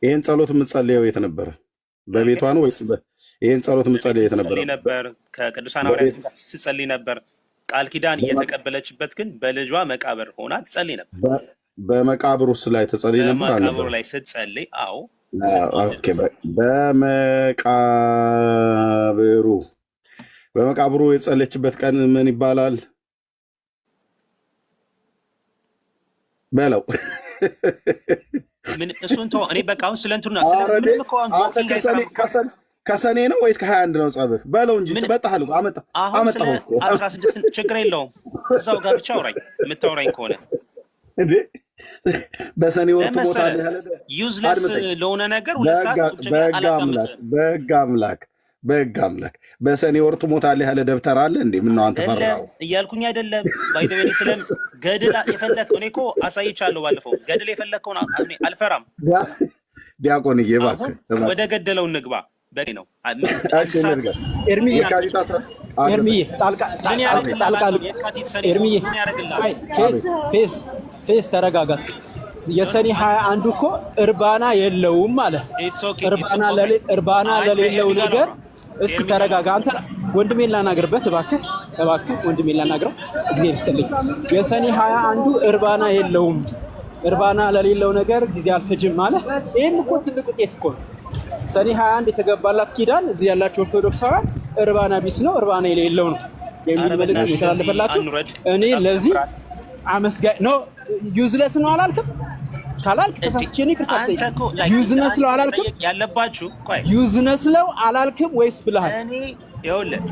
ይሄን ጸሎት የምትጸልየው የት ነበረ? በቤቷ ነው ወይስ ይሄን ጸሎት የምትጸልየው የት ነበረ? ነበር ከቅዱሳን ሐዋርያት ጋር ስትጸልይ ነበር። ቃል ኪዳን እየተቀበለችበት ግን በልጇ መቃብር ሆና ትጸልይ ነበር። በመቃብሩ ላይ ትጸልይ ነበር። በመቃብሩ ላይ ስትጸልይ ኦኬ። በመቃብሩ የጸለችበት ቀን ምን ይባላል በለው? ምን እሱን ተው። እኔ በቃ አሁን ስለ እንትኑና ከሰኔ ነው ወይስ ከ21 ነው ጸብህ በለው እንጂ ትበጣሃል። አመጣሁ 16 ችግር የለውም። እዛው ጋር ብቻ አውራኝ የምታወራኝ ከሆነ እንዴ። በሰኔ ወር ትሞታለህ ያለ ዩዝለስ ለሆነ ነገር 2 ሰዓት ቁጭ ብለህ አላዳምጥም። በሕግ አምላክ በሰኔ ወር ትሞታለህ ያለ ደብተር አለ እንዴ? ምነው አንተ ፈራኸው እያልኩኝ አይደለም። ባይተበኔ ስለም ገድል የፈለግከው እኔ እኮ አሳይቻለሁ ባለፈው። ገድል የፈለግከውን አልፈራም። ዲያቆንዬ እባክህ ወደ ገደለው እንግባ። በቂ ነው። ኤርሚዬ ፌስ ተረጋጋ። የሰኔ 21 እኮ እርባና የለውም አለ። እርባና ለሌለው ነገር እስኪ ተረጋጋ። አንተ ወንድሜን ላናግርበት እባክህ ወንድሜን ላናግረው። ጊዜ ልስጥልኝ። የሰኔ 21 እርባና የለውም። እርባና ለሌለው ነገር ጊዜ አልፈጅም ማለት ይሄም እኮ ትልቅ ውጤት እኮ ነው። ሰኔ 21 የተገባላት ኪዳን እዚህ ያላችሁ ኦርቶዶክሳውያን እርባና ቢስ ነው፣ እርባና የሌለው ነው የሚል መልእክት የተላለፈላችሁ። እኔ ለዚህ አመስጋኝ ነው። ዩዝለስ ነው አላልክም? ካላልክ ተሳስቼ ነው ክርስቲያን። ዩዝነስ ነው አላልክም? ያለባችሁ ዩዝነስ ነው አላልክም ወይስ ብለሃል? እኔ ይኸውልህ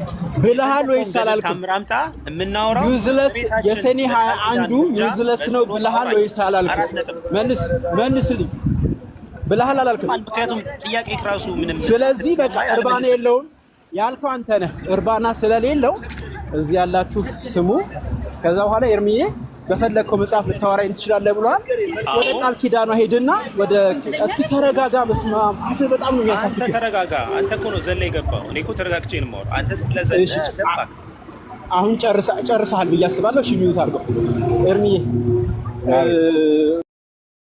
ብለሃል ወይስ አላልክም? ታምራምጣ የምናወራው ዩዝለስ የሰኔ 21 ዩዝለስ ነው ብለሃል ወይስ አላልክም? መልስልኝ። ብለሃል አላልክም? ምክንያቱም ጥያቄ ራሱ ምንም። ስለዚህ በቃ እርባና የለውም ያልከው አንተ ነህ። እርባና ስለሌለው እዚህ ያላችሁ ስሙ። ከዛ በኋላ ኤርሚዬ በፈለግከው መጽሐፍ ልታወራኝ ትችላለህ ብሏል። ወደ ቃል ኪዳኗ ሄድና ወደ እስኪ ተረጋጋ። በስመ አብ አፍ በጣም ነው የሚያሳፍቅ። አንተ ተረጋጋ። አንተ እኮ ነው ዘለ የገባው። እኔ እኮ ተረጋግቼ ነው የማወራው። አንተ ዝም ብለህ ዘለ አሁን ጨርሰሃል ብዬ አስባለሁ። እሺ ሚዩት አድርገው ኤርሚዬ።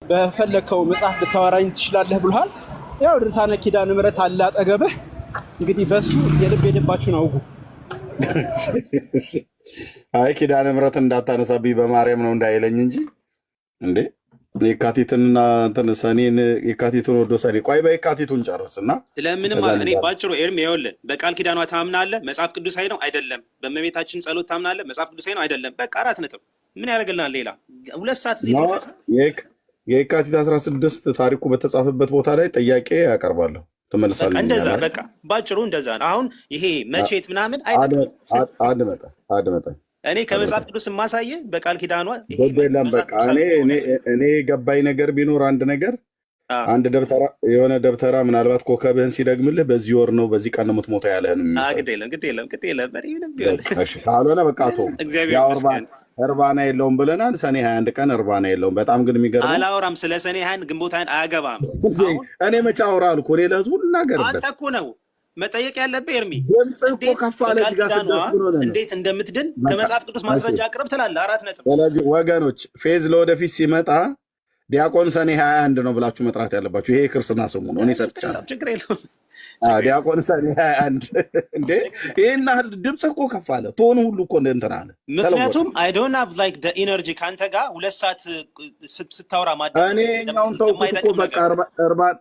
በፈለግከው መጽሐፍ ልታወራኝ ትችላለህ ብሏል። ያው ድርሳነ ኪዳነ ምሕረት አለ አጠገብህ። እንግዲህ በሱ የልብ የልባችሁን አውጉ። አይ ኪዳነ ምሕረት እንዳታነሳብኝ በማርያም ነው እንዳይለኝ እንጂ እንዴ የካቲትና እንትን ሰኔን የካቲቱን ወዶ ሰኔ ቆይ በየካቲቱን ጨርስና ስለምንም እኔ ባጭሩ ኤርሚ ይኸውልህ በቃል ኪዳኗ ታምናለህ፣ መጽሐፍ ቅዱሳዊ ነው አይደለም። በእመቤታችን ጸሎት ታምናለህ፣ መጽሐፍ ቅዱሳዊ ነው አይደለም። በቃ 4 ነጥብ። ምን ያደርግልናል ሌላ 2 ሰዓት እዚህ ነው። የካቲት 16 ታሪኩ በተጻፈበት ቦታ ላይ ጥያቄ ያቀርባለሁ ትመልሳለህ። እንደዛ በቃ ባጭሩ እንደዛ ነው። አሁን ይሄ መቼት ምናምን አይደለም። አድመጣ እኔ ከመጽሐፍ ቅዱስ የማሳየህ በቃል ኪዳኗ ይሄ በቃ እኔ ገባኝ ነገር ቢኖር አንድ ነገር አንድ ደብተራ የሆነ ደብተራ ምናልባት ኮከብህን ሲደግምልህ በዚህ ወር ነው በዚህ ቀን ነው የምትሞተው ያለህን ግድ የለም ምንም ቢሆን ካልሆነ በቃ እርባና የለውም ብለናል። ሰኔ 21 ቀን እርባና የለውም። በጣም ግን የሚገርመው አላወራም ስለ ሰኔ 21 ግንቦት 21 አያገባም። እኔ መቼ አወራ አልኩ? እኔ ለህዝቡ ልናገርበት። አንተ እኮ ነው መጠየቅ ያለብህ ኤርሚ። ድምፅህ እኮ ከፍ አለ። እንዴት እንደምትድን ከመጽሐፍ ቅዱስ ማስረጃ አቅርብ ትላለህ። 4 ነጥብ። ስለዚህ ወገኖች ፌዝ ለወደፊት ሲመጣ ዲያቆን ሰኔ 21 ነው ብላችሁ መጥራት ያለባችሁ። ይሄ ክርስትና ስሙ ነው። እኔ ሰጥቻለሁ። ችግር የለውም። ዲያቆን ሰኔ 21 እንዴ ይሄና ድምጽ እኮ ከፍ አለ። ቶኑ ሁሉ እኮ እንትን አለ። ምክንያቱም I don't have like the energy ካንተ ጋር 2 ሰዓት ስታወራ ማዳመጥ እኔ እኛውን ተውኩት እኮ በቃ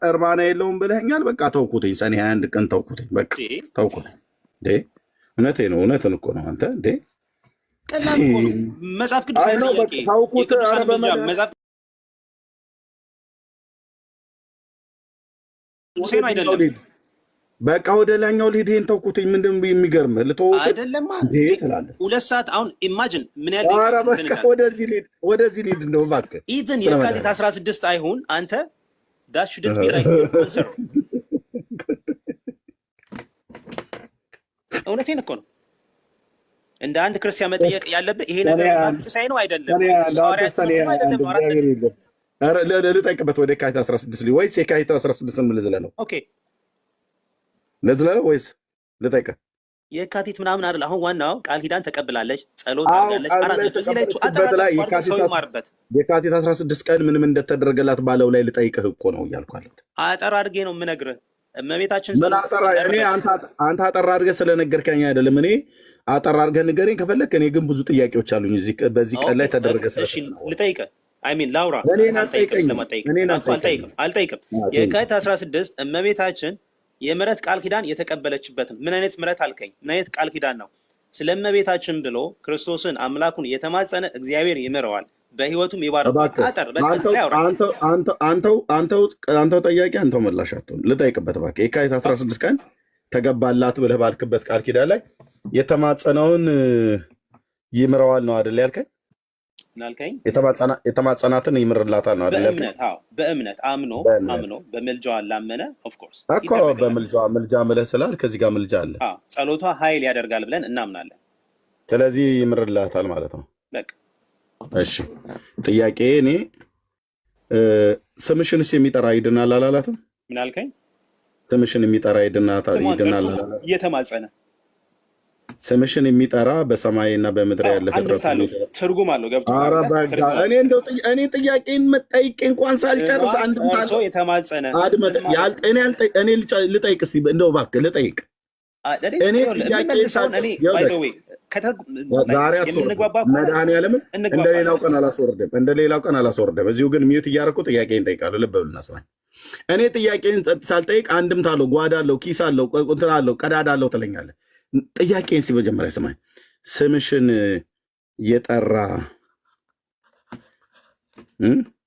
እርባና የለውም ብለኸኛል። በቃ ተውኩትኝ። ሰኔ 21 ቀን ተውኩትኝ። በቃ ተውኩት እንዴ እውነትን እኮ ነው። አንተ እንዴ ቀላል እኮ መጽሐፍ ቅዱስ አይጠየቂ ተውኩት። መጽሐፍ ቅዱስ አይደለም። በቃ ወደ ላኛው ልሂድ። ይሄን ተውኩትኝ። ምንድን የሚገርም ልተወው አይደለም። 2 ሰዓት አሁን ኢማጂን ምን ያህል ኧረ በቃ ወደዚህ ልሂድ እንደው እባክህ። ኢቭን የካቲት 16 አይሁን አንተ that shouldn't be like answer። እውነቴን እኮ ነው። እንደ አንድ ክርስቲያን መጠየቅ ያለብህ ይሄ ነገር ሳይ ነው አይደለም። ልጠይቅበት ወደ የካቲት 16 ወይስ የካቲት 16 ምን ልዝለለው? ኦኬ ለዝለለው ወይስ ልጠይቅህ? የካቲት ምናምን አይደል። አሁን ዋናው ቃል ኪዳን ተቀብላለች፣ ጸሎት አድርጋለች። የካቲት 16 ቀን ምንም እንደተደረገላት ባለው ላይ ልጠይቅህ እኮ ነው እያልኩ አለት። አጠር አድርጌ ነው የምነግርህ። እመቤታችን ምን አጠር እኔ አንተ አጠር አድርገህ ስለነገርከኝ አይደለም። እኔ አጠር አድርገህ ንገረኝ ከፈለክ። እኔ ግን ብዙ ጥያቄዎች አሉኝ እዚህ በዚህ ቀን ላይ ተደረገ። እሺ ልጠይቅህ። አይ ሚን ላውራ። አልጠይቅም። የካቲት 16 እመቤታችን የምሕረት ቃል ኪዳን የተቀበለችበትን ምን አይነት ምሕረት አልከኝ? ምን አይነት ቃል ኪዳን ነው? ስለ እመቤታችን ብሎ ክርስቶስን አምላኩን የተማጸነ እግዚአብሔር ይምረዋል፣ በህይወቱም ይባረካል። አንተው ጠያቂ አንተው መላሽ አትሆን። ልጠይቅበት እባክህ። የካቲት 16 ቀን ተገባላት ብለህ ባልክበት ቃል ኪዳን ላይ የተማጸነውን ይምረዋል ነው አይደል ያልከኝ? የተማጸናትን ይምርላታል ነው አይደል? በእምነት አምኖ በምልጃዋ ላመነ ኦፍ ኮርስ እኮ ምልጃ ምለህ ስላል ከዚህ ጋር ምልጃ አለ። ጸሎቷ ኃይል ያደርጋል ብለን እናምናለን። ስለዚህ ይምርላታል ማለት ነው። እሺ ጥያቄ እኔ ስምሽንስ የሚጠራ ይድናል አላላትም? ምን አልከኝ? ስምሽን የሚጠራ ይድናል አላላትም? እየተማጸነ ስምሽን የሚጠራ በሰማይና በምድር ያለ ፍጥረት ትርጉም አለው። ገብቶሃል? እኔ ጥያቄን መጠይቄ እንኳን ሳልጨርስ አንድ የተማጸነ እኔ ልጠይቅ እስኪ እንደው እባክህ ልጠይቅ። እኔ ጥያቄ ዛሬ መድኃኒዓለምን እንደሌላው ቀን አላስወርድም። እዚሁ ግን ሚዩት እያደረኩ ጥያቄን እጠይቃለሁ። ልብ ብልና ስማኝ። እኔ ጥያቄን ሳልጠይቅ አንድምታ አለው፣ ጓዳ አለው፣ ኪስ አለው፣ እንትን አለው፣ ቀዳዳ አለው ትለኛለህ። ጥያቄን መጀመሪያ ስማኝ። ስምሽን የጠራ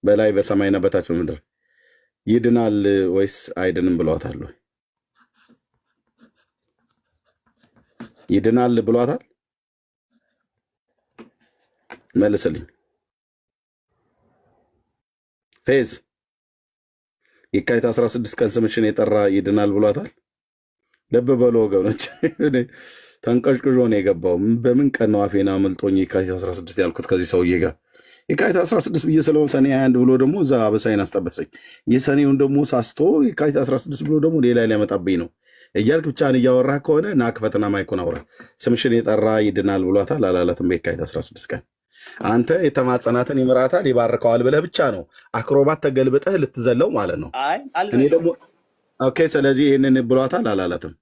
በላይ በሰማይና በታች በምድር ይድናል ወይስ አይድንም ብሏታል? ይድናል ብሏታል? መልስልኝ ፌዝ። የካቲት 16 ቀን ስምሽን የጠራ ይድናል ብሏታል? ልብ በሉ ወገኖች፣ ተንቀሽቅሾ ነው የገባው። በምን ቀን ነው አፌና አመልጦኝ የካቲት 16 ያልኩት ከዚህ ሰውዬ ጋር የካቲት 16 ብዬ ስለሆነ ሰኔ 21 ብሎ ደግሞ እዛ በሳይን አስጠበሰኝ። የሰኔውን ደግሞ ሳስቶ የካቲት 16 ብሎ ደግሞ ሌላ ሊያመጣብኝ ነው እያልክ ብቻህን እያወራህ ከሆነ ና ክፈትና ማይኩን አውራ። ስምሽን የጠራ ይድናል ብሏታል አላላትም? በየካቲት 16 ቀን አንተ የተማጸናትን ይምራታል ይባርከዋል ብለህ ብቻ ነው አክሮባት ተገልብጠህ ልትዘለው ማለት ነው። እኔ ደግሞ ኦኬ፣ ስለዚህ ይህንን ብሏታል አላላትም?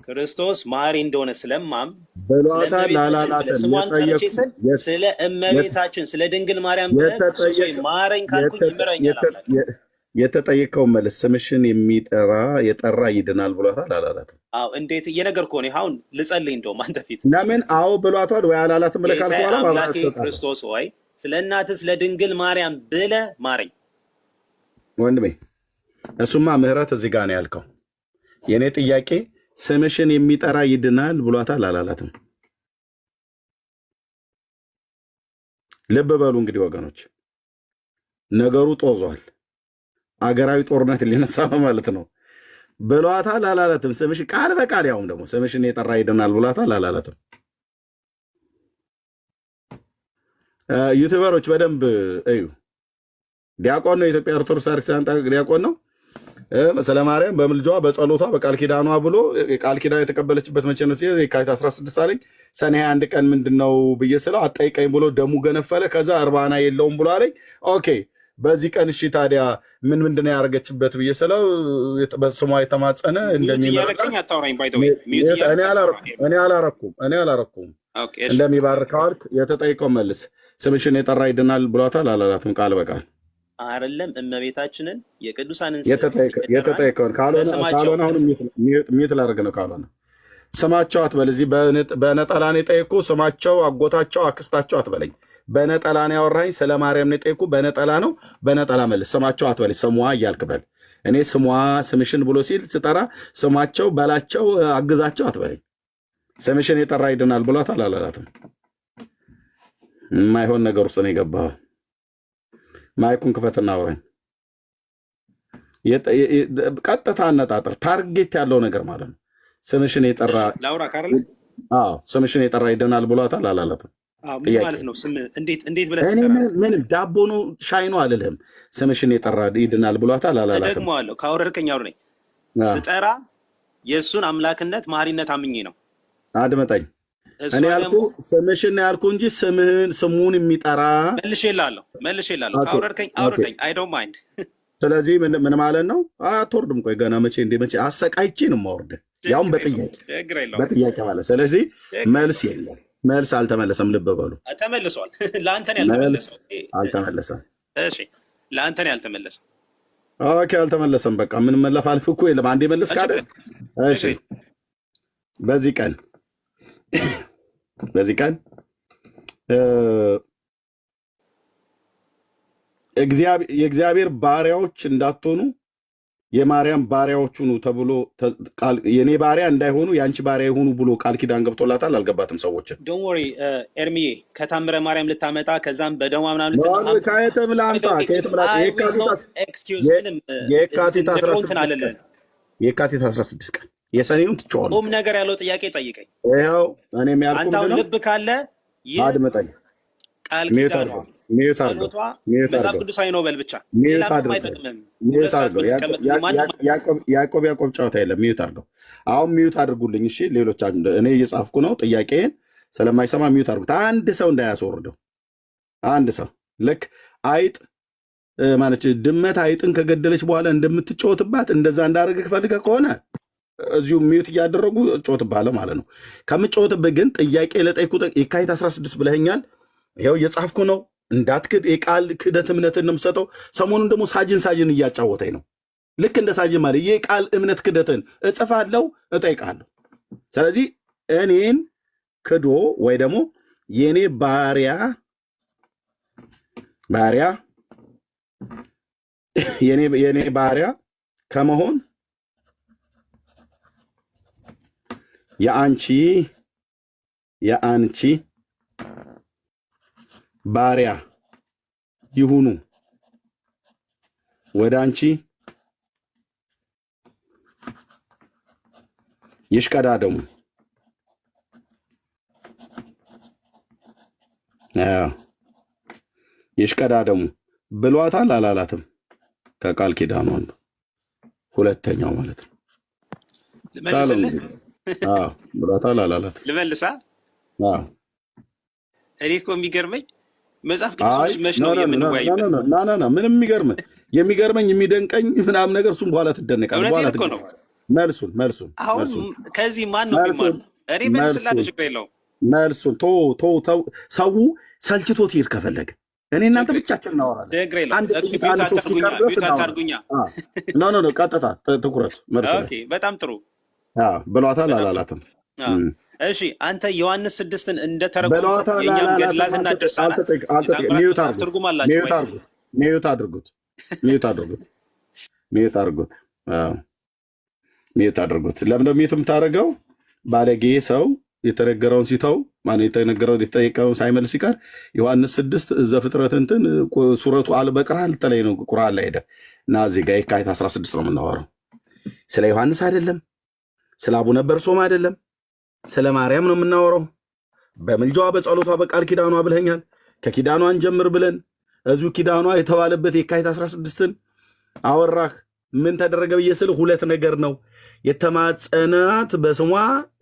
ክርስቶስ ማሪ እንደሆነ ስለማም ብሏታል አላላትም? ስሟን ጠርቼ ስል ስለ እመቤታችን ስለ ድንግል ማርያም ብለህ ክርስቶስ ወይ ማረኝ ካልኩኝ ይምረኛል። የተጠየቀው መልስ ስምሽን የጠራ ይድናል ብሏታል አላላትም? አዎ እንዴት እየነገርኩህ ነው። አሁን ልጸልይ እንደውም አንተ ፊት ለምን አዎ ብሏታል ወይ አላላትም ብለህ ካልኩ በኋላ አምላኬ ክርስቶስ ወይ ስለ እናትህ ስለ ድንግል ማርያም ብለህ ማረኝ። ወንድሜ እሱማ ምህረት እዚህ ጋር ነው ያልከው። የእኔ ጥያቄ ስምሽን የሚጠራ ይድናል ብሏታል አላላትም? ልብ በሉ እንግዲህ ወገኖች፣ ነገሩ ጦዟል። አገራዊ ጦርነት ሊነሳ ነው ማለት ነው። ብሏታል አላላትም? ስምሽ ቃል በቃል ያውም ደግሞ ስምሽን የጠራ ይድናል ብሏታል አላላትም? ዩቲዩበሮች በደንብ እዩ። ዲያቆን ነው፣ የኢትዮጵያ ኦርቶዶክስ ቤተክርስቲያን ዲያቆን ነው። ስለ ማርያም በምልጇ በጸሎቷ በቃል ኪዳኗ ብሎ የቃል ኪዳን የተቀበለችበት መቼ ነው? የካቲት 16 አለኝ። ሰኔ 21 ቀን ምንድን ነው ብዬ ስለው አጠይቀኝ ብሎ ደሙ ገነፈለ። ከዛ እርባና የለውም ብሎ አለኝ። ኦኬ በዚህ ቀን እሺ ታዲያ ምንድን ነው ያደረገችበት ብዬ ስለው በስሟ የተማጸነ እኔ አላረኩም እንደሚባርከዋል። የተጠይቀው መልስ ስምሽን የጠራ ይድናል ብሏታል አላላትም? ቃል በቃል አይደለም እመቤታችንን የቅዱሳንን የተጠየቀውን ካልሆነ አሁን ሚት ላደርግ ነው። ካልሆነ ስማቸው አትበል። እዚህ በነጠላን የጠየኩ ስማቸው አጎታቸው አክስታቸው አትበለኝ። በነጠላ ነው ያወራኝ። ስለ ማርያም ነው የጠየኩ። በነጠላ ነው። በነጠላ መልስ። ስማቸው አትበለኝ። ስሟ እያልክ በል። እኔ ስምሽን ብሎ ሲል ስጠራ ስማቸው በላቸው አግዛቸው አትበለኝ። ስምሽን የጠራ ይድናል ብሏታል አላላትም? የማይሆን ነገር ውስጥ ነው የገባኸው። ማይኩን ክፈትና አውራኝ። ቀጥታ አነጣጥር፣ ታርጌት ያለው ነገር ማለት ነው። ስምሽን የጠራ ስምሽን የጠራ ይድናል ብሏታል አላላትም? ማለት ነው። ስም እንዴት ብለህ ምንም ዳቦ ነው ሻይ ነው አልልህም። ስምሽን የጠራ ይድናል ብሏታል አላላትም? ደግሞ አለው ካወረድከኝ አውርደኝ። ስጠራ የእሱን አምላክነት መሐሪነት አምኜ ነው። አድመጠኝ። እኔ ያልኩ ስምሽን ያልኩ እንጂ ስሙን የሚጠራ መልሼልሃለሁ። ካወረድከኝ አውርደኝ። አይ ዶንት ማይንድ። ስለዚህ ምን ማለት ነው? አትወርድም። ቆይ ገና መቼ አሰቃይቼ ነው የማወርድህ፣ ያውም በጥያቄ ማለት። ስለዚህ መልስ የለም። መልስ አልተመለሰም። ልብ በሉ። ተመልሷል። ለአንተ ነው ያልተመለሰው። አልተመለሰም። እሺ ለአንተ ነው ያልተመለሰው። ኦኬ አልተመለሰም። በቃ ምን መለፋልፍ እኮ የለም። አንዴ መለስ ካደ። እሺ በዚህ ቀን የእግዚአብሔር ባሪያዎች እንዳትሆኑ የማርያም ባሪያዎች ሁኑ ተብሎ የኔ ባሪያ እንዳይሆኑ የአንቺ ባሪያ የሆኑ ብሎ ቃል ኪዳን ገብቶላታል። አልገባትም? ሰዎችን ዶንት ወሪ ኤርሚዬ፣ ከታምረ ማርያም ልታመጣ ከዛም በደሟ ምናምን ከየትም ላምጣ የካቲት 16 ቀን የሰኔውን ትቼዋለሁ። ቁም ነገር ያለው ጥያቄ ጠይቀኝ። ይኸው እኔ የሚያልኩ አንተ አሁን ልብ ካለ አድምጠኝ። ቃል ኪዳኗ መጽሐፍ ቅዱሳዊ ነው በል ብቻ። ያዕቆብ ጨዋታ የለም። ሚዩት አድርገው። አሁን ሚዩት አድርጉልኝ እሺ። ሌሎች እኔ እየጻፍኩ ነው። ጥያቄን ስለማይሰማ ሚዩት አድርጉት። አንድ ሰው እንዳያስወርደው። አንድ ሰው ልክ አይጥ ማለት ድመት አይጥን ከገደለች በኋላ እንደምትጫወትባት እንደዛ እንዳደረግህ ፈልገህ ከሆነ እዚሁ ሚዩት እያደረጉ ጮትብሃለሁ ማለት ነው። ከምጮትብህ ግን ጥያቄ ለጠይቁ የካቲት 16 ብለኸኛል። ይኸው እየጻፍኩ ነው። እንዳትክድ። የቃል ክህደት እምነትን ነው የምሰጠው። ሰሞኑን ደግሞ ሳጅን እያጫወተኝ ነው። ልክ እንደ ሳጅን ማለት የቃል እምነት ክህደትን እጽፋለሁ፣ እጠይቃለሁ። ስለዚህ እኔን ክዶ ወይ ደግሞ የእኔ የኔ ባሪያ ከመሆን የአንቺ ባሪያ ይሁኑ፣ ወደ አንቺ ይሽቀዳደሙ። ይሽቀዳደሙ ብሏታል አላላትም? ከቃል ኪዳኑ አንዱ ሁለተኛው ማለት ነው። ልመልስልህ? ብሏታል አላላትም? ልመልሳ? እኔ እኮ የሚገርመኝ መጽሐፍ ቅዱስ መች ነው የምንወያይበት? ምንም የሚገርመኝ የሚደንቀኝ ምናምን ነገር እሱም በኋላ ትደነቃለህ። እውነቴን እኮ ነው። መልሱን አሁን ከዚህ ማን ነው የሚማሩ? እኔ መልስላለሁ፣ ችግር የለውም። መልሱን ሰው ሰልችቶት ይሄድ ከፈለገ እኔ እናንተ ብቻችን እናወራለን። ቀጥታ ትኩረት መልሱ። በጣም ጥሩ ብሏታል አላላትም? እሺ አንተ ዮሐንስ 6ን እንደተረጎምከው የኛም ገድላትና ድርሳናት ትርጉም አላቸው። ሚዩት አድርጉት። ለምን ነው ሚዩት የምታደርገው? ባለጌ ሰው የተነገረውን ሲተው የተነገረውን የተጠየቀውን ሳይመልስ ሲቀር ዮሐንስ 6 ዘፍጥረት እንትን ሱረቱ አልበቅራ ልጠላይ ነው ቁርአን ላይ ሄደ እና እዚህ ጋር የካቲት 16 ነው የምናወራው። ስለ ዮሐንስ አይደለም፣ ስለ አቡነ በርሶም አይደለም፣ ስለ ማርያም ነው የምናወራው። በምልጃዋ በጸሎቷ በቃል ኪዳኗ ብለኛል። ከኪዳኗ እንጀምር ብለን እዚሁ ኪዳኗ የተባለበት የካቲት 16ን አወራህ። ምን ተደረገ ብዬ ስልህ ሁለት ነገር ነው። የተማጸናት በስሟ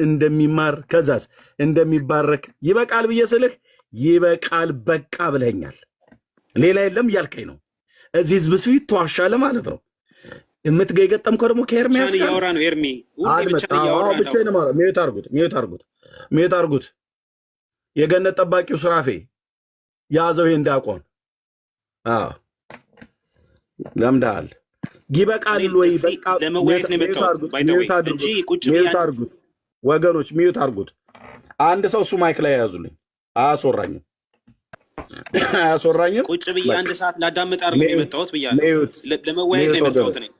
እንደሚማር ከዛስ እንደሚባረክ ይበቃል ብዬ ስልህ ይበቃል በቃ ብለኛል። ሌላ የለም እያልከኝ ነው። እዚህ ህዝብ ፊት ተዋሻለ ማለት ነው። የምትገ የገጠምከው ደግሞ ከኤርሚያስ ጋር እያወራ ነው። ኤርሚ ሚዩት አርጉት። የገነት ጠባቂው ሱራፌ ያዘው ይሄ እንዳቆን ለምዳል ይበቃል ወይ? በቃ ለመወያየት ነው የመጣሁት እንጂ ቁጭ ብያ ወገኖች ሚዩት አርጉት። አንድ ሰው እሱ ማይክ ላይ ያዙልኝ። አያስወራኝም። ቁጭ ብዬ አንድ ሰዓት ላዳምጥ አይደለም የመጣሁት ብያለሁ። ለመወያየት ነው የመጣሁት ነኝ።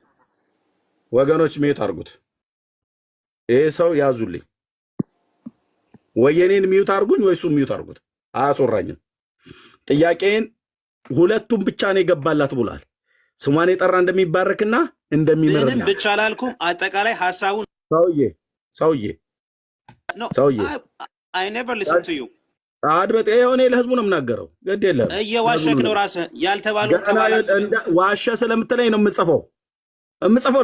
ወገኖች ሚዩት አርጉት። ይሄ ሰው ያዙልኝ። ወየኔን ሚዩት አርጉኝ ወይ እሱ ሚዩት አርጉት። አያስወራኝም። ጥያቄን ሁለቱም ብቻ ነው የገባላት ብሏል። ስሟን የጠራ እንደሚባረክና እንደሚመር ምንም ብቻ አላልኩም። አጠቃላይ ሐሳቡን ሰውዬ I never listen to you አድበጥ የሆነ ለህዝቡ ነው የምናገረው። ግድ የለም እየዋሸክ ነው ራስህ። ያልተባለው ተባላት ዋሸ ስለምትለኝ ነው የምጽፈው።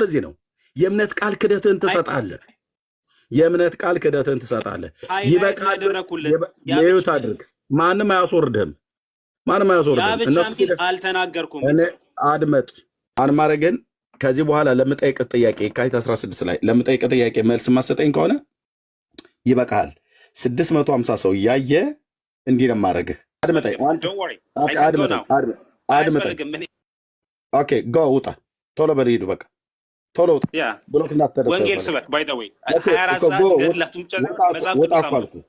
ለዚህ ነው የእምነት ቃል ክደትን ትሰጣለህ። ይበቃል አድርግ። ማንም አያስወርድህም። እነሱ አልተናገርኩም። አድመጥ አንማረግን ከዚህ በኋላ ለምጠይቅ ጥያቄ የካቲት 16 ላይ ለምጠይቅ ጥያቄ መልስ ማሰጠኝ ከሆነ ይበቃል። 650 ሰው እያየ እንዲህ ነው የማደርግህ። አድመጠኝ። ኦኬ ጎ ውጣ፣ ቶሎ በል ሂዱ፣ በቃ ቶሎ ውጣ። ብሎክ እንዳትደረግ ወንጌል ስበክ። ባይ ዘ ወይ 24 ሰዓት ገድላቱም መጽሐፍ ቅዱስ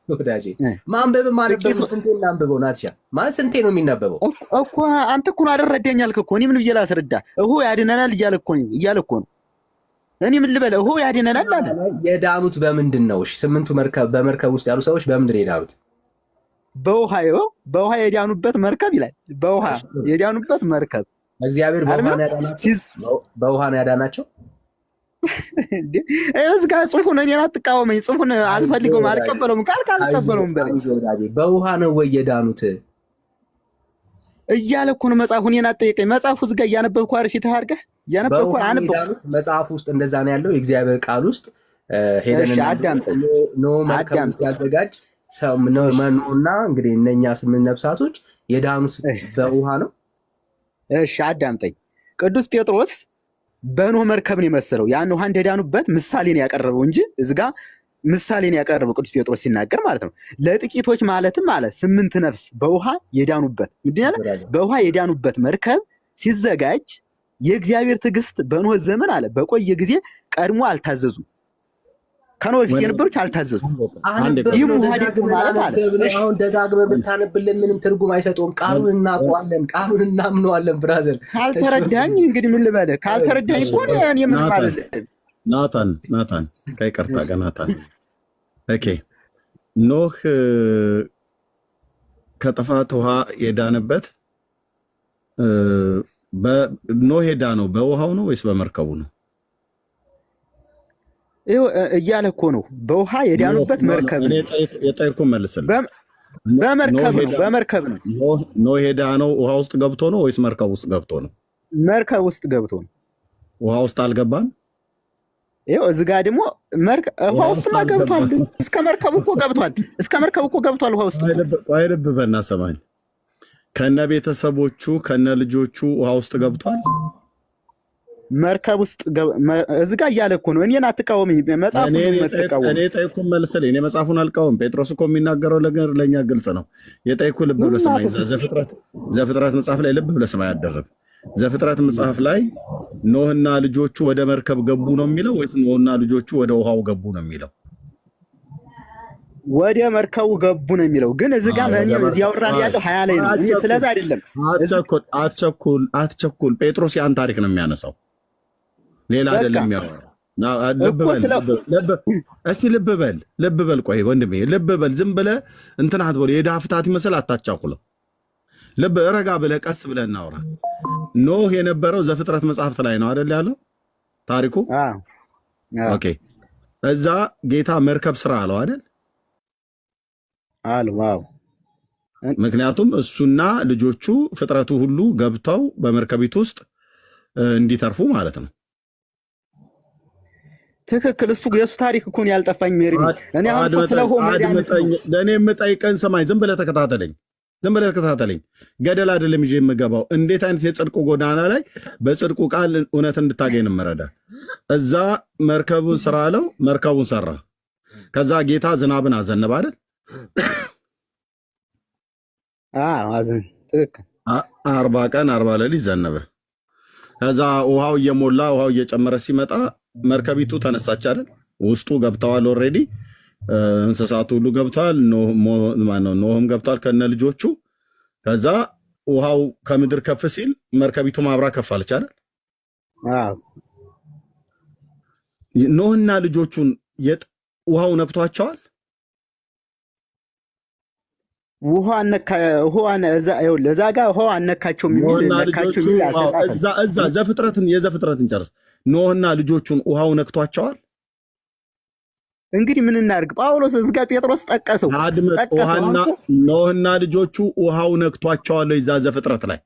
ወዳጄ ማንበብ ማለት ስንቴ እናንብበው? ናትሻ ማለት ስንቴ ነው የሚነበበው እኮ? አንተ እኮ ነው አደረደኝ አልክ እኮ። እኔ ምን ብዬ ላስረዳ? ያድነናል እያለ እኮ ነው። እኔ ምን ልበለ? ያድነናል አለ። የዳኑት በምንድን ነው? እሺ ስምንቱ በመርከብ ውስጥ ያሉ ሰዎች በምንድን ነው የዳኑት? በውሃ የዳኑበት መርከብ ይላል። በውሃ የዳኑበት መርከብ እግዚአብሔር በውሃ ነው ያዳናቸው። እዚጋ ጽሑፉን እኔን አትቃወመኝ። ጽሑፉን አልፈልገውም፣ አልቀበለውም። አልቀበለውም በውሃ ነው ወይ የዳኑት እያለ እኮ ነው መጽሐፉ። እኔን አትጠይቀኝ። መጽሐፉ እዚጋ እያነበብኩ አርፊትህ አድርገህ እያነበብኩ መጽሐፉ ውስጥ እንደዛ ነው ያለው። የእግዚአብሔር ቃል ውስጥ ሄደን መርከብ ሲያዘጋጅ መኖና እንግዲህ እነኛ 8 ነፍሳቶች የዳኑት በውሃ ነው። እሺ አዳምጠኝ። ቅዱስ ጴጥሮስ በኖህ መርከብን የመሰለው ያን ውሃ እንደዳኑበት ምሳሌን ያቀረበው እንጂ እዚጋ ምሳሌን ያቀረበው ቅዱስ ጴጥሮስ ሲናገር ማለት ነው። ለጥቂቶች ማለትም ማለት 8 ነፍስ በውሃ የዳኑበት ምንድን ያለ በውሃ የዳኑበት መርከብ ሲዘጋጅ የእግዚአብሔር ትዕግስት በኖህ ዘመን አለ በቆየ ጊዜ ቀድሞ አልታዘዙም። ከኖህ በፊት የነበሩት አልታዘዙም። ይህም ውሃ ደግሞ ማለት አለ አሁን ደጋግመህ ብታነብልን ምንም ትርጉም አይሰጠውም። ቃሉን እናውቀዋለን፣ ቃሉን እናምነዋለን። ብራዘር ካልተረዳኝ እንግዲህ ምን ልበልህ? ካልተረዳኝ እኮ እኔ ምን ማለት ናታን ከይቅርታ ጋር ናታን ኦኬ ኖህ ከጥፋት ውሃ የዳነበት ኖህ የዳነው በውሃው ነው ወይስ በመርከቡ ነው? እያለ እኮ ነው በውሃ የዳኑበት መርከብ። የጠየኩህን መልስልኝ። በመርከብ ነው። ኖህ ሄዳ ነው ውሃ ውስጥ ገብቶ ነው ወይስ መርከብ ውስጥ ገብቶ ነው? መርከብ ውስጥ ገብቶ ነው። ውሃ ውስጥ አልገባም። ይኸው እዚህ ጋር ደግሞ ውሃ ውስጥ ገብቷል። እስከ መርከቡ እኮ ገብቷል። ውሃ ውስጥ ቆይ ልብ በልና ሰማኝ። ከነ ቤተሰቦቹ ከነ ልጆቹ ውሃ ውስጥ ገብቷል። መርከብ ውስጥ እዚህ ጋር እያለ እኮ ነው። እኔን አትቃወምኝ። መጽሐፉን እኔ ጠይኩን መልስልኝ። እኔ መጽሐፉን አልቃወም። ጴጥሮስ እኮ የሚናገረው ነገር ለእኛ ግልጽ ነው። የጠይኩ ልብ ብለህ ስማኝ። ዘፍጥረት መጽሐፍ ላይ ልብ ብለህ ስማኝ። ያደረግ ዘፍጥረት መጽሐፍ ላይ ኖህና ልጆቹ ወደ መርከብ ገቡ ነው የሚለው ወይስ ኖህና ልጆቹ ወደ ውሃው ገቡ ነው የሚለው? ወደ መርከቡ ገቡ ነው የሚለው። ግን እዚህ ጋር እዚህ ያወራን ያለው 20 ላይ ነው። ስለዚህ አይደለም። አትቸኩል። ጴጥሮስ ያን ታሪክ ነው የሚያነሳው፣ ሌላ አይደለም የሚያወራው። እስቲ ልብ በል። ቆይ ወንድሜ ልብ በል። ዝም ብለህ እንትን አትበል። የድሃ ፍታት ይመስል አታቻኩለው። ልብ ረጋ ብለህ ቀስ ብለህ እናውራ። ኖህ የነበረው ዘፍጥረት መጽሐፍት ላይ ነው አይደል ያለው ታሪኩ? ኦኬ። እዛ ጌታ መርከብ ስራ አለው አይደል? ዋው። ምክንያቱም እሱና ልጆቹ ፍጥረቱ ሁሉ ገብተው በመርከቢቱ ውስጥ እንዲተርፉ ማለት ነው። ትክክል። እሱ የሱ ታሪክ እኮ ነው ያልጠፋኝ። ሜሪ እኔ አሁን ስለሆነ ለእኔ የምጠይቀን ሰማኝ። ዝም ብለህ ተከታተለኝ። ገደል አይደለም ይዤ የምገባው። እንዴት አይነት የጽድቁ ጎዳና ላይ በጽድቁ ቃል እውነት እንድታገኝ እንመረዳ። እዛ መርከቡን ስራ አለው፣ መርከቡን ሰራ። ከዛ ጌታ ዝናብን አዘነበ አይደል? አዘን ትክክል። 40 ቀን 40 ሌሊት ዘነበ። ከዛ ውሃው እየሞላ ውሃው እየጨመረ ሲመጣ መርከቢቱ ተነሳች አይደል? ውስጡ ገብተዋል ኦልሬዲ እንስሳቱ ሁሉ ገብተዋል። ኖህም ገብተዋል ከነ ልጆቹ። ከዛ ውሃው ከምድር ከፍ ሲል መርከቢቱ ማብራ ከፍ አለች አይደል? ኖህና ልጆቹን ውሃው ነክቷቸዋል። እዛ ጋር ውሃ አነካቸው የዘፍጥረትን ጨርስ። ኖህና ልጆቹን ውሃው ነክቷቸዋል። እንግዲህ ምን እናድርግ? ጳውሎስ እዚህ ጋር ጴጥሮስ ጠቀሰው። ኖህና ልጆቹ ውሃው ነክቷቸዋል። እዛ ዘፍጥረት ላይ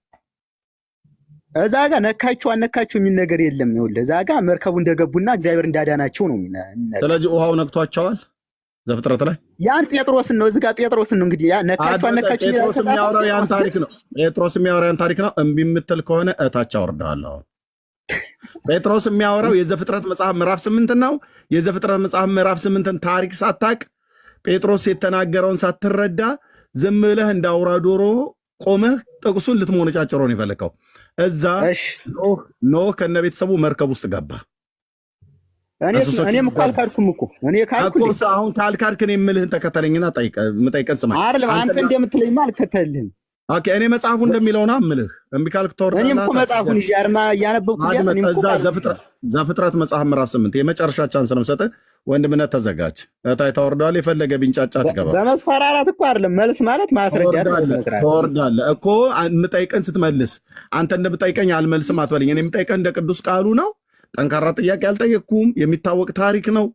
እዛ ጋር ነካቸው አነካቸው የሚል ነገር የለም። እዛ ጋር መርከቡ እንደገቡና እግዚአብሔር እንዳዳናቸው ነው የሚነገር። ስለዚህ ውሃው ነክቷቸዋል ዘፍጥረት ላይ ያን ጴጥሮስን ነው። እዚህ ጋር ጴጥሮስን ነው እንግዲህ ነካቸው አነካቸው ጴጥሮስ የሚያወራው ያን ታሪክ ነው። እምቢ የምትል ከሆነ እታች አወርድሃለሁ። ጴጥሮስ የሚያወራው የዘፍጥረት መጽሐፍ ምዕራፍ 8 ነው። የዘፍጥረት መጽሐፍ ምዕራፍ 8ን ታሪክ ሳታቅ ጴጥሮስ የተናገረውን ሳትረዳ ዝም ብለህ እንዳውራ ዶሮ ቆመህ ጥቅሱን ልትሞነጫጭረው ነው የፈለከው። እዛ ኖህ ከነ ቤተሰቡ መርከብ ውስጥ ገባ። እኔም እኮ አልካድኩም እኮ አሁን ካልካድክን የምልህን ተከተለኝና ጠይቀን ስማ። አንተ እንደምትለኝማ አልከተልህም። እኔ መጽሐፉ እንደሚለውና እምልህ እምቢ ካልክ ተወርዳለህ። እኔም እኮ መጽሐፉን ይዤ አርማ እያነበብኩ ዘፍጥረት መጽሐፍ ምዕራፍ 8 የመጨረሻ ቻንስ ነው የምሰጥህ። ወንድምነት ተዘጋጅ። እታይ ታወርደዋለህ። የፈለገ ቢንጫጫ ትገባ። በመስፈራራት እኮ አይደለም መልስ ማለት ማስረዳት ትወርዳለህ እኮ። የምጠይቀን ስትመልስ አንተ እንደምጠይቀኝ አልመልስም አትበለኝ። እኔ የምጠይቀን እንደ ቅዱስ ቃሉ ነው። ጠንካራ ጥያቄ አልጠየቅኩም። የሚታወቅ ታሪክ ነው።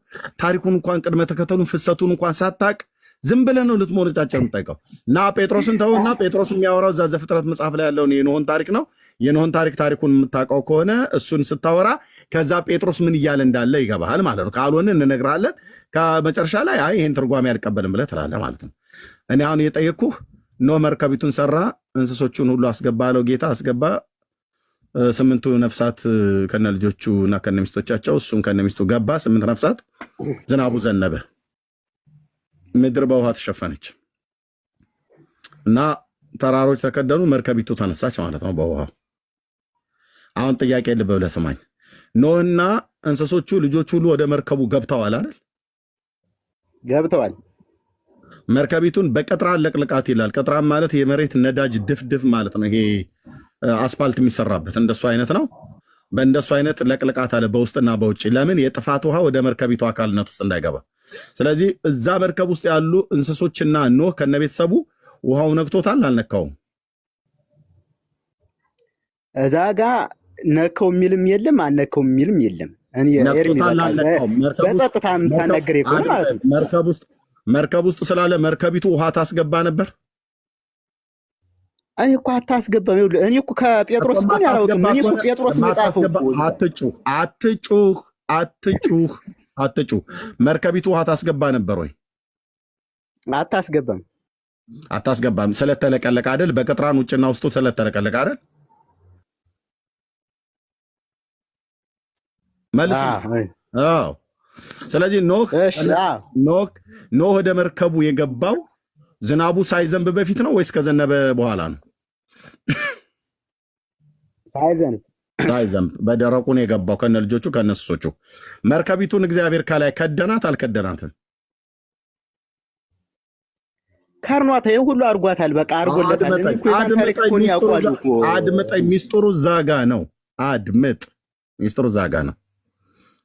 ታሪኩን እንኳን ቅድመ ተከተሉን ፍሰቱን እንኳን ሳታቅ ዝም ብለህ ነው ልትሞነጫጨር የምጠይቀው። እና ጴጥሮስን ተውና፣ ጴጥሮስ የሚያወራው እዛ ዘፍጥረት መጽሐፍ ላይ ያለውን የኖህን ታሪክ ነው። የኖህን ታሪኩን የምታውቀው ከሆነ እሱን ስታወራ ከዛ ጴጥሮስ ምን እያለ እንዳለ ይገባሃል ማለት ነው። ካልሆነ እንነግርሃለን። ከመጨረሻ ላይ አይ ይህን ትርጓሜ አልቀበልም ብለህ ትላለህ ማለት ነው። እኔ አሁን የጠየቅኩህ ኖህ መርከቢቱን ሰራ፣ እንስሶቹን ሁሉ አስገባ አለው ጌታ። አስገባ። 8ቱ ነፍሳት ከነ ልጆቹ እና ከነ ሚስቶቻቸው፣ እሱም ከነ ሚስቱ ገባ። 8 ነፍሳት። ዝናቡ ዘነበ። ምድር በውሃ ተሸፈነች እና ተራሮች ተከደኑ። መርከቢቱ ተነሳች ማለት ነው በውሃው። አሁን ጥያቄ ልብ ብለህ ስማኝ። ኖህና እንስሶቹ ልጆቹ ሁሉ ወደ መርከቡ ገብተዋል አይደል? ገብተዋል። መርከቢቱን በቀጥራን ለቅልቃት ይላል። ቀጥራን ማለት የመሬት ነዳጅ ድፍድፍ ማለት ነው። ይሄ አስፋልት የሚሰራበት እንደሱ አይነት ነው። በእንደሱ አይነት ለቅልቃት አለ በውስጥና በውጭ። ለምን? የጥፋት ውሃ ወደ መርከቢቱ አካልነት ውስጥ እንዳይገባ። ስለዚህ እዛ መርከብ ውስጥ ያሉ እንስሶችና ኖህ ከነቤተሰቡ ውሃው ነክቶታል አልነካውም? እዛ ጋ ነከው የሚልም የለም አነከው የሚልም የለም። በጸጥታ የምታናገር ማለት ነው። መርከብ ውስጥ ስላለ መርከቢቱ ውሃ ታስገባ ነበር? እኔ እኮ አታስገባም። ይኸውልህ እኔ እኮ ከጴጥሮስ እኮ ያላውቅም። እኔ እኮ ጴጥሮስ የጻፈው አትጩህ። መርከቢቱ ውሃ ታስገባ ነበር ወይ? አታስገባም። ስለተለቀለቀ አይደል? በቅጥራን ውጭና ውስጡ ስለተለቀለቀ አይደል? መልስ። አዎ። ስለዚህ ኖህ ወደ መርከቡ የገባው ዝናቡ ሳይዘንብ በፊት ነው ወይስ ከዘነበ በኋላ ነው? ሳይዘንብ በደረቁ ነው የገባው ከነ ልጆቹ ከነ እንስሶቹ። መርከቢቱን እግዚአብሔር ከላይ ከደናት አልከደናትም? ካርኗታ ይሄን ሁሉ አድርጓታል። በቃ አድርጎለታል። አድምጠኝ፣ ሚስጥሩ ዛጋ ነው። አድምጥ፣ ሚስጥሩ ዛጋ ነው።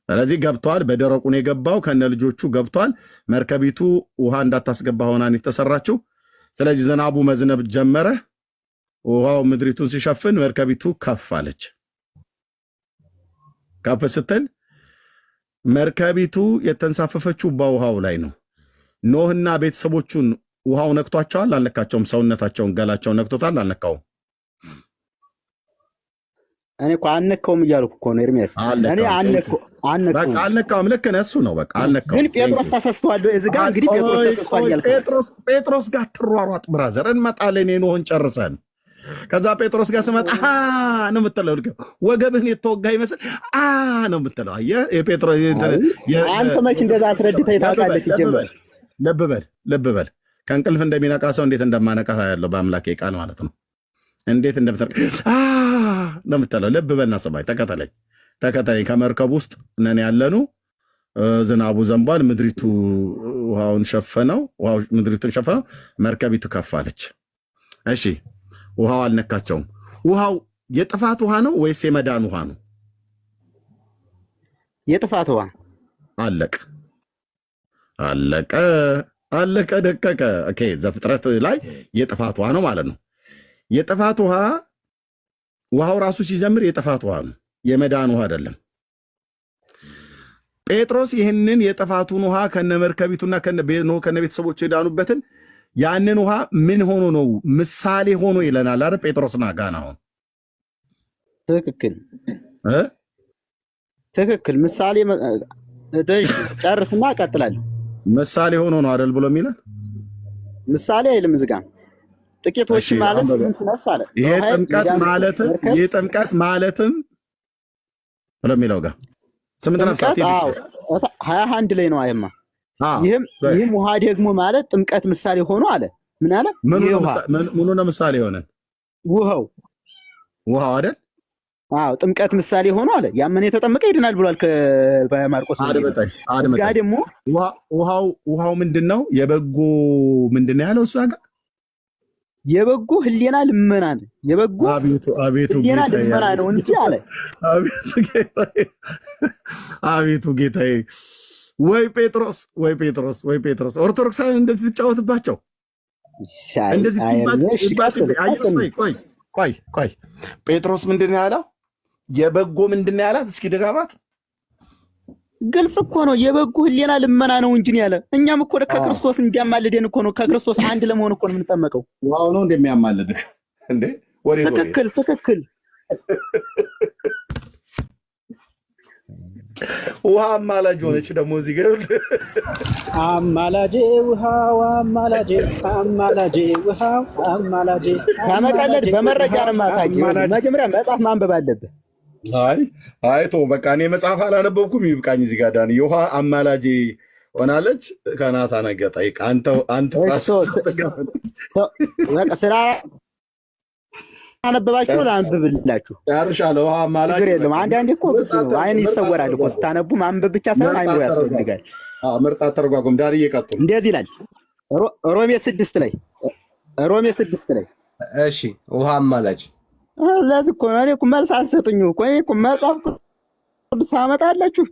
ስለዚህ ገብቷል። በደረቁ ነው የገባው ከነ ልጆቹ ገብቷል። መርከቢቱ ውሃ እንዳታስገባ ሆናን የተሰራችው። ስለዚህ ዝናቡ መዝነብ ጀመረ። ውሃው ምድሪቱን ሲሸፍን መርከቢቱ ከፍ አለች። ከፍ ስትል መርከቢቱ የተንሳፈፈችው በውሃው ላይ ነው። ኖህና ቤተሰቦቹን ውሃው ነክቷቸዋል? አልነካቸውም? ሰውነታቸውን ገላቸውን ነክቶታል? አልነካውም? እኔ እኮ አልነካውም እያልኩ እኮ ነው ኤርሚያስ። እኔ አልነካውም። ልክ ነህ። እሱ ነው በቃ አልነካውም። ግን ጴጥሮስ ተሳስተዋል። እዚህ ጋር እንግዲህ ጴጥሮስ ተሳስተዋል እያልኩ ጴጥሮስ ጋር ትሯሯጥ ብራዘር። እንመጣለን ኖህን ጨርሰን ከዛ ጴጥሮስ ጋር ስመጣ ነው የምትለው። ወገብህን የተወጋ ይመስል ነው የምትለው። አየህ የጴጥሮስ አንተ መች እንደዛ አስረድተህ ታውቃለህ? ሲጀመር ልብ በል ከእንቅልፍ እንደሚነቃ ሰው እንዴት እንደማነቃ ያለው በአምላኬ ቃል ማለት ነው። እንዴት እንደምትነቃ ነው የምትለው። ልብ በልና ስማኝ፣ ተከተለኝ። ከመርከብ ውስጥ ነን ያለኑ። ዝናቡ ዘንቧል። ምድሪቱን ሸፈነው። መርከቢቱ ከፋለች። እሺ ውሃው አልነካቸውም። ውሃው የጥፋት ውሃ ነው ወይስ የመዳን ውሃ ነው? የጥፋት ውሃ። አለቀ ደቀቀ። ኦኬ ዘፍጥረት ላይ የጥፋት ውሃ ነው ማለት ነው። የጥፋት ውሃው ራሱ ሲጀምር የጥፋት ውሃ ነው፣ የመዳን ውሃ አይደለም። ጴጥሮስ ይህንን የጥፋቱን ውሃ ከነ መርከቢቱና ከነ ቤተሰቦቹ የዳኑበትን ያንን ውሃ ምን ሆኖ ነው? ምሳሌ ሆኖ ይለናል አይደል? ጴጥሮስና ጋና አሁን ትክክል። ምሳሌ ጨርስና እቀጥላለሁ። ምሳሌ ሆኖ ነው አይደል ብሎ የሚለን? ምሳሌ አይልም እዚህ ጋር ጥቂቶች ማለት ስንት ነፍስ አለ። ይሄ ጥምቀት ማለትም ብሎ የሚለው ጋር ስምንት ነፍሳት 21 ላይ ነው። አይማ ይህም ውሃ ደግሞ ማለት ጥምቀት ምሳሌ ሆኖ አለ። ምን አለ? ምኑ ነው ምሳሌ ሆነን? ውሃው አይደል? አዎ ጥምቀት ምሳሌ ሆኖ አለ። ያመነ የተጠመቀ ይድናል ብሏል በማርቆስ። አድምጠኝ። ደግሞ ውሃው ምንድነው? የበጎ ምንድነው ያለው እሱ ጋር? የበጎ ህሊና ልመና ነው። የበጎ አቤቱ ህሊና ልመና ነው እንጂ አለ። አቤቱ ጌታዬ። ወይ ጴጥሮስ ኦርቶዶክሳውያን እንደዚህ ትጫወትባቸው። ቆይ ጴጥሮስ ምንድን ነው ያለው? የበጎ ምንድን ነው ያላት? እስኪ ድጋባት። ግልጽ እኮ ነው። የበጎ ህሊና ልመና ነው እንጂ ያለ። እኛም እኮ ከክርስቶስ እንዲያማልደን እኮ ነው። ከክርስቶስ አንድ ለመሆን እኮ ነው የምንጠመቀው። ዋው ነው እንደሚያማልድህ እንዴ? ትክክል። ውሃ አማላጅ ሆነች ደግሞ እዚህ ጋር አማላጄ ውሃው አማላጄ ውሃው አማላጄ። ከመቀለድ በመረጃ ነው የማሳየው። መጀመሪያ መጽሐፍ ማንበብ አለብህ። አይቶ በቃ እኔ መጽሐፍ አላነበብኩም፣ ይብቃኝ። እዚህ ጋር ዳን የውሃ አማላጄ ሆናለች። ከናታ ነገጣ አንተ ስራ አነበባችሁ ላንብብላችሁ። ጨርሻለሁ። ውሃ አማላጅ ችግር የለም። አንዳንዴ እኮ አይን ይሰወራል እኮ ስታነቡ፣ ማንበብ ብቻ ሳይሆን አይምሮ ያስፈልጋል። ምርጥ አተረጓጎም። ዳን እየቀጥሉ እንደዚህ ይላል ሮሜ 6 ላይ እሺ ውሃ አማላጅ። ለዚህ እኮ እኔ እኮ መልስ አትሰጡኝ እኮ። እኔ እኮ መጽሐፍ ቅዱስ አመጣላችሁ፣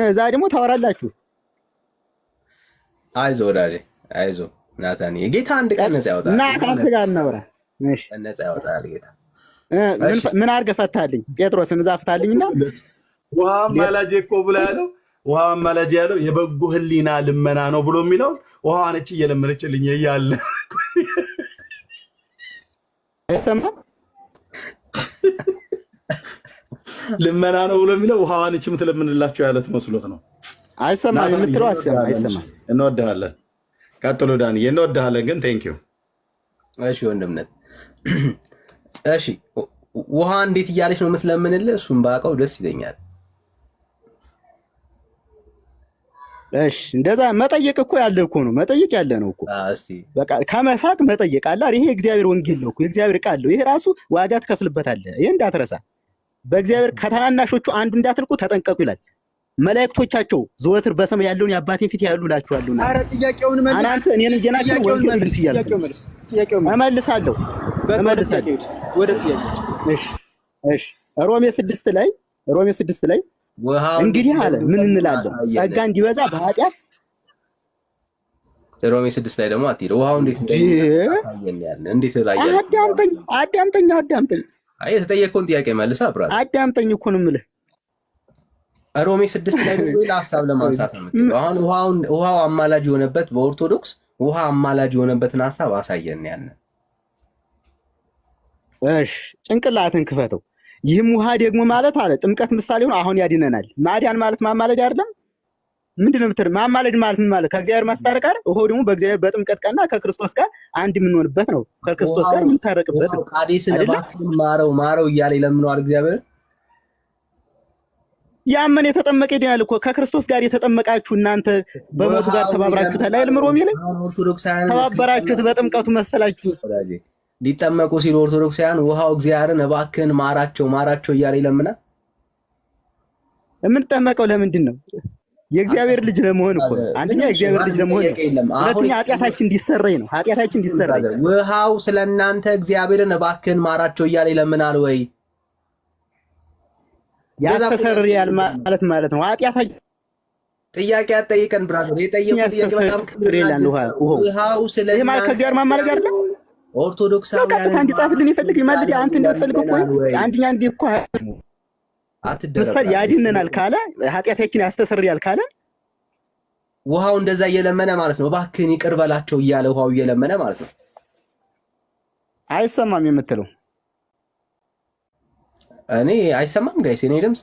እዛ ደግሞ ታወራላችሁ። አይዞህ ወዳጄ አይዞህ ናታን፣ ጌታ አንድ ቀን ነፃ ያወጣል እና ከአንተ ጋር እናውራ። እሺ ነፃ ያወጣል ጌታ። ምን አድርገህ ፈታልኝ? ጴጥሮስን እዛ ፍታልኝና ውሃ አማላጅ እኮ ብሎ ያለው ውሃ አማላጅ ያለው የበጎ ህሊና ልመና ነው ብሎ የሚለው ውሃ ነች እየለመነችልኝ እያለ አይሰማም። ልመና ነው ብሎ የሚለው ውሃ ነች የምትለምንላችሁ ያለት መስሎት ነው። አይሰማም የምትለው አይሰማም። እንወድሃለን። ቀጥሎ ዳንዬ እንወድሃለን። ግን ቴንኪው። እሺ ወንድምነት። እሺ ውሃ እንዴት እያለች ነው የምትለምንልህ? እሱን ባውቀው ደስ ይለኛል። እሺ እንደዛ መጠየቅ እኮ ያለ እኮ ነው። መጠየቅ ያለ ነው እኮ። እስቲ በቃ ከመሳቅ መጠየቅ አለ። ይሄ የእግዚአብሔር ወንጌል ነው እኮ፣ የእግዚአብሔር ቃል ነው። ይሄ ራሱ ዋጋ ትከፍልበታለህ። ይሄ እንዳትረሳ። በእግዚአብሔር ከታናናሾቹ አንዱ እንዳትልቁ ተጠንቀቁ ይላል። መላእክቶቻቸው ዘወትር በሰማይ ያለውን የአባቴን ፊት ያያሉ እላችኋለሁና። ኧረ ጥያቄውን መልስ። አንተ እኔን እንጀናቸው ወንጌል ልስ ይያል ጥያቄውን እመልሳለሁ። ወደ ጥያቄ እሺ ሮሜ 6 ላይ እንግዲህ አለ ምን እንላለን? ጸጋ እንዲበዛ በኃጢአት ሮሜ 6 ላይ ደግሞ አትሄድ። ውሃው እንዴት እንዴት ላይ አዳምጠኝ። አይ የተጠየቀውን ጥያቄ መልስ አብራራ። አዳምጠኝ እኮ ነው የምልህ። ሮሜ 6 ላይ ሌላ ሐሳብ ለማንሳት ነው የምትለው። አሁን ውሃው አማላጅ የሆነበት በኦርቶዶክስ ውሃ አማላጅ የሆነበትን ሐሳብ አሳየን። እሺ ጭንቅላትን ክፈተው። ይህም ውሃ ደግሞ ማለት አለ ጥምቀት ምሳሌ ሆኖ አሁን ያድነናል። ማዳን ማለት ማማለድ አይደለም? ምንድነው የምትለው? ማማለድ ማለት ምን ማለት? ከእግዚአብሔር ማስታረቅ አይደል? ውሃው ደግሞ በእግዚአብሔር በጥምቀት ቀንና ከክርስቶስ ጋር አንድ የምንሆንበት ነው። ከክርስቶስ ጋር የምንታረቅበት ነው። ቃዴስን እባክህን ማረው እያለ ይለምነዋል እግዚአብሔር። ያመነ የተጠመቀ ይድናል እኮ። ከክርስቶስ ጋር የተጠመቃችሁ እናንተ በሞቱ ጋር ተባብራችሁታል አይደል? ሮሜ ላይ ተባበራችሁት በጥምቀቱ መሰላችሁ። ሊጠመቁ ሲሉ ኦርቶዶክሳውያን ውሃው እግዚአብሔርን እባክህን ማራቸው እያለ ይለምናል። የምንጠመቀው ለምንድን ነው? የእግዚአብሔር ልጅ ለመሆን እኮ። አንደኛ የእግዚአብሔር ልጅ ለመሆን ነው። ሁለተኛ ኃጢአታችን እንዲሰረይ ነው። ኃጢአታችን እንዲሰረይ ውሃው ስለእናንተ እግዚአብሔርን እባክህን ማራቸው እያለ ይለምናል ወይ? ያስተሰርያል ማለት ነው። ኃጢአታችን ጥያቄ አትጠይቀን ብራዘር። የጠየቁት ጥያቄ በጣም ክብር ይላል። ውሃው ስለእናንተ ማለት ከእግዚአብሔር ማማለድ አይደለም። ኦርቶዶክሳውያን አንድ ጻፍልን ይፈልግ ይማልድ አንተ እንደምትፈልገው ቆይ አንደኛ እንደ እኮ ምሳሌ ያድነናል ካለ ኃጢአታችን ያስተሰርያል ካለ ውሃው እንደዛ እየለመነ ማለት ነው። እባክህን ይቅር በላቸው እያለ ውሃው እየለመነ ማለት ነው። አይሰማም የምትለው እኔ አይሰማም ጋይስ፣ እኔ ድምፅ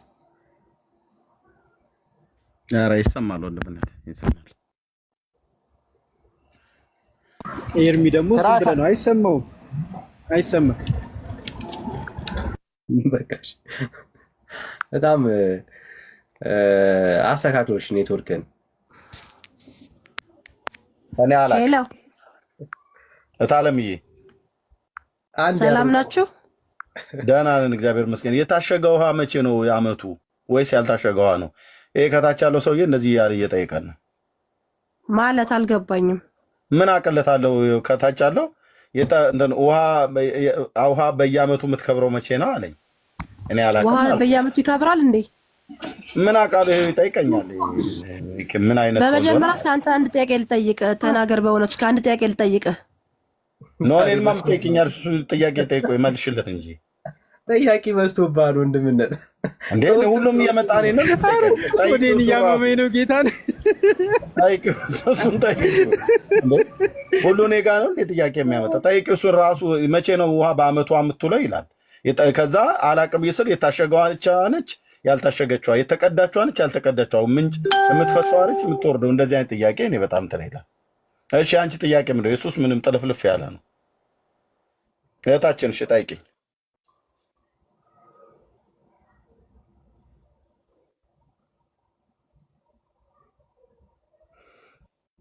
ኧረ ይሰማል። ወንድምነት ይሰማል። ኤርሚ ደግሞ ዝም ነው አይሰማውም። አይሰማም። በቃሽ። በጣም አስተካክሎሽ ኔትወርክን። እኔ አላውቅም። ሄሎ እታለምዬ ሰላም ናችሁ? ደህና ነን እግዚአብሔር ይመስገን። የታሸገ ውሃ መቼ ነው የዓመቱ ወይስ ያልታሸገ ውሃ ነው? ይሄ ከታች ያለው ሰውዬ እንደዚህ ያለ እየጠየቀን ነው ማለት አልገባኝም። ምን አቅለታለሁ? ከታች ያለው ውሃ በየዓመቱ የምትከብረው መቼ ነው አለኝ። እኔ አላውቅም። ውሃ በየዓመቱ ይከብራል እንዴ? ምን አውቃለሁ? ይጠይቀኛል። ምን አይነት ሰው? በመጀመሪያ እስከ አንተ አንድ ጥያቄ ልጠይቅህ፣ ተናገር። በእውነቱ እስከ አንድ ጥያቄ ልጠይቅህ። ኖ እኔንማ የምጠይቅኛል። እሱ ጥያቄ ጠይቆ ይመልሽለት እንጂ ጥያቄ በዝቶብሃል ወንድምነት። እንዴ ሁሉም እየመጣ ነው ወዴን እያመመኝ ነው ጌታን ጠይቂው። እሱን ጠይቂው። ሁሉ እኔ ጋ ነው ጥያቄ የሚያመጣ ጠይቂው። እሱን ራሱ መቼ ነው ውሃ በዓመቷ የምትውለው ይላል። ከዛ አላቅም ይስል የታሸገዋ ነች ያልታሸገችዋ፣ የተቀዳችዋ ነች ያልተቀዳችዋ፣ ምንጭ የምትፈሰዋ ነች የምትወርደው። እንደዚህ አይነት ጥያቄ እኔ በጣም እንትን ይላል። እሺ አንቺ ጥያቄ ምንድን ነው? ኢየሱስ ምንም ጥልፍልፍ ያለ ነው። እህታችን እሺ ጠይቂኝ።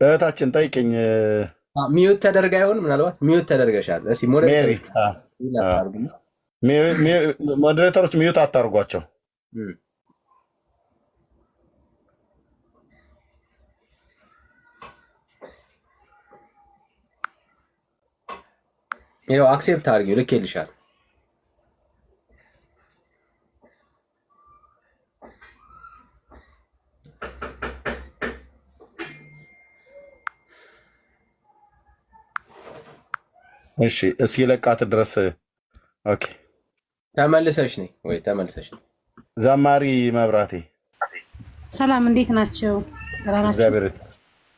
እህታችን ጠይቂኝ። ሚዩት ተደርጋ ይሆን? ምናልባት ሚዩት ተደርገሻል። እስኪ ሞዴሬተሮች ሚዩት አታርጓቸው። ይኸው አክሴፕት አድርጊው፣ ልኬልሻል። እሺ እስኪ ለቃት ድረስ ኦኬ። ተመልሰሽ ነኝ ወይ? ተመልሰሽ ነኝ። ዘማሪ መብራቴ ሰላም እንዴት ናቸው?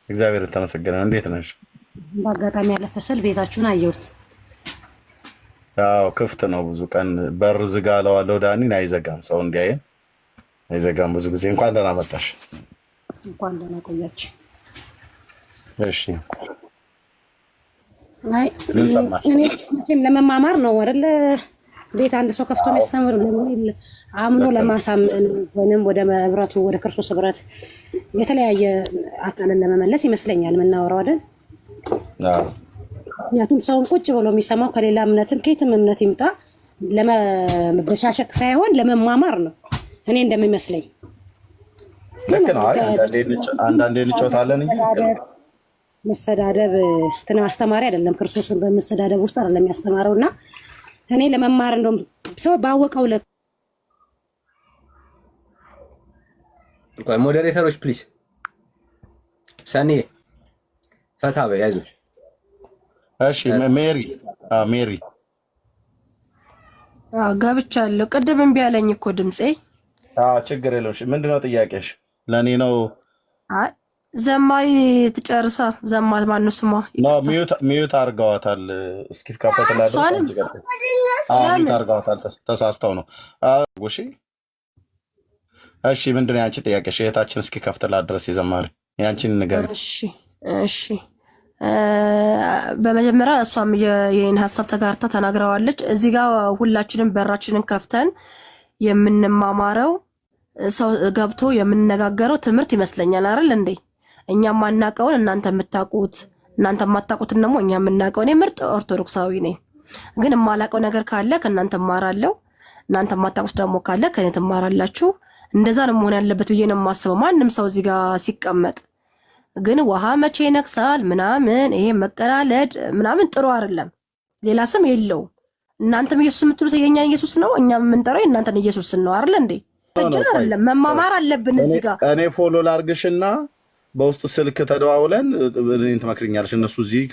እግዚአብሔር የተመሰገነ። እንዴት ነሽ? በአጋጣሚ ያለፈ ስል ቤታችሁን አየሁት። ያው ክፍት ነው። ብዙ ቀን በር ዝጋ እለዋለሁ። ዳኒን አይዘጋም፣ ሰው እንዲያየን አይዘጋም። ብዙ ጊዜ እንኳን ደህና መጣሽ። እንኳን ደህና ቆያችሁ። እሺ አይ እኔ መቼም ለመማማር ነው አይደል? ቤት አንድ ሰው ከፍቶ የሚያስተምር አምኖ ለማሳመን ወይንም ወደ ህብረቱ ወደ ክርስቶስ ህብረት የተለያየ አካልን ለመመለስ ይመስለኛል የምናወራው አይደል? ምክንያቱም ሰውን ቁጭ ብሎ የሚሰማው ከሌላ እምነትም ከየትም እምነት ይምጣ ለመበሻሸቅ ሳይሆን ለመማማር ነው እኔ እንደሚመስለኝ። ልክ ነው። አንዳንዴ እንጫወታለን እንጂ መሰዳደብ እንትን አስተማሪ አይደለም። ክርስቶስን በመሰዳደብ ውስጥ አይደለም ያስተማረው እና እኔ ለመማር እንደውም ሰው ባወቀው ሞዴሬተሮች ፕሊዝ ሰኒ ፈታ በይ አይዞሽ። እሺ ሜሪ ገብቻለሁ። ቅድም እምቢ አለኝ እኮ ድምጼ። ችግር የለውሽ። ምንድነው ጥያቄሽ? ለእኔ ነው? ዘማሪ ትጨርሳ። ዘማት ማነው ስሟ? ሚዩት አድርገዋታል። እስኪ ከፈትላ ሚዩት አድርገዋታል። ተሳስተው ነው። እሺ ምንድነው ያንቺ ጥያቄሽ? እህታችን እስኪ ከፍትላ ድረስ የዘማሪ ያንቺን ንገሪ። እሺ በመጀመሪያ እሷም የኔን ሀሳብ ተጋርታ ተናግረዋለች። እዚህ ጋር ሁላችንም በራችንን ከፍተን የምንማማረው ሰው ገብቶ የምንነጋገረው ትምህርት ይመስለኛል አይደል እንዴ? እኛ ማናቀውን እናንተ የምታውቁት፣ እናንተ የማታውቁትን ደግሞ እኛ የምናውቀው። እኔ ምርጥ ኦርቶዶክሳዊ ነኝ፣ ግን የማላውቀው ነገር ካለ ከእናንተ እማራለሁ። እናንተ የማታውቁት ደግሞ ካለ ከእኔ ትማራላችሁ። እንደዛ ነው መሆን ያለበት ብዬ ነው የማስበው። ማንም ሰው እዚህ ጋር ሲቀመጥ ግን ውሃ መቼ ይነክሳል ምናምን ይሄ መቀላለድ ምናምን ጥሩ አይደለም። ሌላ ስም የለውም። እናንተም ኢየሱስ የምትሉት የኛ ኢየሱስ ነው፣ እኛም የምንጠራው የእናንተን ኢየሱስ ነው አይደል እንዴ? አይደለም መማማር አለብን እዚህ ጋር። እኔ ፎሎ ላርግሽና በውስጥ ስልክ ተደዋውለን ትመክርኛለሽ። እነሱ እዚህ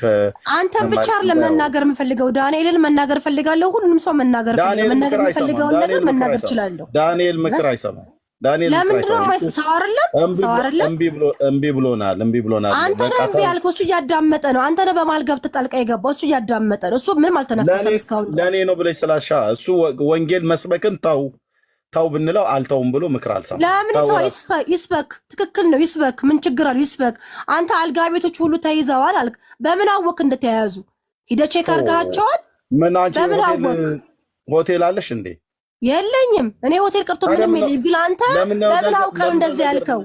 አንተን ብቻ አይደለም መናገር የምፈልገው፣ ዳንኤልን መናገር ፈልጋለሁ። ሁሉንም ሰው መናገር የምፈልገውን ነገር መናገር እችላለሁ። ዳንኤል ምክር አይሰማም። ለምንድን ነው ሰው አይደለም? እምቢ ብሎናል። አንተ ነህ እምቢ ያልከው፣ እሱ እያዳመጠ ነው። አንተ ነህ በመሀል ገብተህ ጣልቃ የገባው፣ እሱ እያዳመጠ ነው። እሱ ምንም አልተነፈሰም እስካሁን። ለእኔ ነው ብለሽ ስላሻ እሱ ወንጌል መስበክን ተው ብንለው አልተውም ብሎ ምክር አልሰማም። ለምን ተው? ይስበክ፣ ትክክል ነው ይስበክ። ምን ችግር አለው? ይስበክ። አንተ አልጋ ቤቶች ሁሉ ተይዘዋል አልክ። በምን አወቅ እንደተያያዙ? ሂደህ ቼክ አድርጋቸዋል? ምን አንቺ ሆቴል አለሽ እንዴ? የለኝም እኔ ሆቴል ቀርቶ ምንም የለኝም። ግን አንተ በምን አውቀህ እንደዚህ ያልከው?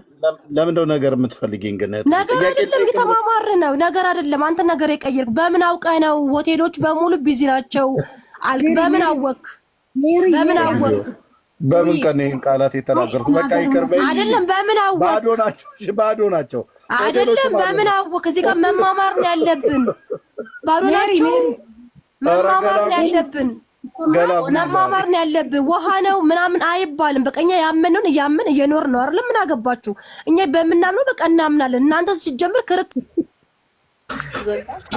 ለምንድነው ነገር የምትፈልጊኝ? ግን ነገር አይደለም የተማማር ነው ነገር አይደለም። አንተ ነገር የቀየርክ በምን አውቀህ ነው? ሆቴሎች በሙሉ ቢዚ ናቸው አልክ። በምን አወቅ? በምን ቀን ይሄን ቃላት የተናገርኩት? በቃ ይቀርበኝ። አይደለም በምን አወቅ? ባዶ ናቸው። አይደለም በምን አወቅ? እዚህ ጋር መማማር ነው ያለብን። ባዶ ናቸው። መማማር ነው ያለብን። መማማር ነው ያለብን። ውሃ ነው ምናምን አይባልም። በቃ እኛ ያመነውን እያመን እየኖር ነው አይደል? ምን አገባችሁ? እኛ በምናምነው በቃ እናምናለን። እናንተ ሲጀምር ክርክ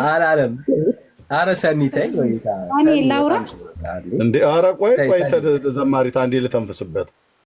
አላለም። አረ ሰኒታ እኔ ላውራ እንዴ? አረ ቆይ ዘማሪት አንዴ ልተንፍስበት።